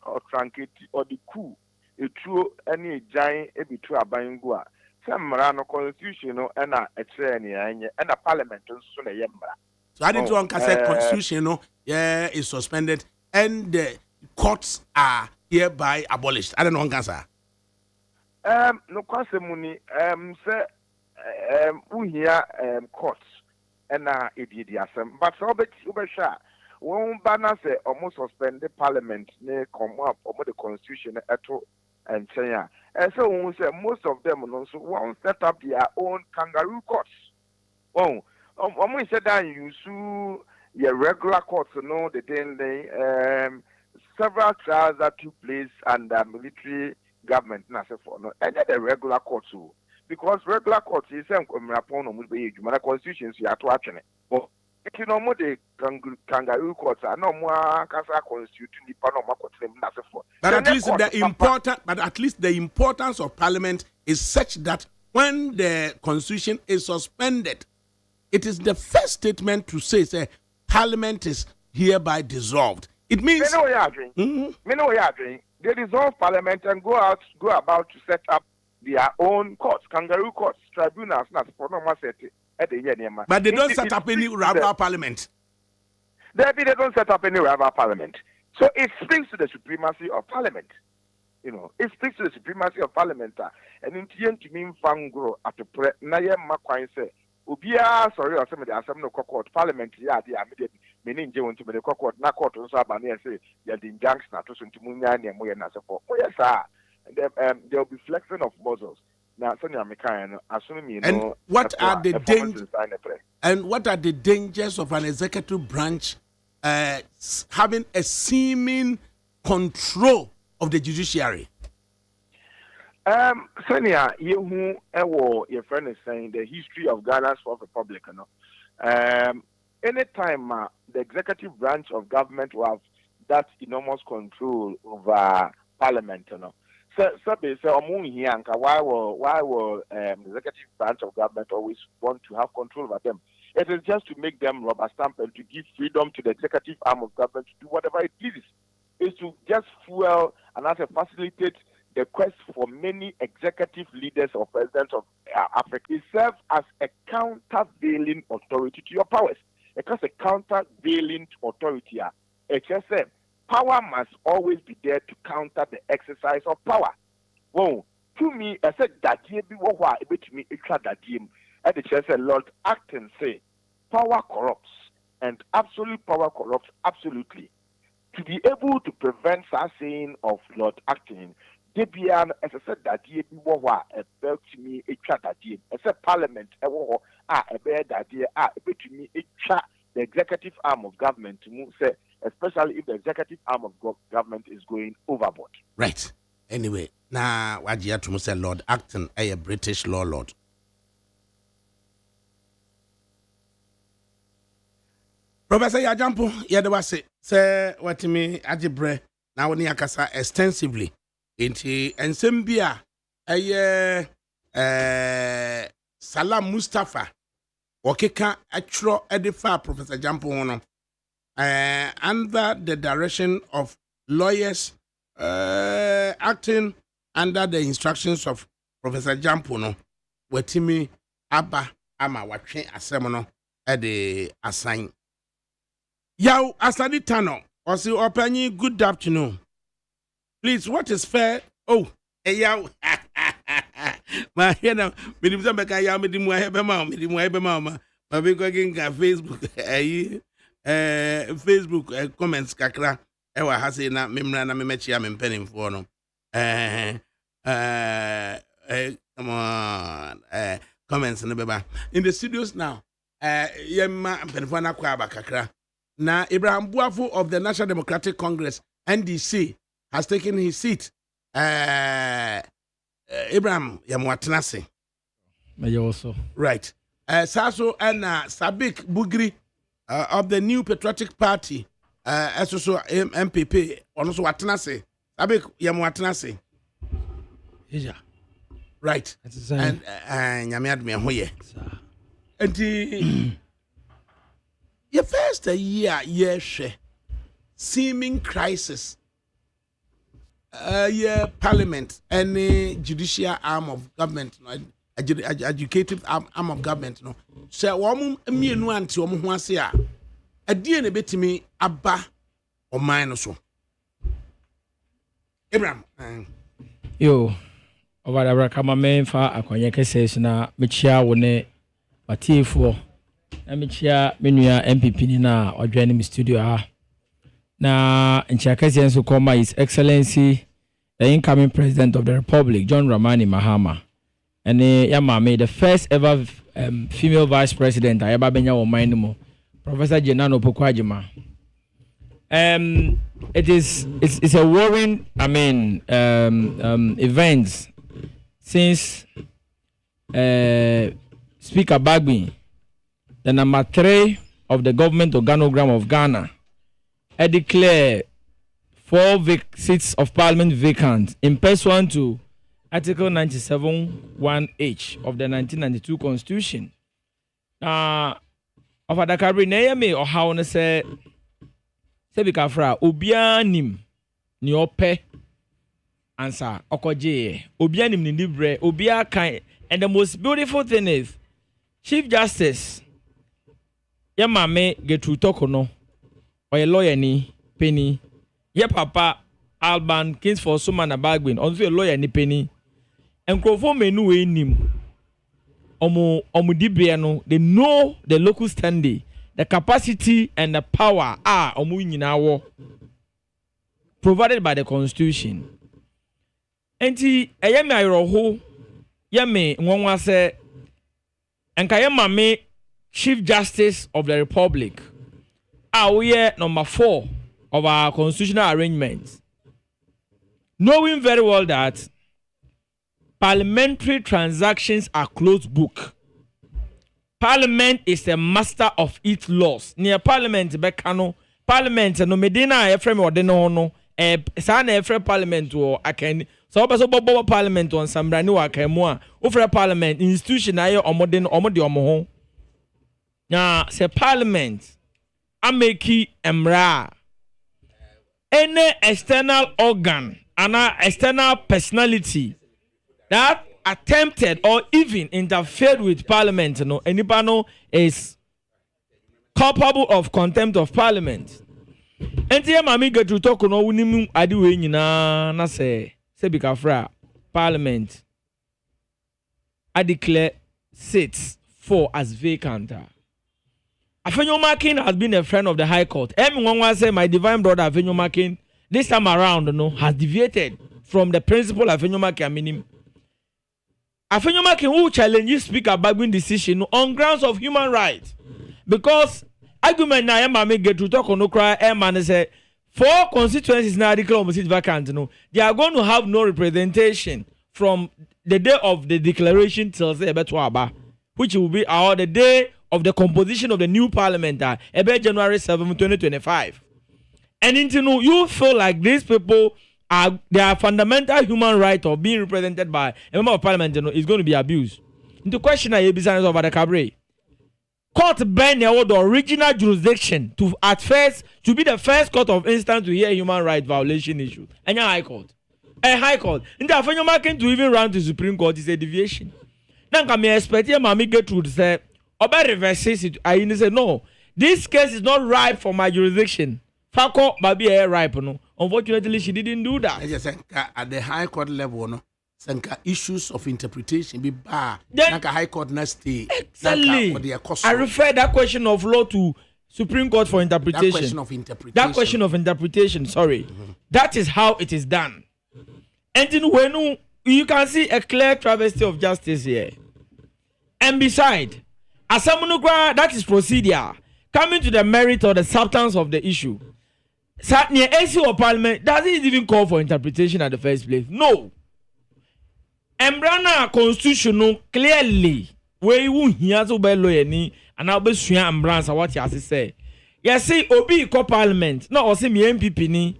or truncate or the coup, a true any giant ebi true abangua. Some Marano constitutional and a train and a parliament soon a yemba. So I didn't want to say constitution, is suspended and the courts are hereby abolished. I don't know, Makasa. No kwasemuni say we hear courts and idiasem but so bet ubesha won bana say almost suspend the parliament ne come up over the constitution eto and China and so we say most of them also won't set up their own kangaroo courts. We said that you sue your regular courts, no, several trials that took place under military government, and the regular courts too. Because regular courts is some constitutions you are to action. But you know more the kangaroo courts are no more constituting the Panama court. But at least the importance of parliament is such that when the constitution is suspended, it is the first statement to say parliament is hereby dissolved. It means me know what you are doing. They dissolve parliament and go about to set up their own courts, kangaroo courts, tribunals, not for no but they don't set up any rival parliament. They don't set up any rival parliament. So it speaks to the supremacy of parliament. You know, it speaks to the supremacy of parliament. And in the end, to mean fangro at the pre Naya Makwain say, Ubia, sorry, or some of the assembly court, parliament, meaning Jim to the court, na court, and Sabani, say, you're the injunction to Suntimunia and Moyana support. Oh, yes, sir. And there will be flexing of muzzles. Now, Sonia Mekan, assuming you know. And what are the dangers? And what are the dangers of an executive branch having a seeming control of the judiciary? Sonia, you who your friend is saying the history of Ghana's Fourth Republic, you know. Anytime the executive branch of government will have that enormous control over parliament, you know. So they say, why will the executive branch of government always want to have control over them? It is just to make them rubber stamp and to give freedom to the executive arm of government to do whatever it pleases. It's to just fuel and also facilitate the quest for many executive leaders or presidents of Africa. It serves as a countervailing authority to your powers. Because a countervailing authority, it just says, power must always be there to counter the exercise of power. Well, to me, I said that you be what to me, it's that you. And the chair said, Lord Acton say, power corrupts, and absolute power corrupts absolutely. To be able to prevent such saying of Lord Acton, debia no ɛsɛ dadeɛ bi wɔ hɔ a ɛbɛtumi atwa dadeɛ ɛsɛ parliament ɛwɔ hɔ a ɛbɛyɛ dadeɛ a ɛbɛtumi atwa the executive arm of government mu sɛ especially if the executive arm of government is going overboard. Right. Anyway, now what you have to say, Lord Acton, a British law lord. Professor Yajampo, Yadawase, say what me ajibre now when yakasa extensively into Ensembia, Salam Mustafa, Okeka, Atro Edifa, Professor Jampo, under the direction of lawyers acting under the instructions of Professor Jampono, wetimi aba ama watwe asemono e de assign. Yaw Asadi Tano, Osi Opanyi, good afternoon. Please, what is fair? Oh, yaw. Ma yena midim beka yaw midim wa hebe ma ma be go ginga Facebook Facebook comments kakra ewa hase na memra na memechia mempenimfo no come on comments no beba in the studios now yemma penimfo na kwa abakakra na Ibrahim Buafo of the National Democratic Congress NDC has taken his seat. Ibrahim yamwatenase also right Saso and Sabik Bugri of the New Patriotic Party also MPP also watenase Sabik yamwatenase right and nyame me hoye and your first year seeming crisis parliament any judicial arm of government educative arm of government no so wom mienu anti wom ho ase a adie ne betimi aba o man no so Abraham yo over the kama memfa akwanya kese na mechia wo ne patifo na mechia menua MPP ni na odwane mi studio ha na nchakasi enso koma His Excellency the incoming President of the Republic John Dramani Mahama and yamame the first ever female Vice President ayaba benya wo man mo Professor Jenano Pokwajima. It's a worrying events since Speaker Bagby, the number 3 of the government organogram of Ghana, declare 4 seats of parliament vacant in pursuant to Article 97(1)(h) of the 1992 Constitution. Of ADAKABRI neyame or how ne say bikafra obianim ni ope answer okoje obianim ni libre obia kan. And the most beautiful thing is Chief Justice Yamame Getru Tokono or a lawyer ni penny ye papa Alban Kingsford Sumana Bagbin also a lawyer ni penny and Crofo menu nim omu dibriano they know the local standing, the capacity and the power are omu nyinawo provided by the Constitution. Enti ayemi ayroho yemi nwanwa se enka yemame Chief Justice of the Republic we number 4 of our constitutional arrangements, knowing very well that parliamentary transactions are closed book. Parliament is the master of its laws. Near Parliament bekano Parliament no medina efrem odeno no sa na efre Parliament wo akan so obaso bobo Parliament on sambrani wa akan mu a ofre Parliament institution aye omode ho na se Parliament ameki emra any external organ and external personality that attempted or even interfered with Parliament anybody is culpable of contempt of Parliament. Enti mami Getru talk no wunimu adiwe nyina na se bikafra Parliament I declare seats 4 as vacant. Afenyo Makin has been a friend of the High Court. Everyone say my divine brother Afenyo Makin this time around has deviated from the principle of Afenyomake Aminim. Afenyomake who challenges Speaker Bagwin decision on grounds of human rights. Because argument na Mami get to talk on Okra and say 4 constituencies now declare seat vacant. No, they are going to have no representation from the day of the declaration till say which will be the day of the composition of the new parliament, about January 7, 2025. And you feel like these people are their fundamental human right of being represented by a member of parliament is going to be abused. The question I business of ADAKABRI. Court ban the original jurisdiction to be the first court of instance to hear human right violation issue. And your high court. A high court. In the Afenyomake to even run to Supreme Court is a deviation. Now can me expect your mommy get to say about reverses it. I say no. This case is not ripe for my jurisdiction. Fako baby a ripe no. Unfortunately she didn't do that. At the high court level no. Sanka issues of interpretation be bar. Like a high court na stay. Exactly. I refer that question of law to Supreme Court for interpretation. That question of interpretation. Sorry. That is how it is done. And then when you can see a clear travesty of justice here. And beside, as someone that is procedure, coming to the merit or the substance of the issue. Near AC or Parliament doesn't even call for interpretation at the first place. No. Embrana constitution clearly where you hear so by lawyer ni and I'll be sure Embransa what you say. Yes, see, Obi co Parliament, not also me MPP ni,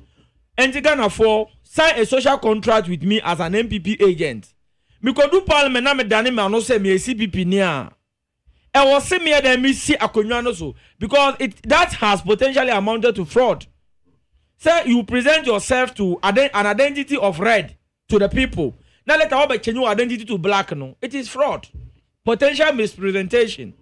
and Ghana for sign a social contract with me as an MPP agent. Me could do Parliament na me dani me no say me a CPP ni a. I was say me that me see akonwa so because that has potentially amounted to fraud. Say you present yourself to an identity of red to the people. Now let our change your identity to black. No, it is fraud, potential misrepresentation,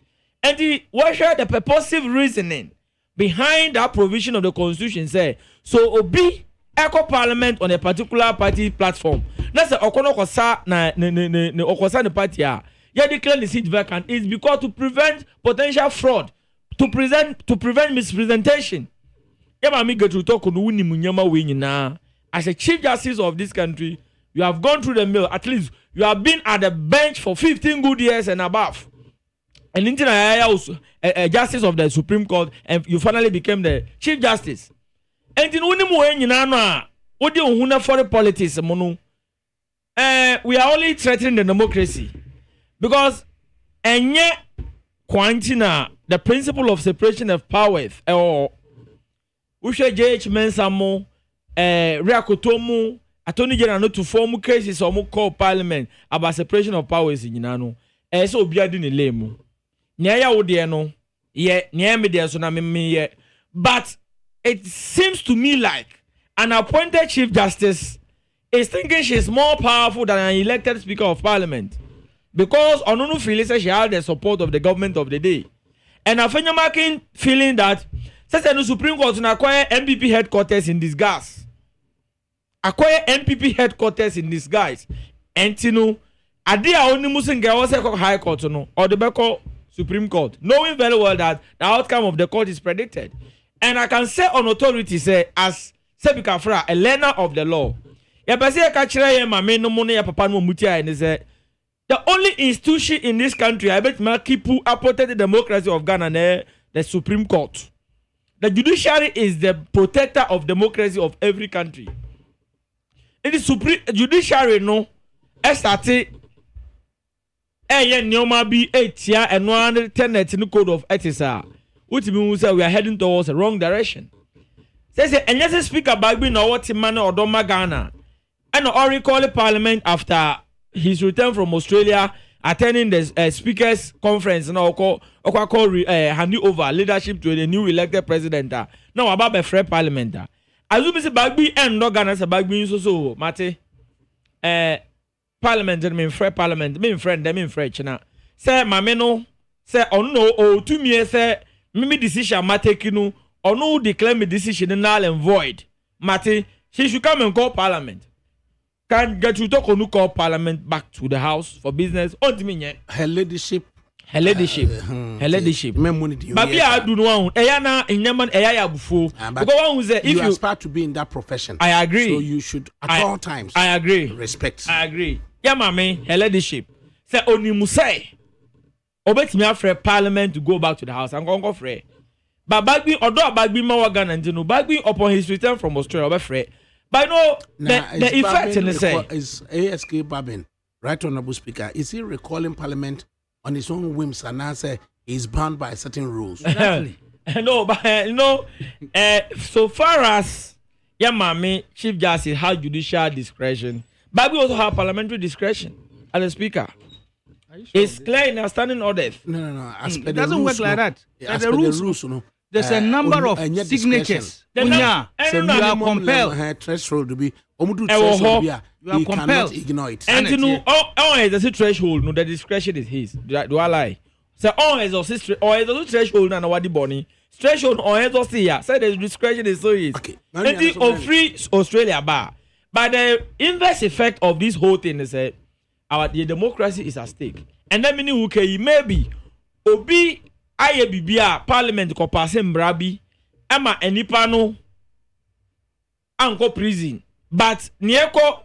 and what the purposive reasoning behind that provision of the constitution say so obi echo parliament on a particular party platform. That's the okono kosa na okosa the party ya declare the seat vacant is because to prevent potential fraud, to prevent misrepresentation. Yama mi get to talk on wuni munyama we na as a chief justice of this country. You have gone through the mill. At least you have been at the bench for 15 good years and above. And into a justice of the Supreme Court, and you finally became the Chief Justice. And in foreign politics, we are only threatening the democracy because and yet Quantina, the principle of separation of powers, or Usha JH Mensamo, Riakotomu. Attorney General not to form cases or call Parliament about separation of powers in Yinano. So be a din lemu. Nyaya Odiano, ye, Niamidia Sonami ye. But it seems to me like an appointed Chief Justice is thinking she's more powerful than an elected Speaker of Parliament. Because Onunu feels she has the support of the government of the day. And Afenyomake feeling that such a Supreme Court to acquire MPP headquarters in disguise. Acquire MPP headquarters in disguise. And Adia only Muslim was a high court or the Beko Supreme Court, knowing very well that the outcome of the court is predicted. And I can say on authority, say, as Sebika Fra, a learner of the law. The only institution in this country, I bet Makipu appointed the democracy of Ghana, the Supreme Court. The judiciary is the protector of democracy of every country. It is supreme judiciary no estate nyoma bi etia eno an tenet no code of ethics which means we are heading towards the wrong direction. Say enye speaker Bagbi na what man odoma Ghana and Oracle Parliament after his return from Australia attending the speakers conference now call handing over leadership to the new elected president now about the free parliament. Azumi se Bagbi and no Ghana se Bagbi so mate parliament mean free parliament mean friend them in French na say mame no say on no o to me say me decision mate no or no declare me decision null and void mate she should come and call parliament. Can get you talk on call parliament back to the house for business on me. Her leadership her leadership. Her leadership. But yeah, I do know. Eyana in Yemen, Eya Bufo. Because if you aspire to be in that profession, I agree. So you should at all times. I agree. Respect. I agree. Yeah, mami, her leadership. Say Onimusai. Obet me after Parliament to go back to the house. I'm going to go free. But Bagby, although Bagby Mawagan and Jino, Bagby upon his return from Australia, free. But no, the effect in the say is ASK Babin, Right Honorable Speaker. Is he recalling Parliament on his own whims and now say he's bound by certain rules? Exactly. No, but so far as mami, Chief Justice has judicial discretion, but we also have parliamentary discretion as a speaker. It's clear in our standing orders. No. It doesn't work like that. As per the rules, no. There's a number of signatures. You are compelled. Threshold to be. You are compelled. Ignore it. And you know, all is a threshold. No, the discretion is his. Do I lie? So all is a threshold and what the body threshold or is also here. So the discretion is so his. Okay. And the free Australia bar. But the inverse effect of this whole thing is that the democracy is at stake. And that meaning okay, maybe obi aye bibia parliament ko pass mbrabi ama enipa no anko prison. But nieko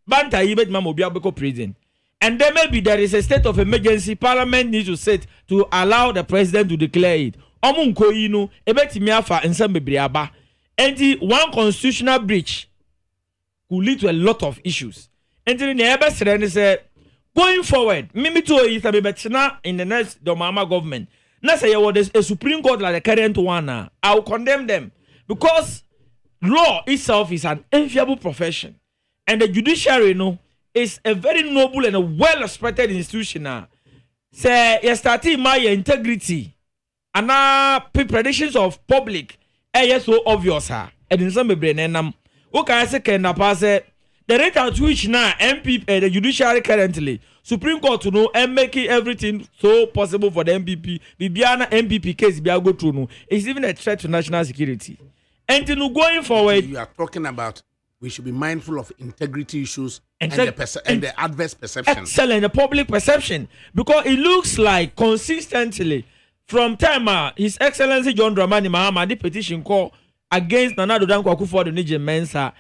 banta yibet mama obi abeko prison. And then maybe there is a state of emergency. Parliament needs to sit to allow the president to declare it. Omunko yinu ebetimi afa nsem bebre aba. And the one constitutional breach could lead to a lot of issues. And the neighbor said, going forward, Mimi to is in the next Domama government. Now say a Supreme Court like the current one. I will condemn them because law itself is an enviable profession, and the judiciary, is a very noble and a well-respected institution. Say you starting my integrity and predictions of public. So obvious, and in some brain okay, I say can pass it. The rate at which now MPP, the judiciary currently, Supreme Court to know and making everything so possible for the MPP. Bibiana MPP case be go through no. It's even a threat to national security. And to going forward, you are talking about we should be mindful of integrity issues and the adverse perception. Excellent, the public perception, because it looks like consistently from time His Excellency John Dramani Mahama the petition call against Nana Addo Dankwa Akufo-Addo Nije Mensah.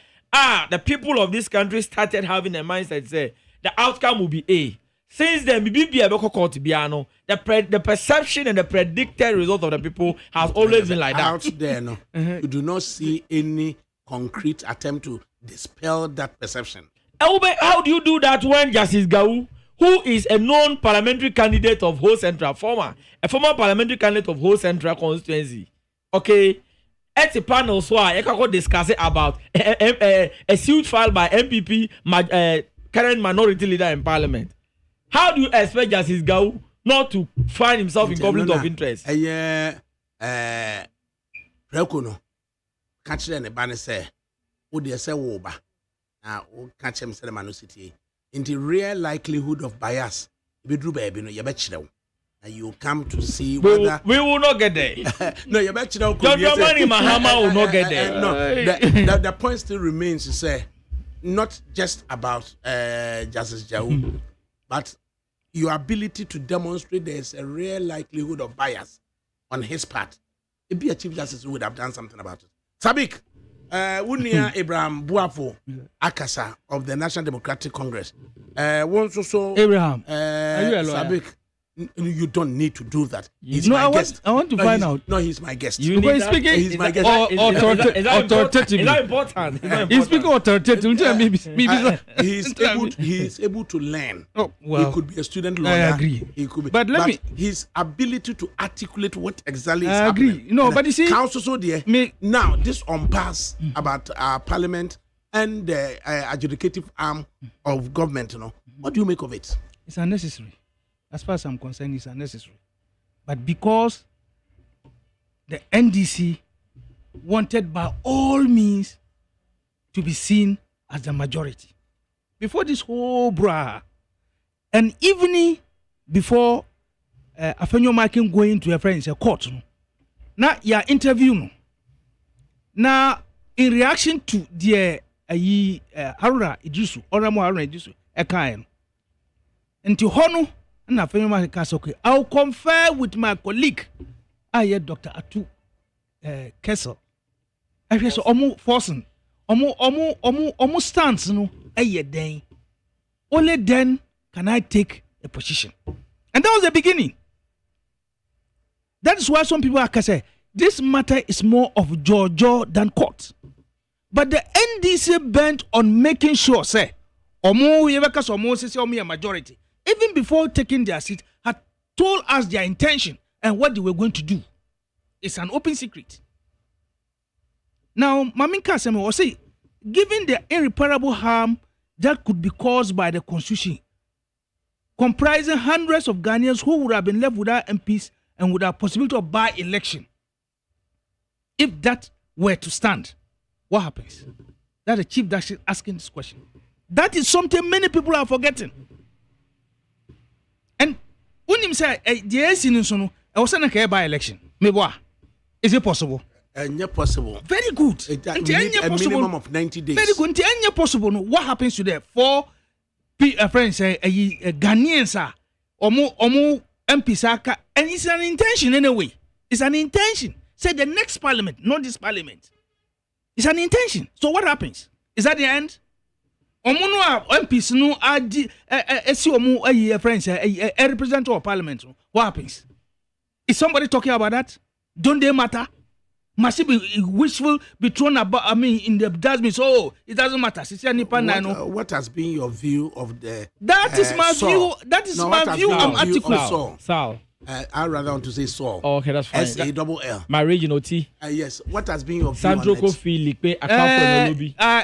The people of this country started having a mindset say the outcome will be A. Since then, the perception and the predicted result of the people has always been like that. Out there, no, you do not see any concrete attempt to dispel that perception. How do you do that when Justice Gau, who is a known parliamentary candidate of Ho Central, a former parliamentary candidate of Ho Central constituency, okay? At the panel, so I can discuss it about a suit filed by MPP, current minority leader in parliament. How do you expect Justice Gau not to find himself in conflict of interest? Rekono, catch them a banner say, would you say woba? Now, catch him, say the manusity. In the real likelihood of bias, be drew baby, no, you bet you. You come to see whether we will not get there. No, you bet you don't. John Dramani Mahama will not get there. No, the point still remains to say, not just about Justice Jau, but your ability to demonstrate there is a real likelihood of bias on his part. If be a Chief Justice who would have done something about it. Sabik, Wunia Abraham Buafo Akasa of the National Democratic Congress. Abraham, are you a lawyer? Sabik. You don't need to do that. He's no, my guest. I want to find out. No, he's my guest. Because speaking, he's my guest. Authoritatively. Is that important? He's speaking authoritatively. He's able to learn. Oh, well, he could be a student lawyer. I agree. He could be, but his ability to articulate what exactly is I agree. happening. No, but you see, council so there. Now this unpass about our parliament and the adjudicative arm of government. What do you make of it? It's unnecessary. As far as I'm concerned, it's unnecessary. But because the NDC wanted by all means to be seen as the majority, before this whole bra, an evening before Afenyo Makin going to a friend in court, now your interview, now in reaction to the Haruna Ijusu, Oramo Haruna Ijusu, Ekayan, and to Hono. na family cast okay. I'll confer with my colleague. Dr. Atu Kessel. I guess omo forcing. Omo stance no then. Only then can I take a position. And that was the beginning. That is why some people can say this matter is more of Jojo than court. But the NDC bent on making sure, say, Omo majority, even before taking their seat, had told us their intention and what they were going to do. It's an open secret. Now, Maminka Seme will say, given the irreparable harm that could be caused by the constitution, comprising hundreds of Ghanaians who would have been left without MPs and would have possibility of by-election, if that were to stand, what happens? That the chief that's asking this question. That is something many people are forgetting. And when you say the ANC I was saying a by-election, is it possible? Possible. Very good. We need a minimum of 90 days. Very good. Possible. What happens to the 4 friends, Ghanaians, Omo MPs, and it's an intention anyway. It's an intention. Say the next parliament, not this parliament. It's an intention. So what happens? Is that the end? Omo MPs no friends, a representative of parliament. What happens? Is somebody talking about that? Don't they matter? Must it be wishful, be thrown about, in the dustbin? So, it doesn't matter. What has been your view of the... That is my view. That is my view on article. Saul. I'd rather want to say Saul. Oh, okay, that's fine. S-A-L-L. My regional T. Yes. What has been your view Sandro on it? Kofi,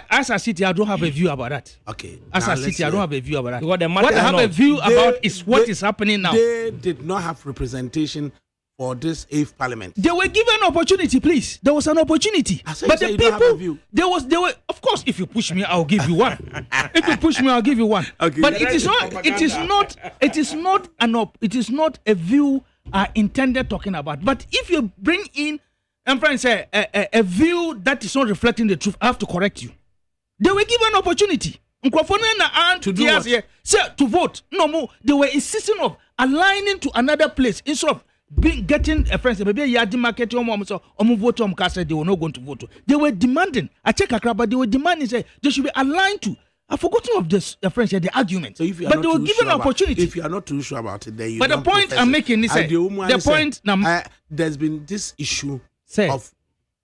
as a city, I don't have a view about that. Okay. As a city, I don't have a view about that. What I have a view about is what is happening now. They did not have representation for this 8th parliament. They were given an opportunity, please. There was an opportunity. But the people, they were, of course, if you push me, I'll give you one. If you push me, I'll give you one. Okay. But it is not a view intended talking about. But if you bring in, I'm trying to say, a view that is not reflecting the truth, I have to correct you. They were given an opportunity. To do what? To vote. No more. They were insisting of aligning to another place instead of getting a friend. Maybe Yadi market your mom so vote they were not going to vote. They were demanding. I check a crowd, but they were demanding say they should be aligned to. I've forgotten of this friends the argument. So but they were given an opportunity. If you are not too sure about it, then you. But the point I'm making is there's been this issue of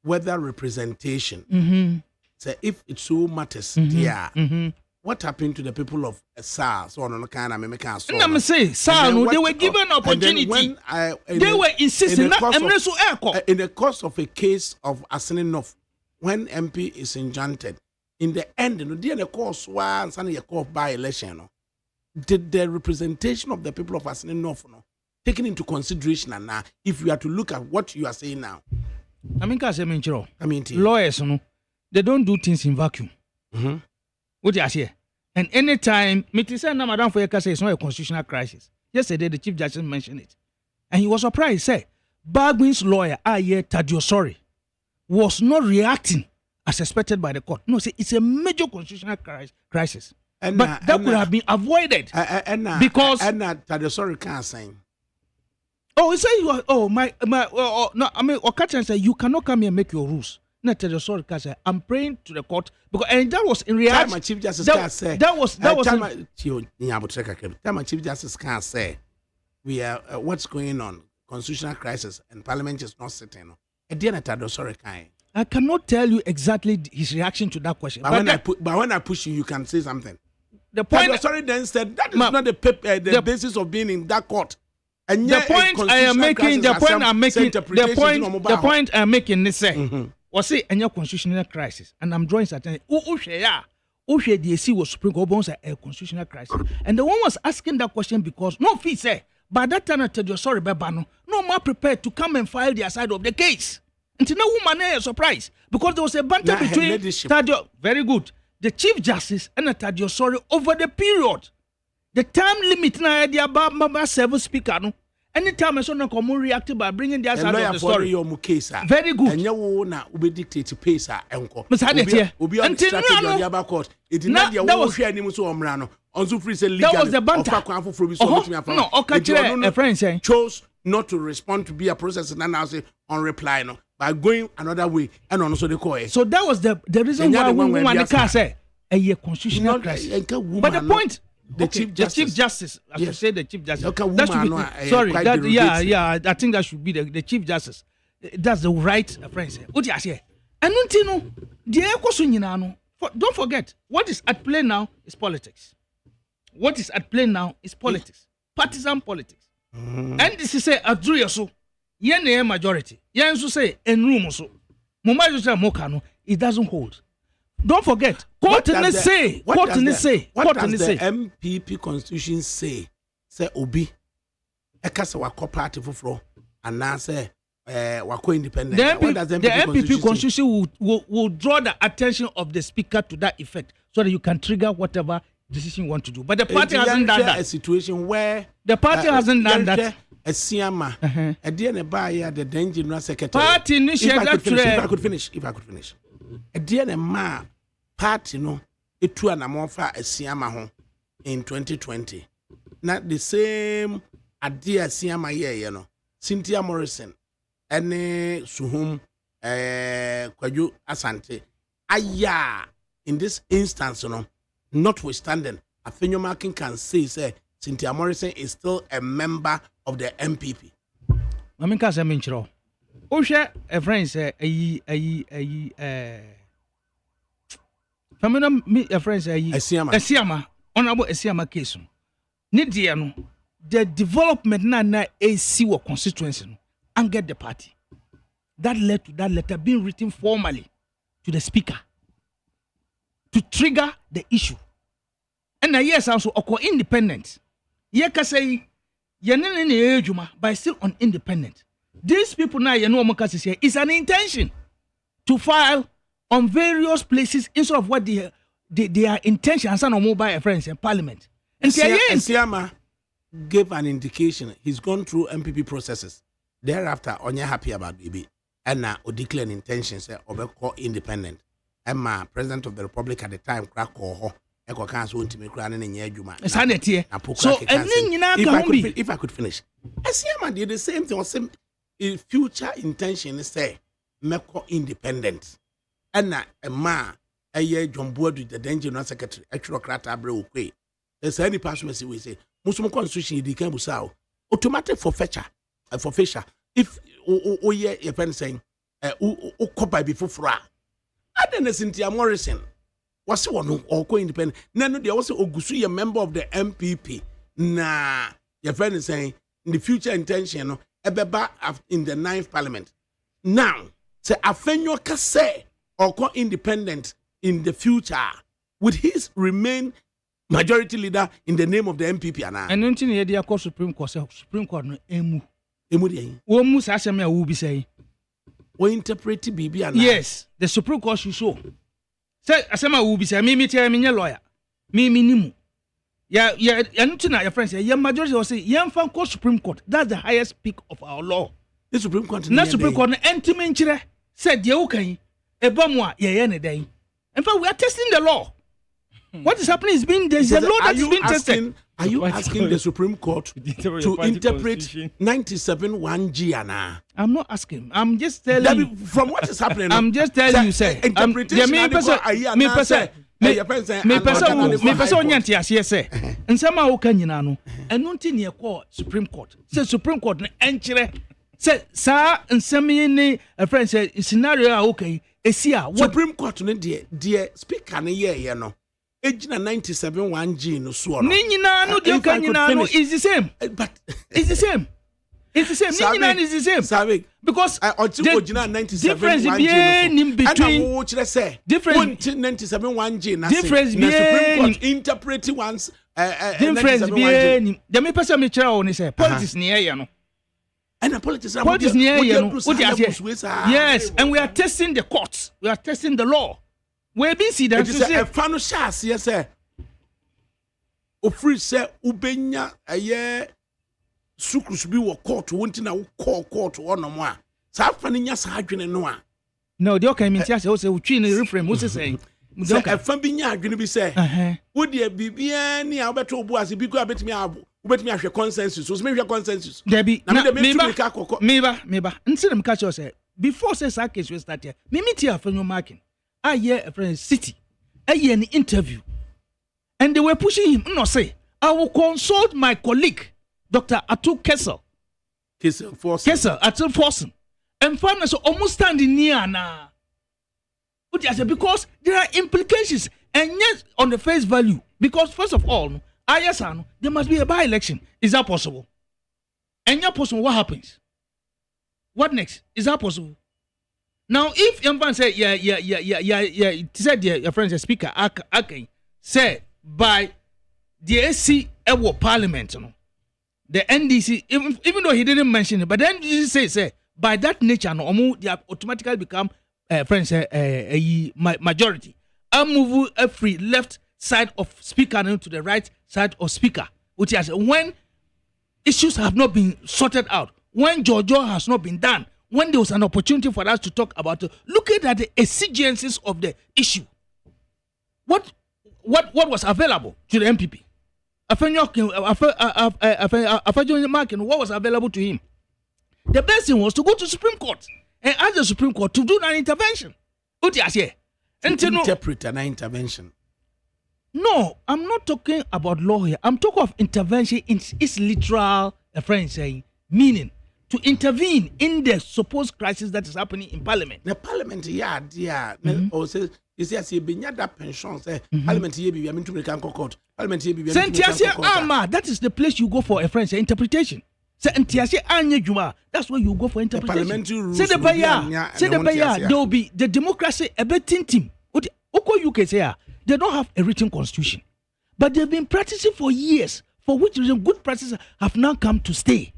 whether representation. Mm-hmm. So if it so matters, what happened to the people of SAR? So on kind of I'm saying SAR, they were given an opportunity. They were insisting. In the course of a case of Asininof, when MP is enchanted, in the end, the course was and a court by election. Did the representation of the people of Asininof taken into consideration? And now, if you are to look at what you are saying now, lawyers, they don't do things in vacuum. Mm-hmm. What you say? And anytime, Madam Foyeka says it's not a constitutional crisis. Yesterday, the Chief Justice mentioned it. And he was surprised. He said, Bagwin's lawyer, Tadio Sorry, was not reacting as expected by the court. No, see, it's a major constitutional crisis. But that could have been avoided. Because Tadio Sorry can't say. Oh, he said you are. Oh, no. I mean, Okachan said you cannot come here and make your rules. Sorry, I'm praying to the court because and that was in reality. Time Chief Justice can't say. That was. Time Chief Justice can't say. We are what's going on? Constitutional crisis and Parliament is not sitting. I cannot tell you exactly his reaction to that question. But when I push you, you can say something. The point. Sorry, then said that is not the basis of being in that court. And the point I am making. The point I'm making is say. Was it a constitutional crisis? And I'm drawing certain. The AC was Supreme Court a constitutional crisis. And the one was asking that question because no fee say by that time I tell you sorry, Babano, no more prepared to come and file their side of the case. Until no woman is surprised because there was a banter between Tadio, very good, the Chief Justice and Tadio Sorry over the period. The time limit na idea about 7 speaker no. Anytime I saw no common reacted by bringing their side of the story. Very good. And you na ube dictate to pay sir enko. Mr. Hadetier. Ubi on strategy on the court. It did not your share any so omrano. also free say legally. That was the banter. No, okay, a friend saying chose not to respond to be a process and now say on reply no by going another way and also the call. So that was the reason why we want the car say a constitutional crisis. But the point, the Chief Justice, I should say the Chief Justice. That should be, sorry, I think that should be the Chief Justice. That's the right friend say. What you say? And don't forget, what is at play now is politics. What is at play now is politics, partisan politics. And this is say adru so yen majority. Yen so say en room so. Mokano, it doesn't hold. Don't forget, what does the MPP constitution say? Say obi ekasa wako party fufro and now say wako independent. The MPP constitution will draw the attention of the speaker to that effect so that you can trigger whatever decision you want to do. But the party hasn't done that. A situation where the party hasn't done that. A Siama, a dear buyer, the general secretary. Party initiated. If I could finish. A dear ma party no, it to an amorpha a Siama home in 2020. Not the same a dear Siama you know. Cynthia Morrison, and Suhum, Kwaju Asante. Aya, in this instance, you know. Notwithstanding, Afenyo Markin can say Cynthia Morrison is still a member of the MPP. Maminka say minchiro. O share a friend say famina a friend say Esiama honorable Esiama case. Nidia no the development na AC or constituency no angered the party. That led to that letter being written formally to the speaker to trigger the issue. And yes, also independent. Ye can say but still on independent. These people now is an intention to file on various places instead of what their intention and on mobile friends in parliament. And Siama gave an indication he's gone through MPP processes. Thereafter, on happy about BB and now declare intentions of call independent. Emma, President of the Republic at the time, crack or Echo Council to me crying in Yajuma. So, if I could finish, Esiama did the same thing. Same future intention is say, Meko independent. And now, a year John Board with the General Secretary, actual ADAKABRI Ukwe. There's any person we say, Muslim Constitution, the Kambusao, automatic forfeiture. If your friend saying, Okopa before Fra. I didn't Cynthia Morrison. Was one or co-independent? No, they also Ogusu, a member of the MPP. Nah, your friend is saying in the future intention, Ebeba in the 9th Parliament. Now, say Afenyo Kase or co-independent in the future, would his remain majority leader in the name of the MPP? And until the idea called Supreme Court no emu. Emu Sasha will be saying. We interpret BB. Yes, the Supreme Court should show. Say, Asama will be saying, me tell me lawyer. Me nimu. Yeah, and tonight your friends say, your majority will say, young fan called Supreme Court. That's the highest peak of our law. The Supreme Court. Not Supreme Court, Entimenchire said, Yaukai, a bomwa, any day. In fact, we are testing the law. What is happening is there's a law that is being tested. Are you asking the Supreme Court to interpret 97(1)(g) Anna? I'm not asking. I'm just telling you. From what is happening. I'm just telling you, say. Interpretation. Me person nyanti asiye say. Nsema wo kan nyina no. Eno nti ne call Supreme Court. Say Supreme Court no enkyere. Say sa nsema ni a friend say scenario a okay. Esia Supreme Court no de speaker no ye no. Ejina 97(1)(g) no so no. Ni nyina no de kan nyina no is the same. But it's the same. It's the same. Ni nyina is the same. Sabe because the difference in between difference 97(1)(g) na difference Supreme Court interpret once difference be the me person me try on say politics ni here no. And the politics ni here no. Yes, and we are testing the courts. We are testing the law. We be see that say a fano chance yes sir. O free say ubenya aye sukrus bi wo court wonti na wo court ono mo a sa fa nya sa adwene no a no the okay mean say o say utwi no reframe o say So a fambinya agreement be say, would there be any Alberto Boas, be good about me? But me have a consensus. So maybe a consensus. There be meba. Instead of catch us before says our case we start here. Me meet here for your marking. I hear a friend city. I hear an interview. And they were pushing him. No say, I will consult my colleague, Dr. Atu Kessel. Kessel Atu Forsen. And finally, so almost standing near now. Because there are implications. And yes, on the face value. Because first of all, there must be a by-election. Is that possible? And you're possible, what happens? What next? Is that possible? Now, if Yampan say, it said your friend, the speaker, say, by the AC Parliament, the NDC, even though he didn't mention it, but the NDC say, by that nature, they automatically become, friends, a majority. I move a free left side of speaker to the right side of speaker, which is when issues have not been sorted out, when Jojo has not been done, when there was an opportunity for us to talk about it, looking at the exigencies of the issue. What was available to the MPP? What was available to him? The best thing was to go to Supreme Court and ask the Supreme Court to do an intervention. Interpret an intervention. No, I'm not talking about law here. I'm talking of intervention in its literal, meaning to intervene in the supposed crisis that is happening in Parliament. The Parliament, or says, you see, I see, that pension, Parliament, Parliament, that is the place you go for a friend, interpretation. That's where you go for interpretation. Say the Baya, there will be the democracy, a betting team. UK say, they don't have a written constitution, but they've been practicing for years, for which reason good practices have now come to stay.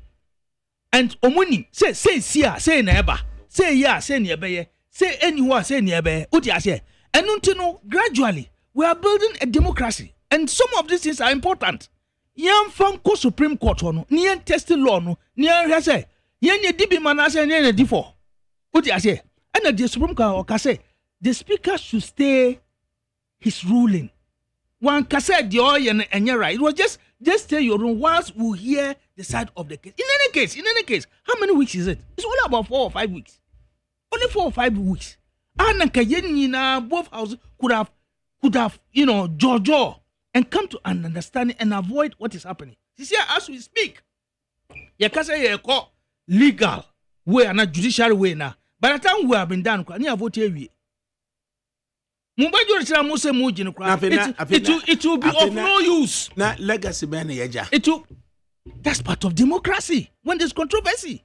And Omuni say neighbor, say yeah, say nearby, say anywhere, say nearby. And gradually we are building a democracy, and some of these things are important. Yan from Supreme Court niyan test law niyan say yan dibi manase niyan D4. And the Supreme Court say the speaker should stay his ruling. One cassette the oil and you're right. It was just stay your room whilst we hear the side of the case. In any case, how many weeks is it? It's only about 4 or 5 weeks. Only 4 or 5 weeks. And both houses could have, Jojo and come to an understanding and avoid what is happening. You see, as we speak, you can say you call legal way and not judicial way now. By the time we have been done, you have voted. It will be of no use. Legacy That's part of democracy. When there's controversy,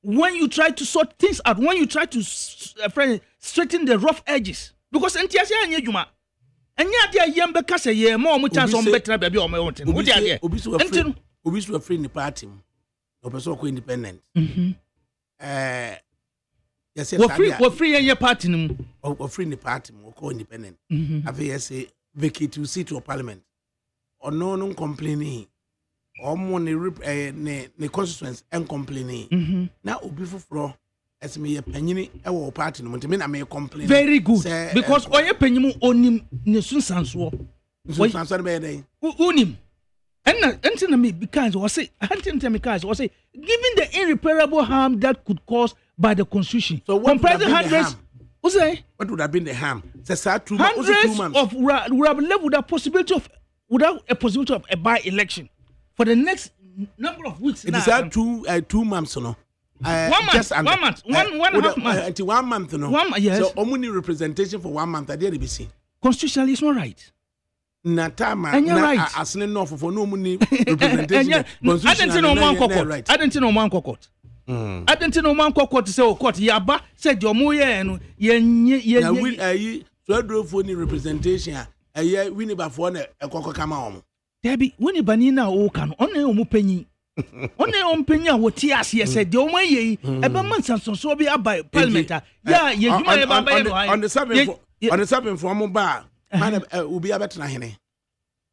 when you try to sort things out, when you try to straighten the rough edges, because and yet more chance on better baby or my own thing. What are you free in the party? Or person independent. Yes, we're free in your party. Or free in the party, or co-independent. I say vacate to seat to Parliament. Or no complaining. Or more the constituents and complaining. Now, before floor, as me a penny, our party, no I may complain. Very good. Because or a penny onim Nisun Sanswo. Unim. And me because was say, given the irreparable harm that could cause by the constitution. So what would have been the harm? Hundreds of would have left without a possibility of a by-election for the next number of weeks. It is that 2 months, no. 1 month, 1 month, one and a half months. Until 1 month, no. 1 month, yes. So only representation for 1 month. I dare be seen. Constitutionally, it's not right. Natama, and you're right. As no for no money representation. I didn't know man court. I didn't know man court. I didn't know man court to say, oh, court, Yaba said your moye and ye. So I drove for any representation. A year winning by for a cocoa come on. Debbie, Winnie Banina, oh, can only penny. Only on Pena, what Tias said, the Omaye, about months and so be up by Parliament. Yeah, you on the 7th for Mobile. Will be a better than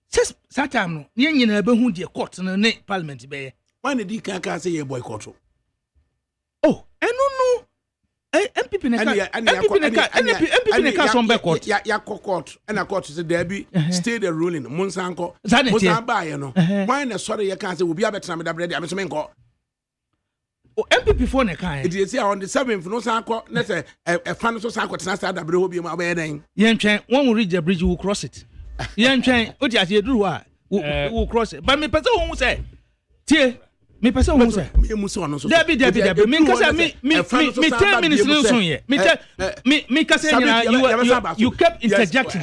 says Satam, Yen never who dear court and a Parliament bay. Why did he can't say a boycott? Oh, I don't know. MPP MPP ne ka some back court. Ya court and a court say there be stay the ruling. Monsanko. Monsanko buy you know. Why na sorry you can't say we be better na me da bread am MPP for ne kan. It is on the 7th no sanko na say a fan so sanko tena start da bread ho bi ma be den. Yen twen when we reach the bridge we will cross it. Yen twen o ti ase duru ha. We will cross it. But me person who say tie me person who say me muso ono so. Debi me kasa me 10 minutes no so here. Me kasa you kept interjecting.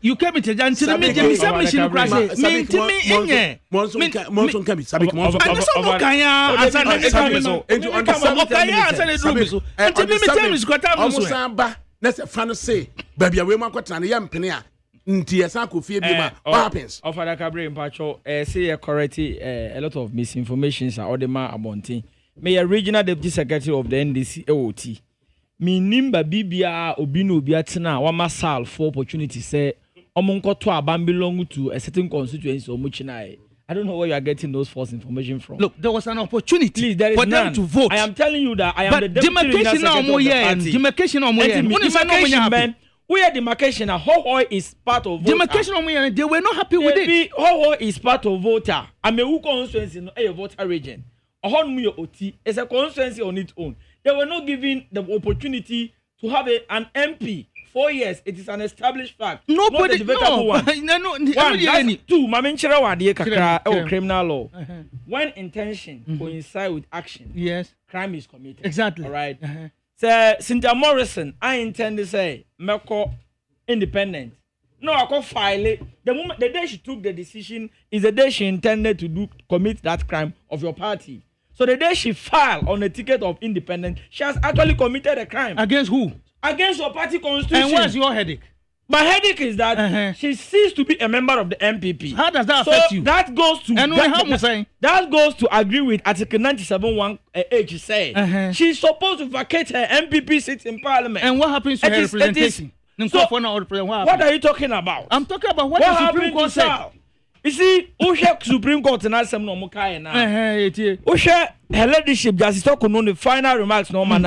You kept interjecting. Me say me shinu crash. Me enye. Monson can be sabi monson. And so no kan ya answer na sabi so. Enti on the 7th kan ya answer na drum so. Enti me 10 minutes kwata mo so. Monson ba na say fan say baby we man kwata na yampene a nti yesa ko fie bi ma what happens of ADAKABRI mpacho say correct a lot of misinformations are odema abontin me regional deputy secretary of the NDC AOT me nimba bibia obi no obi atena wa masal for opportunity say omonkoto aban belong to a certain constituency or muchinai. I don't know where you are getting those false information from. Look, there was an opportunity. Please, there is for them to vote. I am telling you that I am the deputy demarcation secretary of the party. Demarcation on Moyen. We are demarcation. Ho is part of voter. Demarcation on Moyen. They were not happy with it. Ho is part of voter. I mean, who constituency in a voter region? OT is a constituency on its own. They were not given the opportunity to have an MP. 4 years, it is an established fact. Nobody, no. One, that's two. Maminchira wadi kakra criminal law. When intention coincide with action, yes, crime is committed. Exactly. All right. So Cynthia Morrison, I intend to say, Meko independent. No, I can file it. The moment, the day she took the decision is the day she intended to commit that crime of your party. So the day she filed on a ticket of independent, she has actually committed a crime. Against who? Against your party constitution. And what's your headache? My headache is that she ceased to be a member of the MPP. How does that affect you? That goes to that goes to agree with Article 97(1) H say she's supposed to vacate her MPP seat in Parliament. And what happens to her representation? So, what are you talking about? I'm talking about what the Supreme Court said. You see, Usha Supreme Court and Asem no Mukai now. Usha her leadership just talk on the final remarks no man.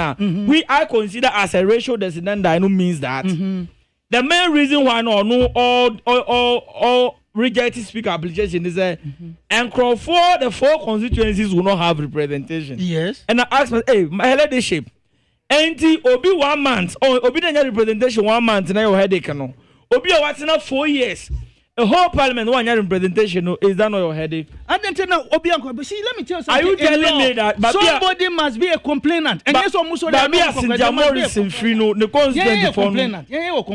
I consider as a ratio descendant that no means that. The main reason why all rejected speaker application is and for the 4 constituencies will not have representation. Yes. And I asked my my leadership. Enti obi 1 month or obi denya representation 1 month na your headache no. Obi a what's now 4 years. A whole parliament one year representation is that not your headache? I didn't tell Obi but see, let me tell you something. Are you telling me that somebody must be a complainant? And yes, almost all the Cynthia Morrison free no the constituency for complainant.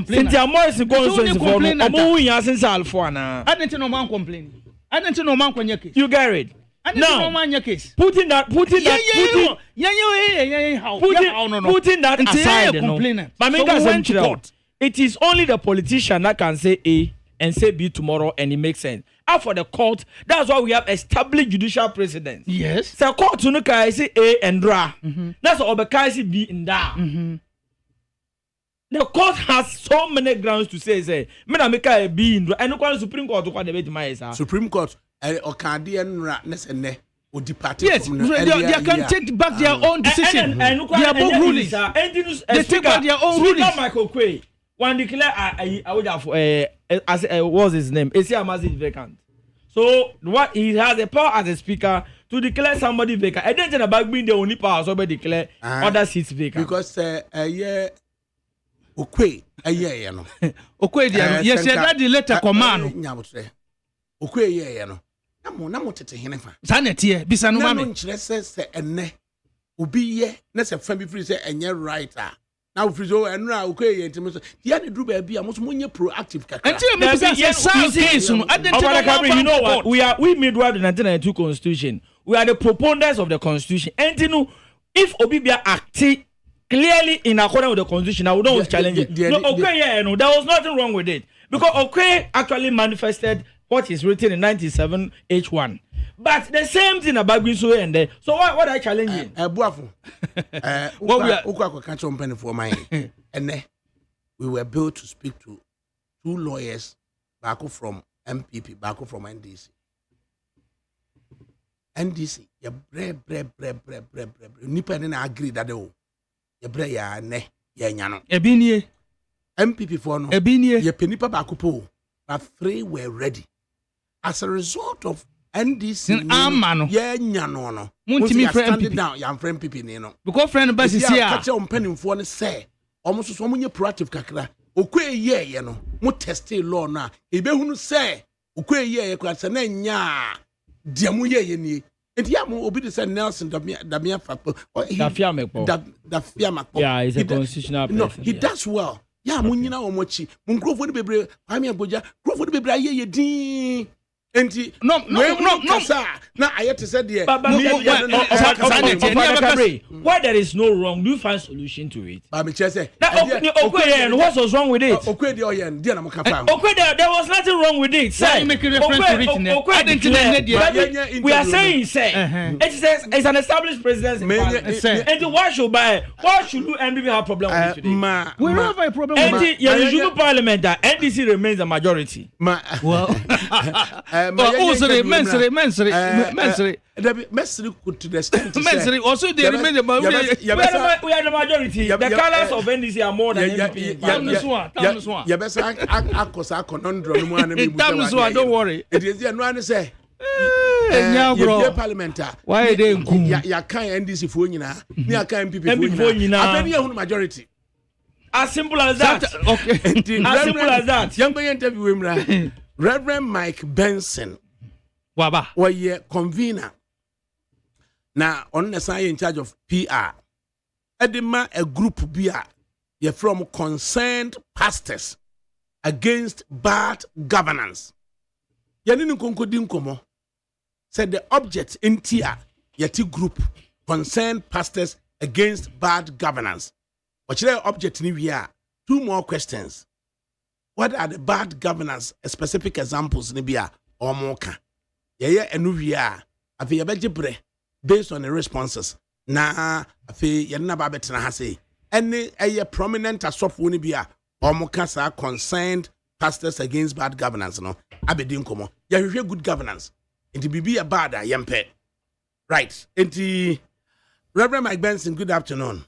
Cynthia Morrison constituency for no. Omo win yasin salfo na. I didn't know man complaining. I didn't know man kwenye case. You get it? Now, man case. Putting that aside, no. It is only the politician that can say A and say B tomorrow, and it makes sense. And for the court, that's why we have established judicial precedent. Yes. So court to look at say A and dra. That's all because B and da. The court has so many grounds to say me na make a B in dra. And the Supreme Court to what debate my Supreme Court Okadi and Nesene or departed. Yes, they can take back their own decision. And they are both rulings. They take back their own rulings. Michael Quay. When declare I would have what's his name? Is he a massive vacant? So what he has a power as a speaker to declare somebody vacant. I didn't about being the only power so declare other seats vacant. Because yeah Okwe you know. Okwe yes that the letter command. Okwe you know. Namo tete henefa. Sanetie bisa no mame. Na nkyere se enne obi ye na se fa bi free se enye writer. Now free so enra okwe ye ntimi so. Dia ne dru ba bia mo so monye proactive kakra. Until me bisa say case no. You know what? We midwife the 1992 constitution. We are the proponents of the constitution. And you know if Obibia acted clearly in accordance with the constitution, I would not challenge it. No, okay, no, there was nothing wrong with it. Because okay actually manifested what is written in 97 H1. But the same thing about Gwiso and there. So what are you challenging? Buafo. What we catch on penny for mine. And then we were built to speak to 2 lawyers back from MPP, back from NDC. NDC, you bre. Nipa didn't agree that they will. You bre ya ne. nyano Ebinie. MPP for no Ebinie. ye penipa bakupo but 3 were ready as a result of NDC Amano. Yeah, nyano no. Muntimi friend MPP down, ya friend MPP ni no. Because friend ba sisi a. Catch on penimfo ne say. Almost so munye proactive kakra. Okwe ye no. Mo test law na. Ebe hunu say. Okwe ye kwa se na nya. Dia mu ye ni. Enti ya mo obi de say Nelson Damia Fakpo. Dafia Mekpo. Dafia Mekpo. Yeah, he's a constitutional person. No, he does well. Yeah, mo nyina wo mochi. Mo nkrofo de bebre, Kwame Agboja. Nkrofo de bebre ye din. Enti no kasa na ayete said there where there is no wrong, do you find solution to it? Ba me say what was wrong with it? Okwe de oyen dia na mo ka fa. Okay, there was nothing wrong with it. Why you make reference to it? We are saying it's an established president. And why should you MPP have problem with it today? We don't have a problem with it. Parliament that NDC remains a majority. Well Mensri could to the extent Mensri also they remain the majority. We are the majority. The colors of NDC are more than NPP. Don't worry. It is the one say Parliament. Why they ya kan NDC fo nyina ni aka MPP fo nyina abeni ehun majority. As simple as that. Okay. As simple as that. Young boy interview him Reverend Mike Benson Waba was convener. Now, on the side in charge of PR, Edema a group BR, you're from concerned pastors against bad governance. Yaninu Konkodin Komo said the object in TIA, Yeti group concerned pastors against bad governance. But your object in here, 2 more questions. What are the bad governance specific examples Nibia or Moka? Yeah, and we are a bre based on the responses. Na afi yana babet na hase. Any a prominent as of Unibia or Mokasa concerned pastors against bad governance. No, Abedin Komo. Yeah, you hear good governance. It be a bad yampe. Right. Enti Reverend Mike Benson, good afternoon.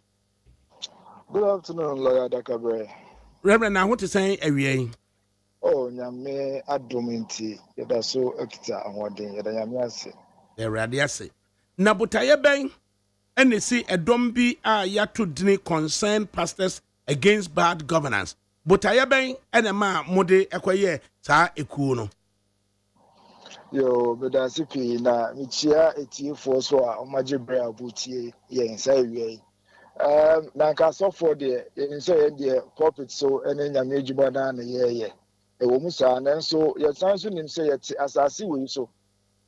Good afternoon, Lawyer ADAKABRI. Reverend, I want to say a Oh, Nyame Adominti, Yada so Ekita and Wadin, Yada Yamiase. The Radiase. Nabutaye Ben, and they see a dombi yatu dini concerned pastors against bad governance. Butaye Ben, and a ma mode ekwaye sa ekuno. Yo, Bedasipi, na Michia eti so Omajibra Buti, yen say. Na so for the say the pulpit so and then Yamijibana and ye. Ewumusa na nso yesanso nim se yete asase we so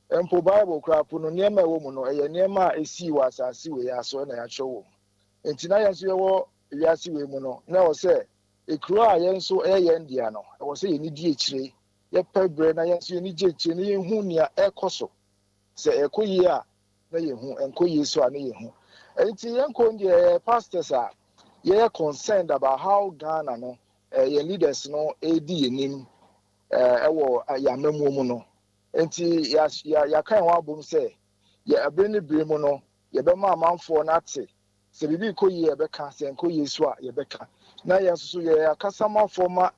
empo bible crap no niema wo mu no eye niema esi wa asase we aso na ya chowo enti na yenso ye wo wiase we mu no na wo se ekuro a yenso eye ndia no wo se ye ni di ekire ye pebre na yenso ye ni je ekire ni hu nia ekoso se ekoyi a na ye hu enkoyi so a na ye hu enti yenko ndie pastors a ye concerned about how Ghana no your leaders no AD nim ewo yamamu mu no enti ya kan wa bom say ya abeni bremu no ye be ma amanfo na ate se bibi koyi ye be ka se koyi so a ye be ka na ya susu ye akasamafo ma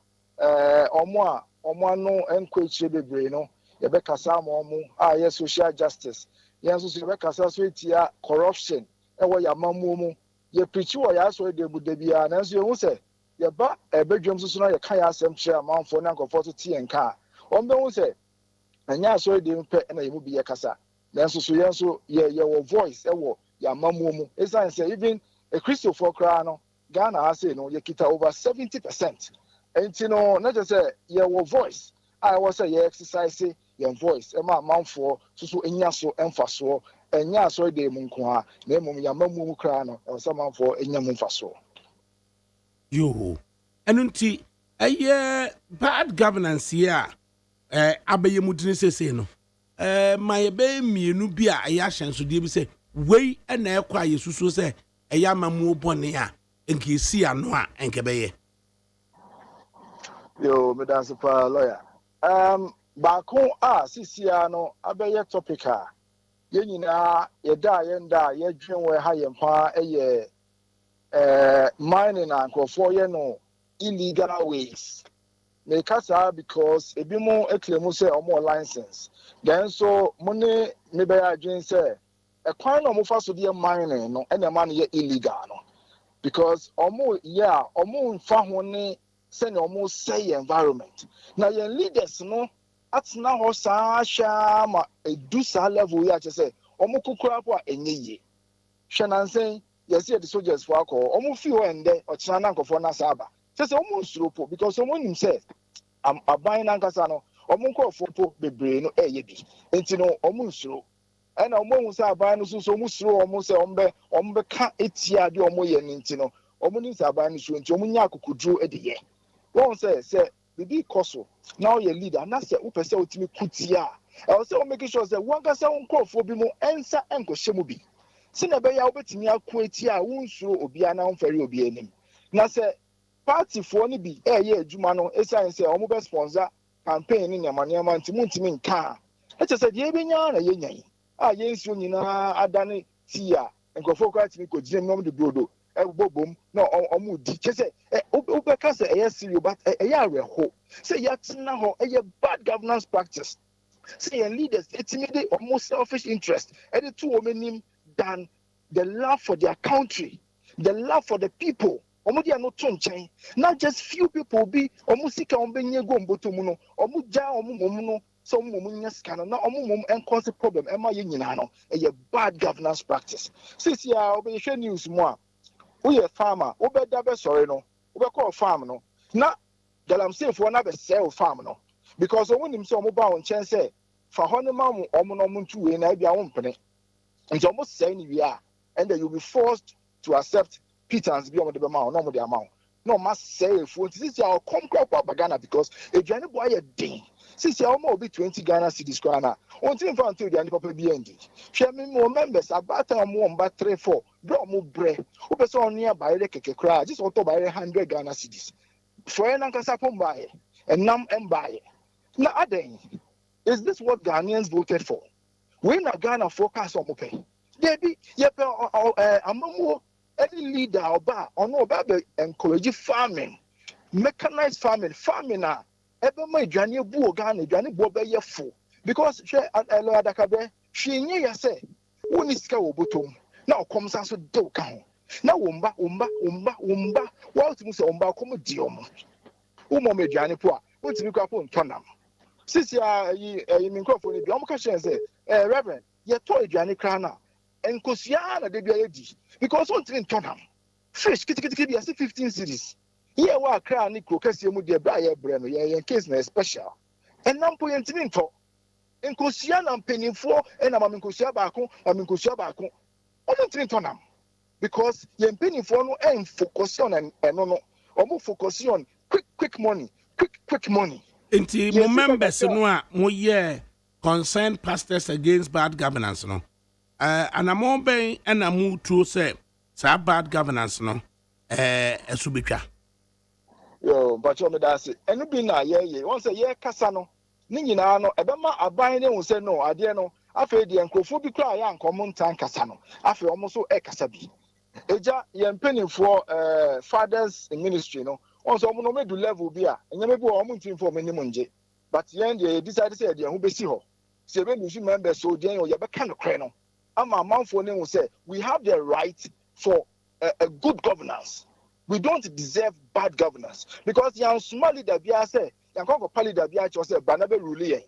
omo anu enko ekyire bebre no ye be kasa ma omo ye social justice ye susu ye be kasa so etia corruption ewo yamamu mu ye preach wo ya so de budabia na so ye hu say yeba ebedwam susu na ye kan ya asem kire amanfo na nkofo to tie nka ombe hu se anya so de mpe na ye mu bi ye kasa na susu ye so ye wo voice ewo ya mamu mu esan say even a Christopher kra no Ghana ha say no ye kita over 70%. Enti no na je say ye wo voice I was say ye exercise your voice e ma amanfo susu enya so emfaso enya so de mu nko ha na mum ya mamu mu kra no e so amanfo enya mu mfaso. Yo, and unti bad governance here. Abaye mudini se no. My be mienu bi a ayahyen so de bi se wei na ekwa yesusu se eyama mu bone a enke si ano a enke beye. Yo, me dance pa lawyer. Baako a sisia no abaye topic a ye nyina ye da ye nda ye dwen we ha ye mpa eye mining and nkurɔfoɔ no illegal ways. Make say because ebi mo claim say omo license. Then so money me be adwin say e kwan na omo fa so de mining no and the man ye illegal no. Because omo nfa ho ne say na omo say environment. Na your leaders no atena ho saa hwa ma edu saa level ya che say omo kukura po a enye ye. Hwe nan say yes the soldiers for akọ omo fi ho ende ochina na nkofo na saba. Say omo nsuro po because omo nim say aban na nkasa no omo nkofo po bebre no eye bi. Enti no omo nsuro. And omo hu say aban no so omo suro omo say ombe ka etia de omo ye nti no omo nim say aban no so nti omo nya akukuduro ede ye. Won say bibi koso now your leader na say wo pese otimi kutia. E o say o make sure say wan kasa nkofo bi mo ensa enkohye mu bi. Sina be ya obetimi akueti a wunsuro obi ana onfere obi anim na se party for ni bi ye adwuma no esan se omo be sponsor campaign ni nyamaniama ntimi ntimi nka e che se de ebenya na ye nyan a ye nsuo nyina adane ti a nkofo kwa timi ko ginem nom de brodo e bobom na omo di che se obeka se e serious but e ya reho se ya tina ho e bad governance practice say leaders intimidate almost selfish interest and the two women than the love for their country, the love for the people. Omudi are not tonchen. Not just few people be omusika ombenye go mboto muno. Omuja omumono so mumunya scanner. Now omumum and cause problem. Emma yinano a bad governance practice. Since ya obey news moi. We a farmer. Obe dabe sorry no. Obe call farm no. Na dalam say for na be sell farm no. Because when him say omuba on chance say for honeyman omuno muntu we na bia wompene. It's almost saying we are, and then you'll be forced to accept pittance beyond the amount, no more the amount. No, must say for this is our conquer Ghana because a journey boy a day. Since you almost be 20 Ghana cedis Ghana, until until the Papa BND. Share me more members about time 1 but 3 4. Bro, more bread. Who person nearby the keke cry, just auto by 100 Ghana cedis. For an uncasapon buy and num and buy. Now, is this what Ghanaians voted for? When a Ghana focus on pay, there be among any leader or bar or no baby encourage farming, mechanized farming, now. Ever my Johnny Boo Ghana, Johnny Bobe ye full because she at ADAKABRI, she knew ya say, when is cow bottom now comes as a do count. Now umba, what you say umba come diomo. Me Johnny poor, what's the crap on Tonam? Since you microphone, you almost say, Reverend, you told Johnny Crana and Kosiana de Biadi because one thing Tonam fish, kitty, 15 cities. Here, what crown Nico Cassium, dear Briar Breno, in case na special. And now point to talk. And Kosiana, I'm paying for, and I'm in Kosiabako, I'm in Kosiabako. Only thing Tonam because you're paying for no and focus on and no, or more focus on quick money, quick money. Inti mo members no a mo ye concerned pastors against bad governance no. And I'm on ben and I'm move to say bad governance no. Esubitwa. Yo, but you me that say. Enu bi na ye. Once a year kasa no. Ni nyina no ebema aban ne hu say no ade no. Afa de enkofo bi kra ya nkomo ntan kasa no. Afa omo so kasa bi. Eja ye mpenifo fathers in ministry no. Once omo no medu level bi a enyame bi omo ntin for me nje. But yen dey decide say de hu besi ho. Say be nusu members so den ye be kan kre no. Ama manfo ne hu say we have the right for a good governance. We don't deserve bad governance because yan Somali da bia say yan konko pali da bia cho say banabe rule yen.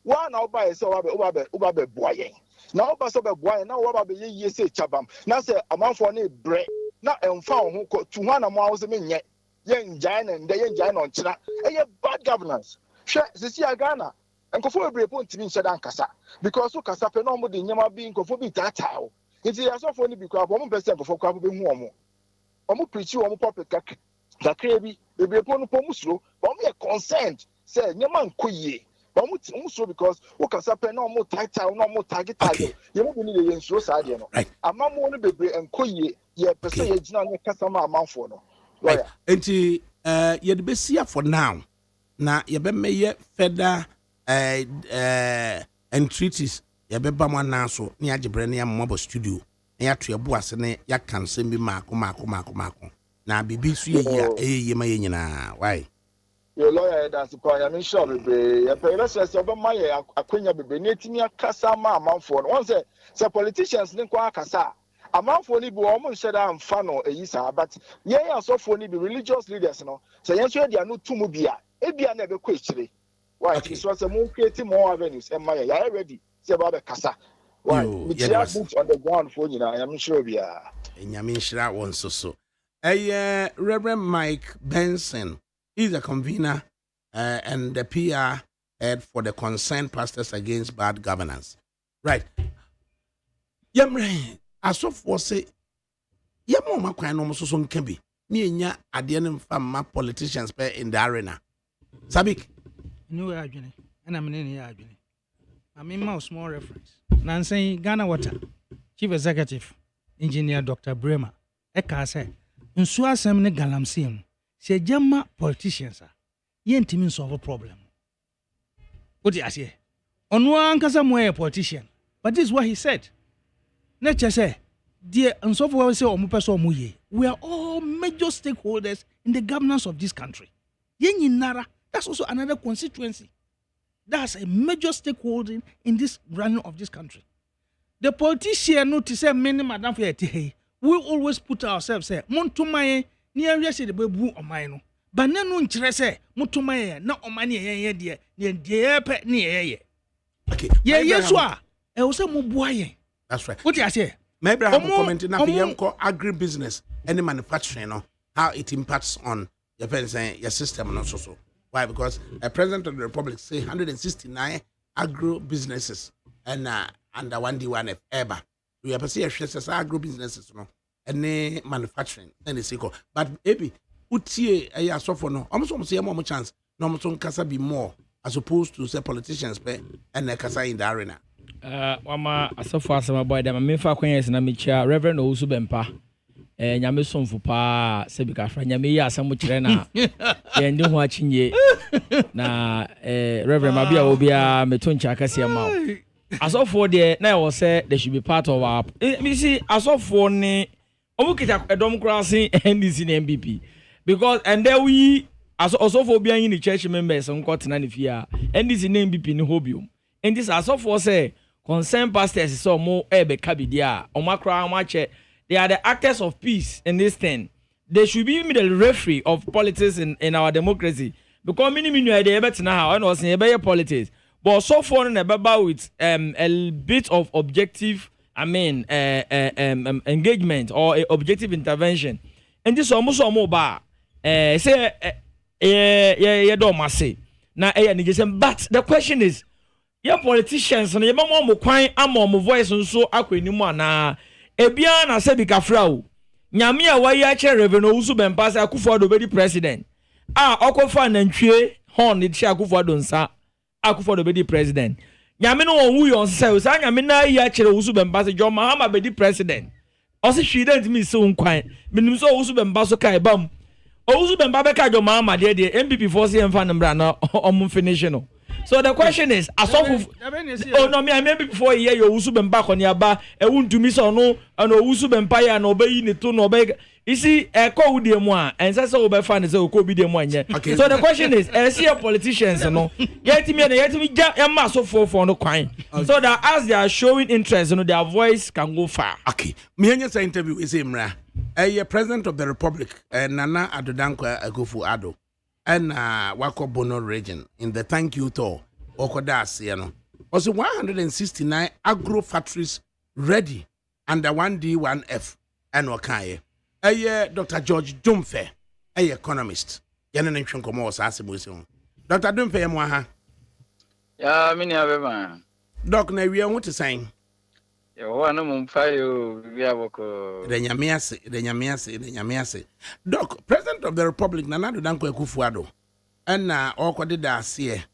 Wa na oba say oba be boa yen. Na oba so be boa yen na oba be ye say chabam. Na say amanfo na bre na emfa ho ko tu ho na mo awo say menye. Yen jai na nde yen jai na onchira. Eye bad governance. Hwe sisi Ghana enkofo ebre po ntimi nche dan kasa because so kasa pe na omo de nyama bi enkofo bi tata o. Nti asofo ni bi kwa bo mo pese enkofo kwa bo be hu omo. Omo preach omo pulpit kakra bi ebre no po musro but omo concerned say nyama nkoyie but omo musro because wo kasa pe na omo title na omo target ye mo bi ni ye nsuro sa de no amamo no bebre nkoyie ye pese ye gina no kasa ma amanfo no right enti ye de besia for now na ye be meye further entreaties ye be ba mo na so ni agebre na mo studio ya to ebu ase ne ya kan sem bi mako na bibi su ye ma ye nyina why your lawyer that's the point. I mean, sure, baby. Your parents say, "So, but my akwenya baby, netimi akasa ma amanfo." One say politicians ne kwa akasa. Amanfo ni bi omo nhyɛ da amfa no eyi saa, but yɛn asɔfo ni bi religious leaders no. So yɛn so dia no tumu bia. Ebia na ɛbɛkɔ ekyire. Why? Okay. So say mo create more avenues. Am I ready? Say ba be kasa. Why? We have boots on the ground for you now. I'm sure bia. Nyame nhyira won so. Reverend Mike Benson. He's a convener and the PR head for the Concerned Pastors Against Bad Governance. Right. Yamre, as of was say, Yamo Makwan almost so can be. Me and ya at the end of my politicians in the arena. Sabik. No argument. And I'm in any argument. I'm in my small reference. Nancy Ghana Water, Chief Executive Engineer Dr. Bremer, Eka say, Nsua Semne Galamsim. Se jama politicians yentimi solve a problem. What do you say? On one way a politician, but this is what he said. Nature say, dear and so forth say muye. We are all major stakeholders in the governance of this country. Yenyi Nara, that's also another constituency. That's a major stakeholder in this running of this country. The politician no to say many madam for we always put ourselves say Montumaye. Ni area say the bebu omai but na no nkyere say mutuma ye na omani ye de ye de pe ni ye Okay, ye so a e wo say mo boa ye. That's right. What you say? Maybe I have a comment na PM call agribusiness any manufacturing, no, how it impacts on your parents your system and so. Why? Because a president of the republic say 169 agro businesses and under 1D1F ever. We have to see a agro businesses, no. Any manufacturing any sequel, but maybe utie a so for no almost say more chance no almost kasa be more as opposed to say politicians pay and kasa in the arena. Wama asofo asema boy dem me fa kwen yes na me chia Reverend Owusu Bempa nyame somfo pa se bi ka fra nyame yi asem kire na ye ndi ho achinye na Reverend Mabia obia metoncha kase ma asofo de na wo say they should be part of our me see asofo ni omukita edom crossing NDC and MPP because and there we as also for being in the church members on court and fear NDC and MPP ni hobium and this as for say concerned pastors so more ebe kabidia omakra amache they are the actors of peace in this thing. They should be the referee of politics in our democracy because many they ebe now and was in politics but so far in a with a bit of objective engagement or objective intervention. And this almost ba say don't must say now but the question is your politicians and your mama mo kwan am voice so akwenimu na ebia na se bika frau nyame a wayi a che Reverend Owusu Bempa say Akufo-Addo be di president okofa nantwie horn ni che Akufo-Addo nsa Akufo-Addo be di president nyame no won wu yon say o sa nyame na yi a che Owusu Bempa say John Mahama be di president o se hwide ntimi se nkwan menim so Owusu Bempa so kai bam Owusu Bempa be ka John Mahama de MPP for say emfa nbra na omum finish no. So the question is, oh no, me maybe before year you Owusu Bempa koniaba, e wuntumi so no, and Owusu Bempa ya no obeyi ne to no obey. You see, call with them one, and so obe fan is go be them one. So the question is, see your politicians no, yet me so for no crime. So that as they are showing interest, their voice can go far. Okay, me say interview is Imra, a president of the republic, Nana Adodankwa Akufo-Addo. And Wako Bono region in the thank you tour, Okodas, was 169 agro factories ready under 1D1F and Wakaye. Dr. George Dumfe, economist. Dr. Dumfe, Mwaha. Yeah, many of them. Doc, na we are what to saying. You want to mumfayo, we have the Nyamiase. Doc, President of the Republic, Nana Adodankwa Akufo-Addo, and Okwade here.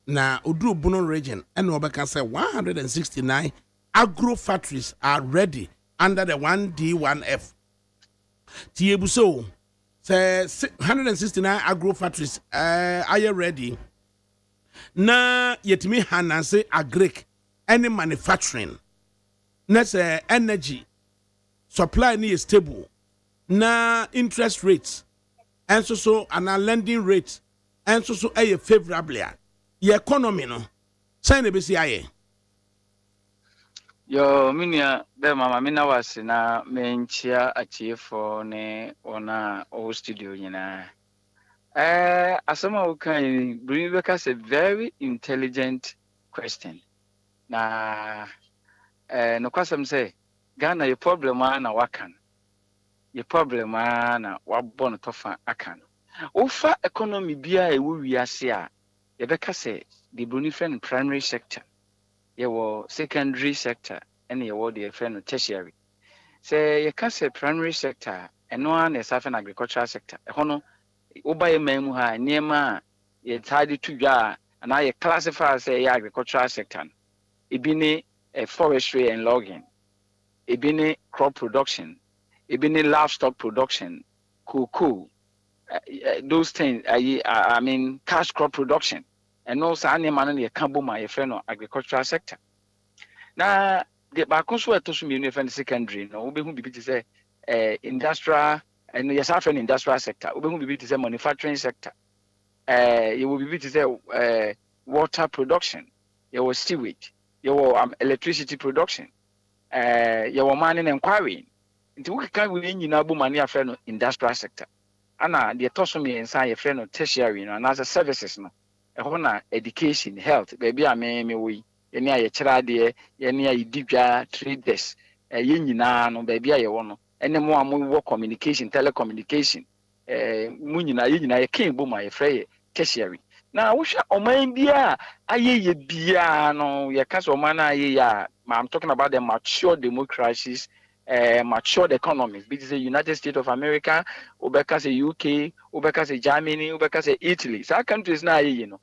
Na Udru Bono region, and Obeka say 169 agro factories are ready under the 1D1F. Tiebuso say 169 agro factories are you ready? Na yetimi hana say agric any manufacturing. Next energy supply ni is stable na interest rates and so and lending rates and so favorably your economy no sign be see aye Yo, minia, be mama, mina wasi na menchia achiefo ne ona o studio nyina. Asama ukan bring back us a very intelligent question. Na no kwasam say Ghana your problem na wakan. Your problem na wabon tofa akan. Ofa economy bia ewu wiase a ye beka say the Brunifren primary sector. Your secondary sector and your the friend tertiary. Say you can say primary sector and no one is having agricultural sector. Hono uba memu ha niema ye tidy to ya and I classify say agricultural sector. Ibini forestry and logging. Ibini crop production. Ibini livestock production. Cocoa. Those things I mean cash crop production. And also any man ye kambo my friend agricultural sector. Now the bakonso eto so me friend secondary no we be hu bibi to say industrial and yes after industrial sector we be hu bibi to say manufacturing sector you will be to say water production you will sewage you will electricity production you will mining and quarrying nti we can we nyina bo mani afre no industrial sector ana the eto so me inside your friend no tertiary no and as services no na education health baby me we yeni aye kirade yeni aye didwa traders ye nyina no baby aye wo no ene mo amu communication telecommunication mu nyina ye nyina ye ken bo ma ye frɛ tertiary na wo hwa oman bia aye ye bia no ye ka so oman aye ya I'm talking about the mature democracies matured economies be the United States of America obeka say UK obeka say Germany obeka say Italy so countries na aye no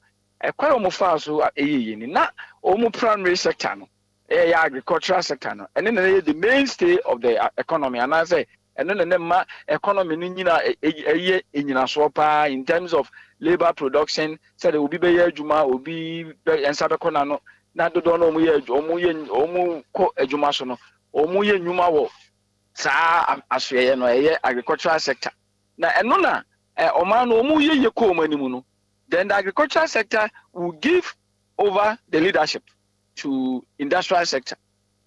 quite almost far so na almost primary sector no agricultural sector no and then the mainstay of the economy and I say and then the economy nyina so pa in terms of labor production said there will be adwuma obi ensa be kona no na do no omu ko adwuma so no omu ye nnwuma wo saa asue no agricultural sector na eno na oman no omu ye ko manimu no then the agricultural sector will give over the leadership to industrial sector.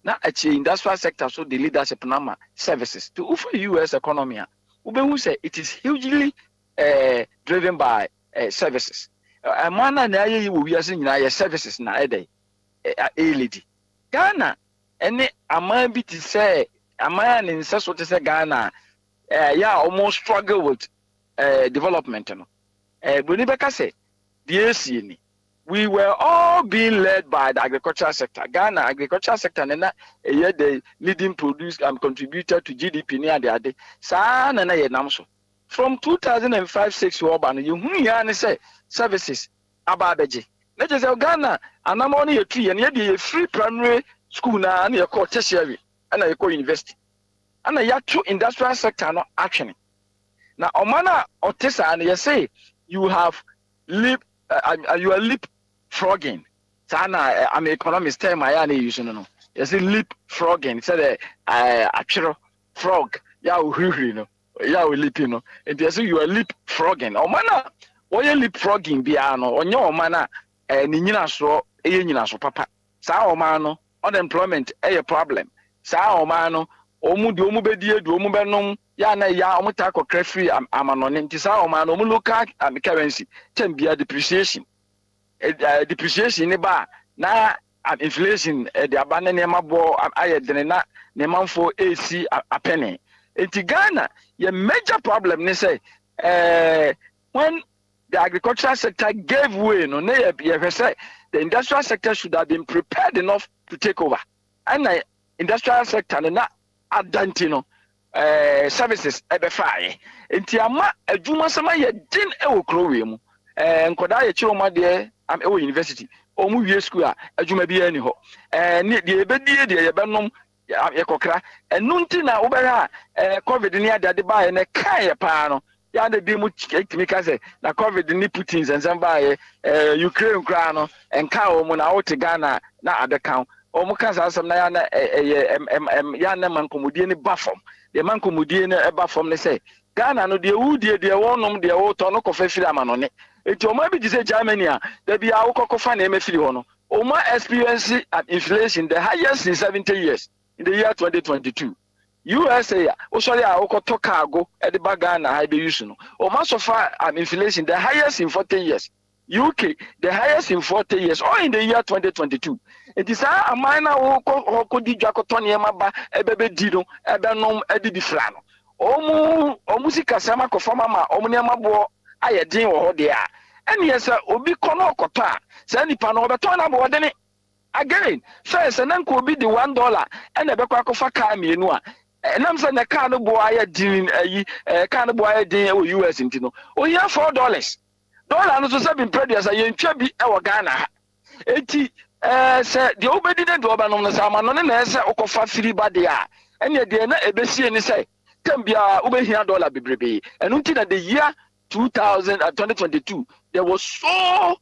Now, at the industrial sector, so the leadership number services to offer U.S. economy. Who say it is hugely driven by services. A man and I will be asking services now a day. A lady. Ghana, any a man be to say a man in such what to say Ghana, almost struggle with development. Bunibeka say, the we were all being led by the agricultural sector. Ghana agricultural sector and the leading producer and contributor to GDP near the other. Sa na ye namso. From 2005-6 you say services ababeje. Let us say Ghana and I'm only a tree and yet a free primary school na and you call tertiary and you call university. And you have two industrial sector no action. Now omana otesa and you say you have you are leapfrogging. Sana I'm an economist term I use no. You say leapfrogging. It's a actual frog. Ya no. Ya leap no. And you say you are leapfrogging. Omana what you leapfrogging bia no. Onyo omana ni nyina so nyina so papa. Sa omano unemployment a problem. Sa omano omu di omu bedie di omu benom ya na ya omu ta kokra free amanonim ti sa omu no omu local currency tem bia depreciation depreciation ne ba na inflation the abane ne mabo ayedene na ne manfo AC apene enti Ghana your major problem ne say when the agricultural sector gave way no ne ye say the industrial sector should have been prepared enough to take over and the industrial sector na adantino services ebefaye enti ama adwuma sama ye din ewo krowe mu nkoda ye chiro ma de am ewo university omu wie school a adwuma bi ani ho ne de ebedie de ye benom ye kokra enu nti na wo bera covid ni ade ba ye ne kan ye pa no ya na bi mu kimi ka se na covid ni Putin nsem ba ye Ukraine kra no enka wo mu na wo te Ghana na adekan omo ka sa asem na ya na ya na man komodie ni ba fam de man komodie ni e ba fam ne say Ghana no de wudie de wonom de wo to no kofa firi amano ne enti omo bi gise Germany a da bia wo kokofa na emefiri ho no omo experience at inflation the highest in 70 years in the year 2022 USA sorry a wo koto cargo e de ba Ghana ha be use no omo so far at inflation the highest in 40 years UK the highest in 40 years or in the year 2022 it is a minor wo di dwakoto ne ma ba ebebe di no ebe nom edi fra no omu sika sama ko fama ma omu ne ma bo aye din wo ho de a ene yesa obi kono okoto a sa nipa no obeto na bo de ne again first na nko obi di $1 ene be kwa akofa car mienu a enam se na car no bo aye din ayi car no bo aye din wo US ntino o ya $4 dollar no so se bin produce aye ntwa bi e wo Ghana ha enti se de obedi ne do oba no sa ma no ne na se okofa firi ba de a ene de na ebesie ni say Tembia ubehia dollar bebrebe and until the year 2022 there was so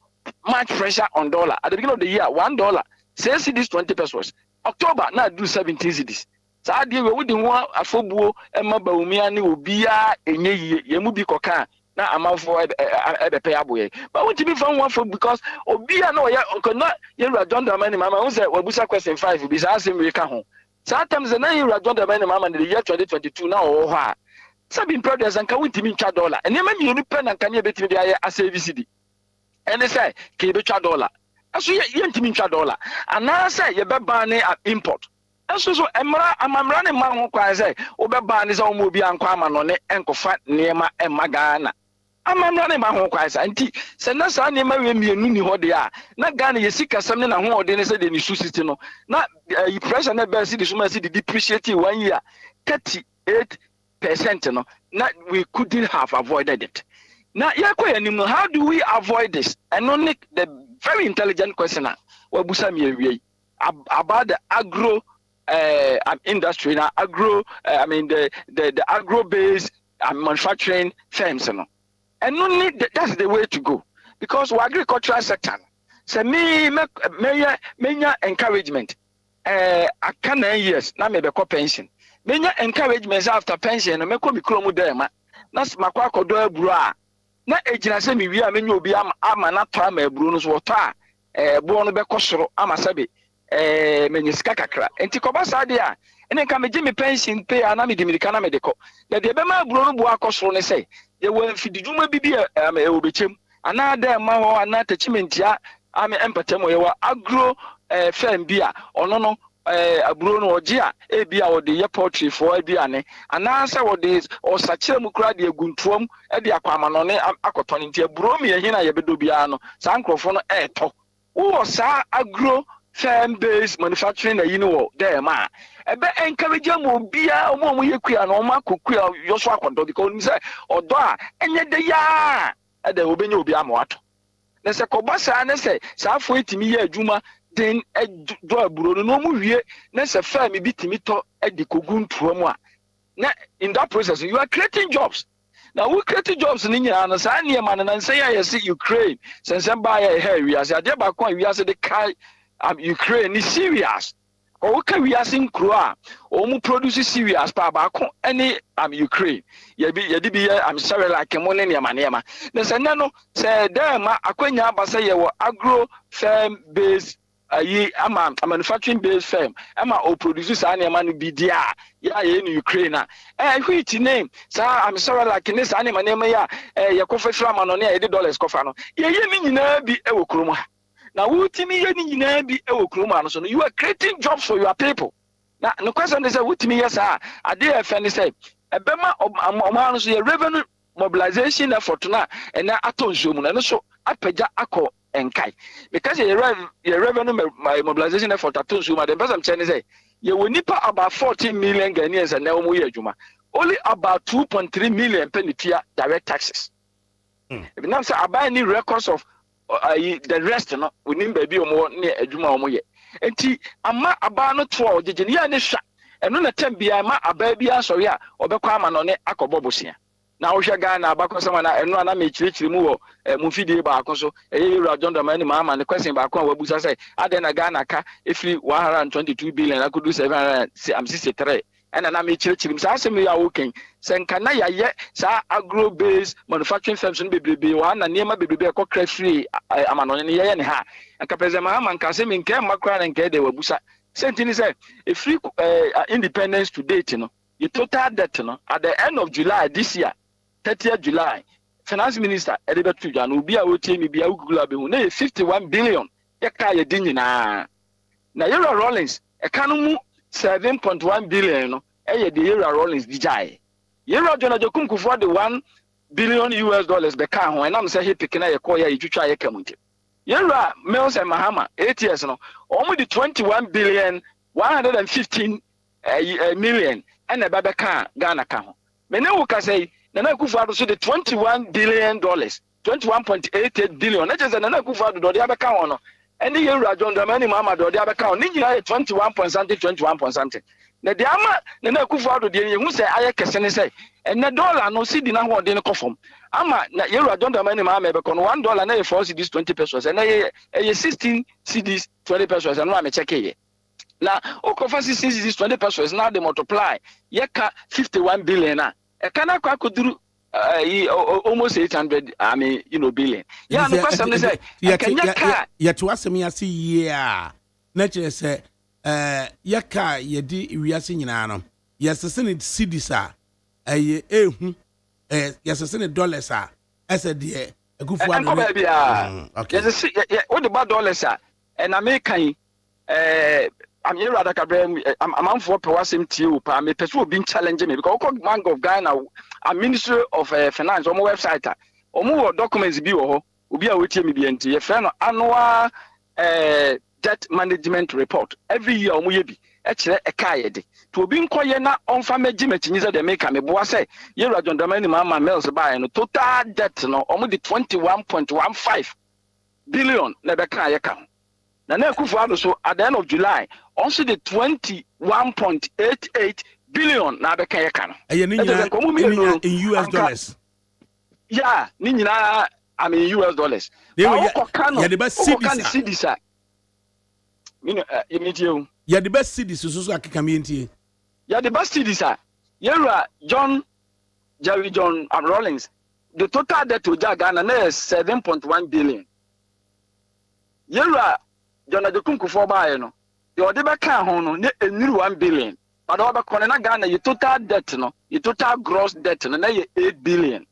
much pressure on dollar at the beginning of the year $1 say cedis 20 pesos October now do 17 cedis so I deal with the one afobuo emma baumia ni obia enye ye mu bi koka na amafo pay aboye but what to be from one for because obia no ya na ye John Dramani mama who say wabusa question 5 bi sa asem we ka ho sometimes the nine year John Dramani mama in the year 2022 now oh ha sabin products and can win $1 and you me you pen and can you betimi dey as ABCD and they say ke be $1 aso ye ntimi $1 and now say ye be ban import aso so emra amamra ne ma ho kwan say wo be ban say o mo bi ankwa ama no ne enkofa niema emagana amamra ne ma ho kwan say nti se na sa niema we mienu ni ho de a na Ghana ye sika sam ne na ho ode ne say de ni su city no na pressure na be see the suma see the depreciate 1 year 38% no na we couldn't have avoided it. Now how do we avoid this? And only the very intelligent question about the agro industry now agro the agro based manufacturing firms and only that's the way to go because our agricultural sector so me encouragement I can years na me be pension menya encouragement after pension me ko mikro mu dem na makwa akodo aburu a na ejina se mi wi a menya obi ama na to ama aburu no so to a bo no be kosoro ama sabe menya sika kakra enti ko ba sa de a ene nka meji me pension pay na me dimirika na me de ko na de be ma aburu no bo akosoro ne say ye wa fididwuma bibi e obechem ana da ma ho ana tachimentia ame empatem ye wa agro firm bia ono no aburo no oje a ebia wo de ye poultry for aduane anansa wo de osachire mu kura de aguntuom e de akwama no ne akotone nti aburo mi ehina ye bedo bia no sa nkrofo no eto wo sa agro firm based manufacturing na yini wo there ma ebe encourage mo bia omo ye kua no ma kokua yo so akodo because ni say odo a enye de ya e de obenya obi amawato na se kobasa na se sa afo etimi ye adwuma den do aburo no mu wie na se fa mi bitimi to edi koguntuo mu a na in that process you are creating jobs now we create jobs ni nyina na sa ne ma na say ya see Ukraine sense ba ya here we as ade ba kon we as the kai Ukraine ni serious o ka we as nkro a o mu produce serious pa ba kon any Ukraine ye bi am sorry like mo ne ne ma na se ne no se dem akwanya ba say ye wo agro firm based ama manufacturing based firm ama o produce sa na no bi dia ya ye in Ukraine which name sa I'm sorry like ne sa na ma ya ye ko fa fira ma no ne $80 kofa no ye ni nyina bi e wo kromo ha na wutimi ye ni nyina bi e wo kromo no so no you are creating jobs for your people na no question is wutimi yes ade e fa ni say ebema o so ye revenue mobilization effort na na atonso mu na no so apagya akọ enkai because your revenue mobilization effort atonso mu the person saying say you will need about 14 million Ghanaians and now we adwuma only about 2.3 million penalty direct taxes if now say about any records of the rest no we need baby omo ne adwuma omo ye enti ama aba no to ogege ne ya ne hwa eno na tem bia ma aba bia sori a obekwa ama no ne akobo bosia na wo hwe Ghana abakosama na eno na me chirichiri mu wo mu fidie ba akoso yewura John Dramani Mahama ne question ba akon wabusa say ade na Ghana ka efiri 122 billion akudu 763 ena na me chirichiri sa asem ya woken senka na yaye sa agro based manufacturing firms no bebrebe wa na niema bebrebe e kokra free amanonye ne yeye ne ha anka president Mahama nka se me nke makra na nke de wabusa sentini say efiri independence to date no the total debt no at the end of July this year 30th July finance minister Edebert Tuja no bia wotie mi bia ugula be hu na 51 billion ya ka ya din nyina na Euro Rollins e ka no mu 7.1 billion no e the Euro Rollins dijai Euro Jonajokum Kufo the $1 billion be ka ho na say he pick na ye call ya itwitwa ye kamunte Euro Mills and Mahama 8 years no omo the 21 billion 115 million and a babaka Ghana ka ho me ne wo ka say Nana Akufo-Addo so the $21 billion 21.88 billion na just Nana Akufo-Addo do the abeka ho no and the Euro John Dramani Mahama do the abeka ho ni nyina 21 something na the ama Nana Akufo-Addo de hu say aye kese ne say and the dollar no see di na ho de ne kofom ama na Euro John Dramani Mahama be kono $1 na 4 cedis 20 pesos and na 16 cedis 20 pesos and no am check here na okofa 16 cedis 20 pesos now they multiply yeka 51 billion na can I could almost 800 billion. Yeah, the question is yet to ask me, I see, yeah. Nature say, Yaka, ye di we are singing anum. Yes, the Senate CDSA, yes, a Senate dollars are as a dear, a good for okay. What about dollars are and American I'm here ADAKABRI. I'm for Pewasem Tiu. Me person being challenging me because Bank of Ghana, a Ministry of Finance, on my website, omo documents bi wo obi a wetie me bi enti ye friend annual debt management report every year omo ye bi e kire e ka ye de to obi nkoye na onfa magi machinyize de make me boa say ye John Dramani Mahama Mills buy no total debt no omo the 21.15 billion na be ka ye ka Nana Akufo-Addo so at the end of July also the 21.88 billion na be kan yakan in US dollars. Yeah, ni nyina US dollars. Yeah, the best cities are. Yeah, the best cities so akeka me ntie. Yeah, the best cities are. Yeah, Jerry John Rollins. The total debt to Ghana is 7.1 billion. Yeah, John Adekum Kufo buy no. The odeba kan ho no ne enuru 1 billion. But oba kone na Ghana your total debt no, your total gross debt no na 8 billion.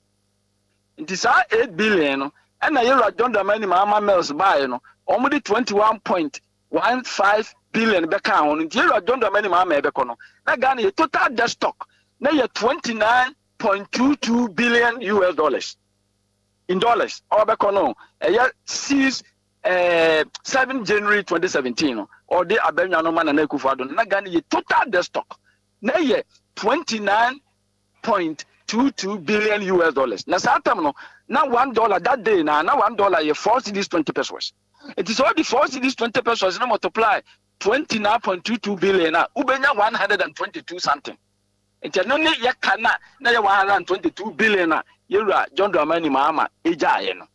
It is 8 billion no and na Euro John Dramani Mahama Mills buy no, almost 21.15 billion be kan ho no. Euro John Dramani Mahama be kono. Na Ghana your total debt stock na 29.22 billion US dollars. In dollars, oba kono 7 January 2017 or the Abenya no man na Akufo-Addo na Ghana ye total debt stock na ye 29.22 billion US dollars. Na satam no na $1 that day na $1 ye 4 cedis 20 pesos. It is all the 4 cedis 20 pesos na multiply 29.22 billion na ubenya 122 something. It no ne ye kana na ye 122 billion na Euro John Dramani Mahama ejaye no.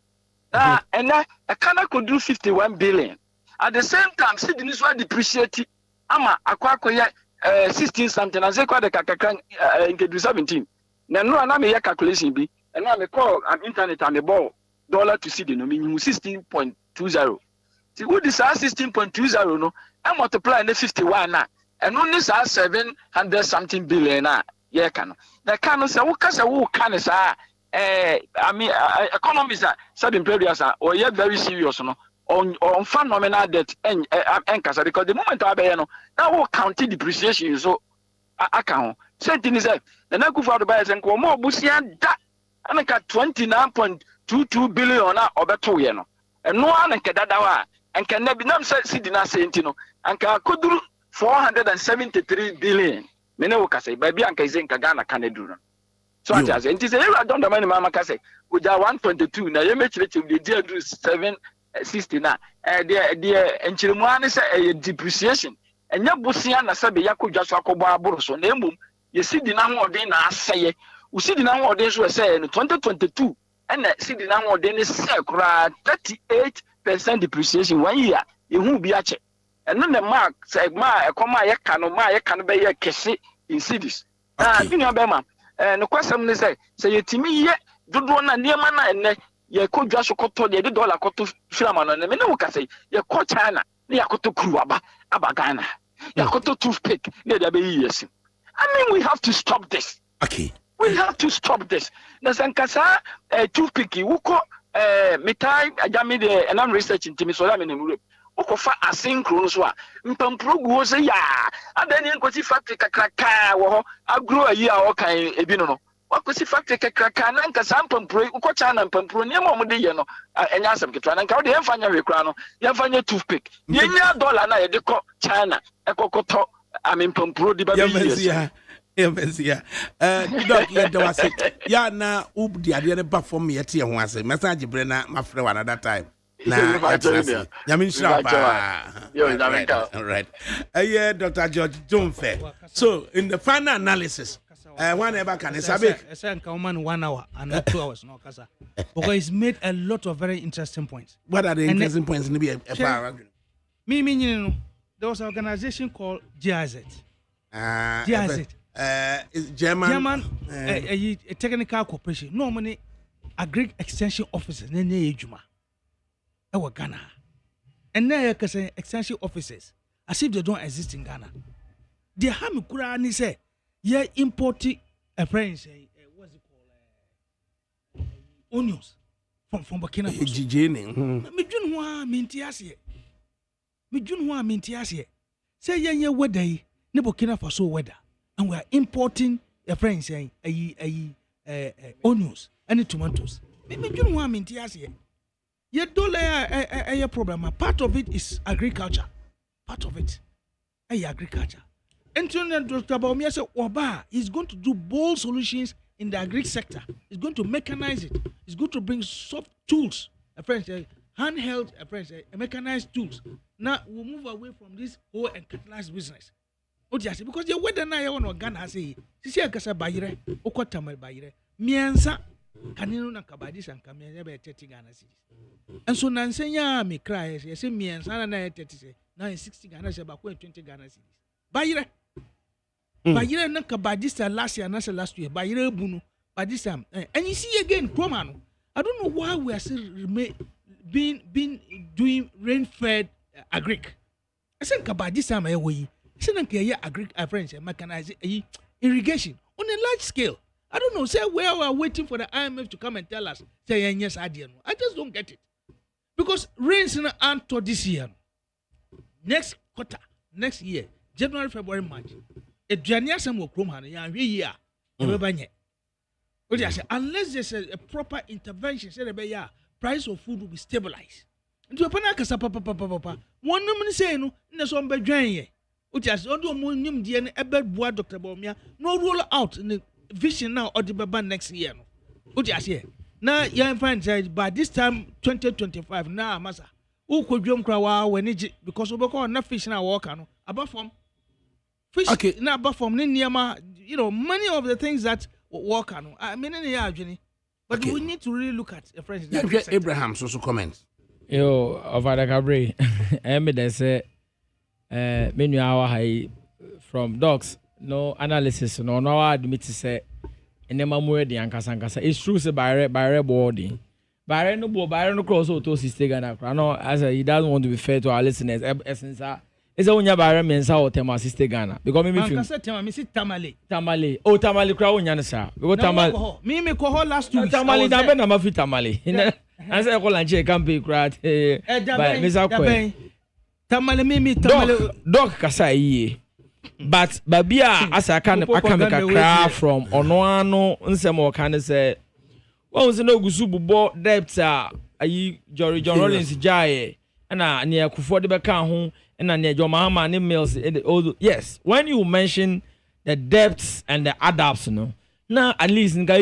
And a Ghana could do 51 billion. At the same time, see the news depreciate. Ama akwa 16 something. And say kwa the kakakran in 17. Now no na me calculation be. And now me call on internet and me ball dollar to see the no minimum 16.20. See what this 16.20 no. I multiply the 51 na. And only 700 something billion na. Yeah can. The can say who can say economists are certain periods are or yet very serious no on phenomenal debt and because the moment I no now will count depreciation so account something is that the Akufo-Addo buy and ko mo busia da anaka 29.22 billion na obeto ye no eno anaka dada wa anka na bi nam say na say no anka koduru 473 billion me ne wo kase ba bi anka ize nka Ghana Canada no. So it is a John Dramani Mahama kase uja 122 na ye mechirechim de dia do 760 na de enchirimu ane say depreciation enya bosia na sabe yakodwa so akobo aboro so na emum ye sidi na ho odin na aseye see the now or days were saying 2022 and see the now or then is 38% depreciation 1 year. You won't be at it. And then the mark say ma come ya can be a kesi in cities. Bema. And the question is say you timi ye do na near mana and ye could just koto the dollar koto flaman and the menu say ye ko China, ya koto kruaba abagana, ya koto toothpick near the years. I mean we have to stop this. Okay. We have to stop this. Nasankasa toothpick wuko mitai ajami de and I'm researching to me so I'm in Europe. Okofa asynchronous so mpampro go say ya adani nkosi factory kakraka wo agro ayi a wo kan ebi no wakosi factory kakraka na nkasa mpampro ukocha na mpampro ne mo de ye no enya asem ketwa na nka wo de emfanya hwekra no yemfanya toothpick yenya dollar na ye de ko China ekokoto mpampro di ba bi Yemesia. Doc, yeah, there was it. Yeah, now, the idea of perform me at here once. Message Brenna, my friend, another time. Nah, I mean, right. Yeah, Dr. George, don't fair. So, in the final analysis, one ever can is a bit. I said, come on 1 hour and not 2 hours, no, Casa. Because he's made a lot of very interesting points. What are the interesting points in the far? Me, there was an organization called GIZ. GIZ. Is German a technical corporation. Normally, agri extension officers, Ejuma. Our Ghana. And now extension officers, as if they don't exist in Ghana. The Hamikura say, yeah, importing a French, what's it called? Onions from Burkina Faso. Mijunwa mintiasie. Say, yeah, weather, ne Burkina Faso weather. And we are importing a French onions and tomatoes. Mijunwa mintiasie. Yet dollar a problem. Part of it is agriculture. Part of it is agriculture. And Dr. Baumia said, Oba is going to do bold solutions in the agri sector. He's going to mechanize it. He's going to bring soft tools, handheld, mechanized tools. Now we'll move away from this whole and catalyzed business. Because the weather now you want Ghana say, "Sisi akasa bayire, okota mal bayire, miensa kanino na kabadis and kamia be 30 Ghana cedis." And so nansenya me cry say miensa na 30 say now 60 Ghana say ba 20 Ghana cedis. Bayire. Bayire na kabadis last year na last year bayire bunu badis time. And you see again Kromano. I don't know why we are still being doing rain-fed agric. I said kabadis time away. French mechanized irrigation on a large scale. I don't know. Say where we are waiting for the IMF to come and tell us. Say yes, I just don't get it because rains aren't to this year. Next quarter, next year, January, February, March. A January some will come here. Unless there's a proper intervention, say price of food will be stabilized. And to a papa. One woman say no, there's one by which has Dr. Baumia no roll out in the vision now or the Baba next year. Which I say now you find by this time 2025 now massa who could jump crowd when it because we call enough fish now walk above from fish now above from Niama, many of the things that walk on. I mean in the journey. But we need to really look at a friend. Abraham so comments. Yo, of ADAKABRI, evidence menu hour high from docs no analysis no admit to say enema more the ankasa it's true say by boarding by no cross auto system Ghana no as he doesn't want to be fair to our listeners essence is onya by mensa or tema system Ghana because me ankasa tema me see tamale crowd onya sir because tamale me call last 2 weeks tamale da be na ma fit tamale and say call lanche campaign crowd by Mr. Kwe tamale doc kasa yi but babia as I can cry from ono nsem o kan say won se no gusu bubo debt ayi John Rollins jaye na ne akufo de beka ho na ne John Mahama ne mills yes when you mention the debts and the adapts now at least nka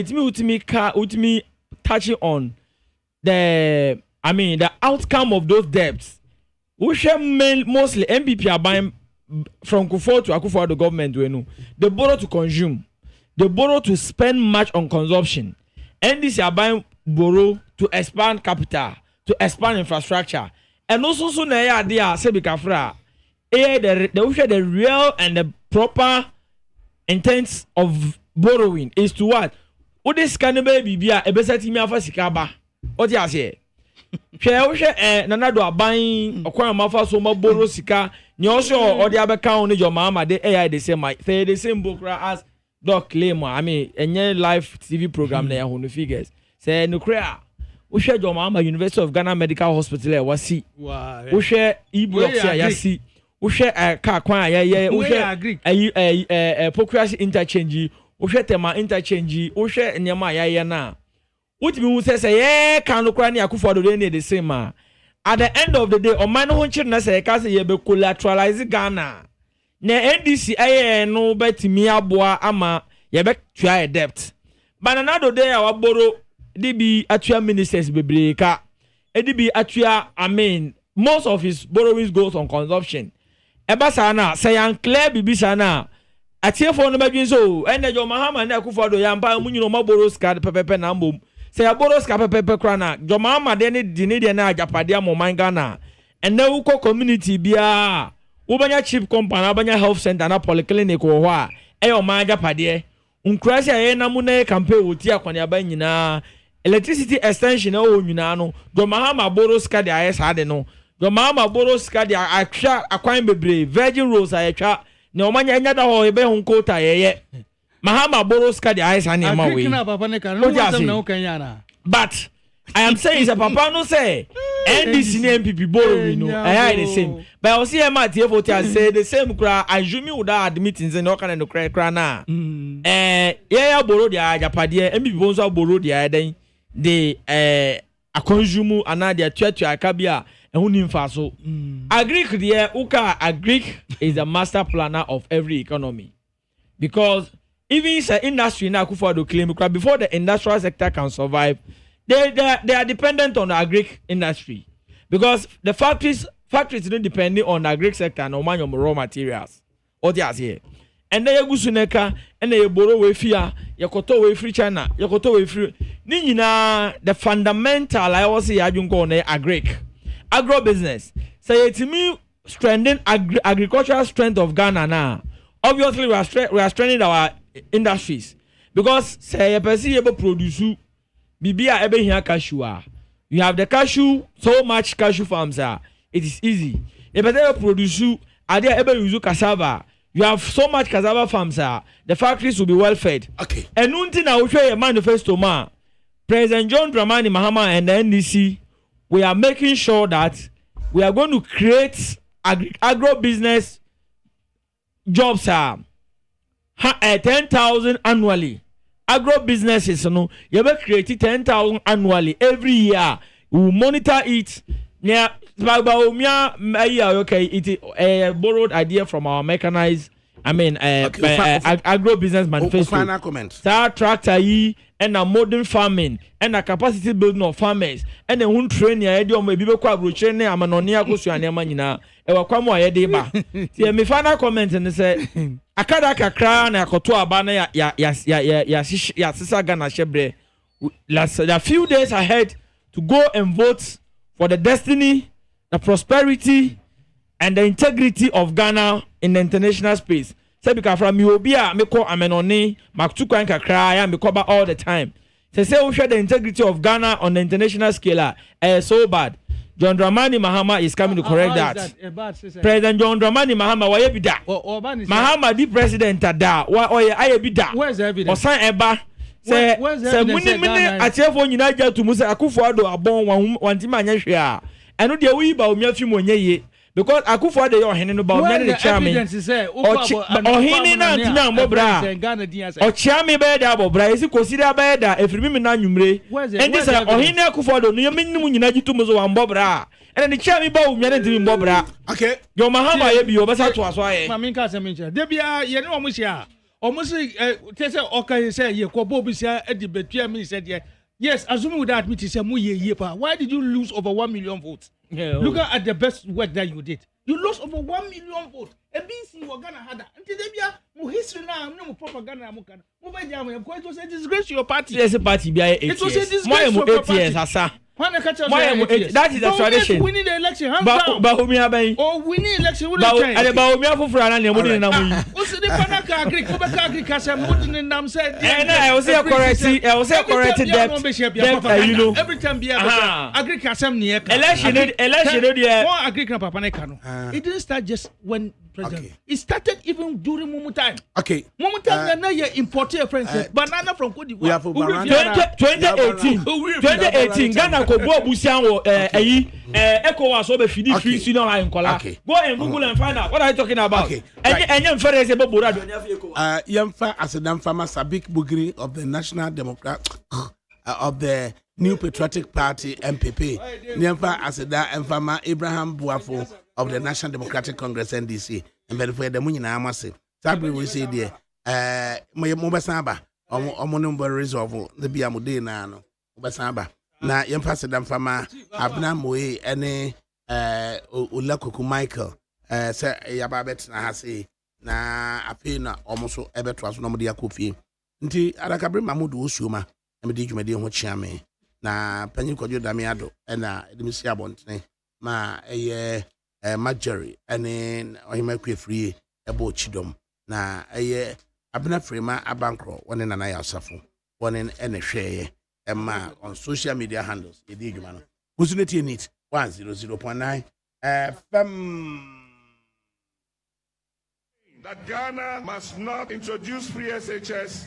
utimi touching on the outcome of those debts. We share mostly MPP are buying from Kufuor to Akufo the government. They borrow to consume. they borrow to spend much on consumption. NDC are buying borrow to expand capital, to expand infrastructure. And also so na idea say bikafra the real and the proper intent of borrowing is to what? What this can be bia ebesati mi afa sika ba. What you say? Hwe nana do aban okwan mafa so ma borrow sika ni also or the abeka on your mama they the same the same book as doc claim I mean enye live TV program na ho no figures. Say no crea we share your mama University of Ghana Medical Hospital e wasi. Wow. We share e-blocks ya si. We share car kwan ya we share procreation interchange. We share tema interchange. We share nyama ya na. What me say yeah can look rani akufo do dey the same at the end of the day o man ho nchire na say ka say ye be collateralize Ghana na NDC no betimi aboa ama ye be tua debt banana do dey our borrow DB atua ministers bebre ka DB atua I mean most of his borrowings goes on consumption eba sana say an clear bibi sana atiefo no badwin so enjo mahama na akufo do yampa munyino maboro ska pepepe na mbom say aboros ka pepepe krana joma ama de ne di ne de na ajapade amoman Ghana and na uko community bia ubanya chief company abanya health center na polyclinic wo ho a e o man ajapade unkrasi aye na mu na campaign woti akwani aba nyina electricity extension o nyina no joma ama aboros ka de aye sa de no joma ama aboros ka de akwa akwan bebre virgin rose ayetwa ne o manya nya da ho ebe hun kota yeye Mahama borrows card the eyes and away. But I am saying a papa no say NDC MPP borrowing no I the same. But I see him at the say the same cry assuming without meetings and no kind of cry na. Yeah borrow the ajapade MPP bonso borrow the then a consumer another church akabia and who nimfa so. Agric there uka agric is the master planner of every economy. Because even the industry now Akufo-Addo claim before the industrial sector can survive, they are dependent on the agric industry because the factories don't depending on the agric sector and on raw materials. What they are here, and they go suneka and they borrow way fear, yakoto way free China, yakoto way free. Nina the fundamental I was say ajunko on agro business. Say to me strengthening agricultural strength of Ghana now. Obviously we are strengthening our industries because say a person able produce bibia ebe here cashew. You have the cashew, so much cashew farms it is easy. If they produce are they able to use cassava? You have so much cassava farms the factories will be well fed. Okay. And until now we show a manifesto man. President John Dramani Mahama and the NDC, we are making sure that we are going to create agro business jobs 10,000 annually. Agro businesses, you will create 10,000 annually every year. We will monitor it. Yeah, okay, it is a borrowed idea from our mechanized. I mean, agro business manifesto. Final comment. Start tractor and a modern farming and a capacity building of farmers and a one train ya edi o me bibe kwa broche ne amanoni akosu anema nyina e wakwa mo ayede ba. See me final comment and say akada kakra na akoto aba na ya sisa Ghana shebre. A few days ahead to go and vote for the destiny, the prosperity and the integrity of Ghana in the international space. Say because from Miobia, me call amenoni, maktukwan kakra, ya me cover all the time. Say we share the integrity of Ghana on the international scale. So bad. John Dramani Mahama is coming to correct that. President John Dramani Mahama, why be that? Mahama the president da. Why be that? Where's the evidence? Osan eba. Say muni atiefo nyina ja to musa Akufo-Addo abon wantima anya hwe a. Eno de wi ba omia fi monye ye. Because Akufo-Addo yo hene no ba omia ne chairman. Ohene na ntima mbobra. O chairman be da abobra esi kosiri ba da efirimi mi na nwumre. Enti say ohene Akufo-Addo no yeminim nyina gitu muzo wa mbobra. Ene ne chairman ba omia ne ntimi mbobra. Okay. Yo Mahama ye bi obesa to aso aye. Ma minka se mincha. De bia ye ne omo hia. Omusi tese okay say ye kobo bisia e di betua me said yes, assuming with that meeting say mu ye pa. Why did you lose over 1 million votes? Yeah, look at the best work that you did. You lost over 1 million votes. A BC was Ghana had that. Until they be history now, no propaganda. It was a disgrace to your party. Yes, a party be 8 years. It was a disgrace to your party. That is a tradition. Winning the election, hands down. But who me have been? Oh, winning election, we don't change. And about me have for an animal in Namu. What's the Panaka Greek, Quebec Greek, as I'm putting in them said. And I was a corrected debt. You know, every time be a Greek assembly election, Greek Papanekano. It didn't start just when president. It started even during Mumu time. Okay. Mumu time, now you imported friends, banana from Cote d'Ivoire. 2018, Ghana ko bo busian wo ECOWAS so be fidi free student line kola. Go and Google and find out what are you talking about. And you fere say bobora do nya ECOWAS. Yemfa Asedam Farmer Sabik Bugri of the National Democrat of the New Patriotic Party MPP. Yemfa Aseda Farmer Abraham Buafo of the National Democratic Congress NDC. And then for the Munina Amase. Sabri we say there Mobasaba or number resolve the Biamude Nano. Mobasaba. Na Yemfa Asedam Farmer Abna Moe ene Ulakuku Michael say Yababet na hase na apena almost ebetwa so no de akofie nti adakabri mamudu osuoma na de dwumade ho chiame na panyin kwadwo damiado na edimisi abontene ma eye Marjorie ene ohima kwefrie ebo chidom na eye abena frema abankro woni nana ya asafo woni ene hweye emma on social media handles edi dwuma no kusuneti nit 100.9 FM. That Ghana must not introduce free SHS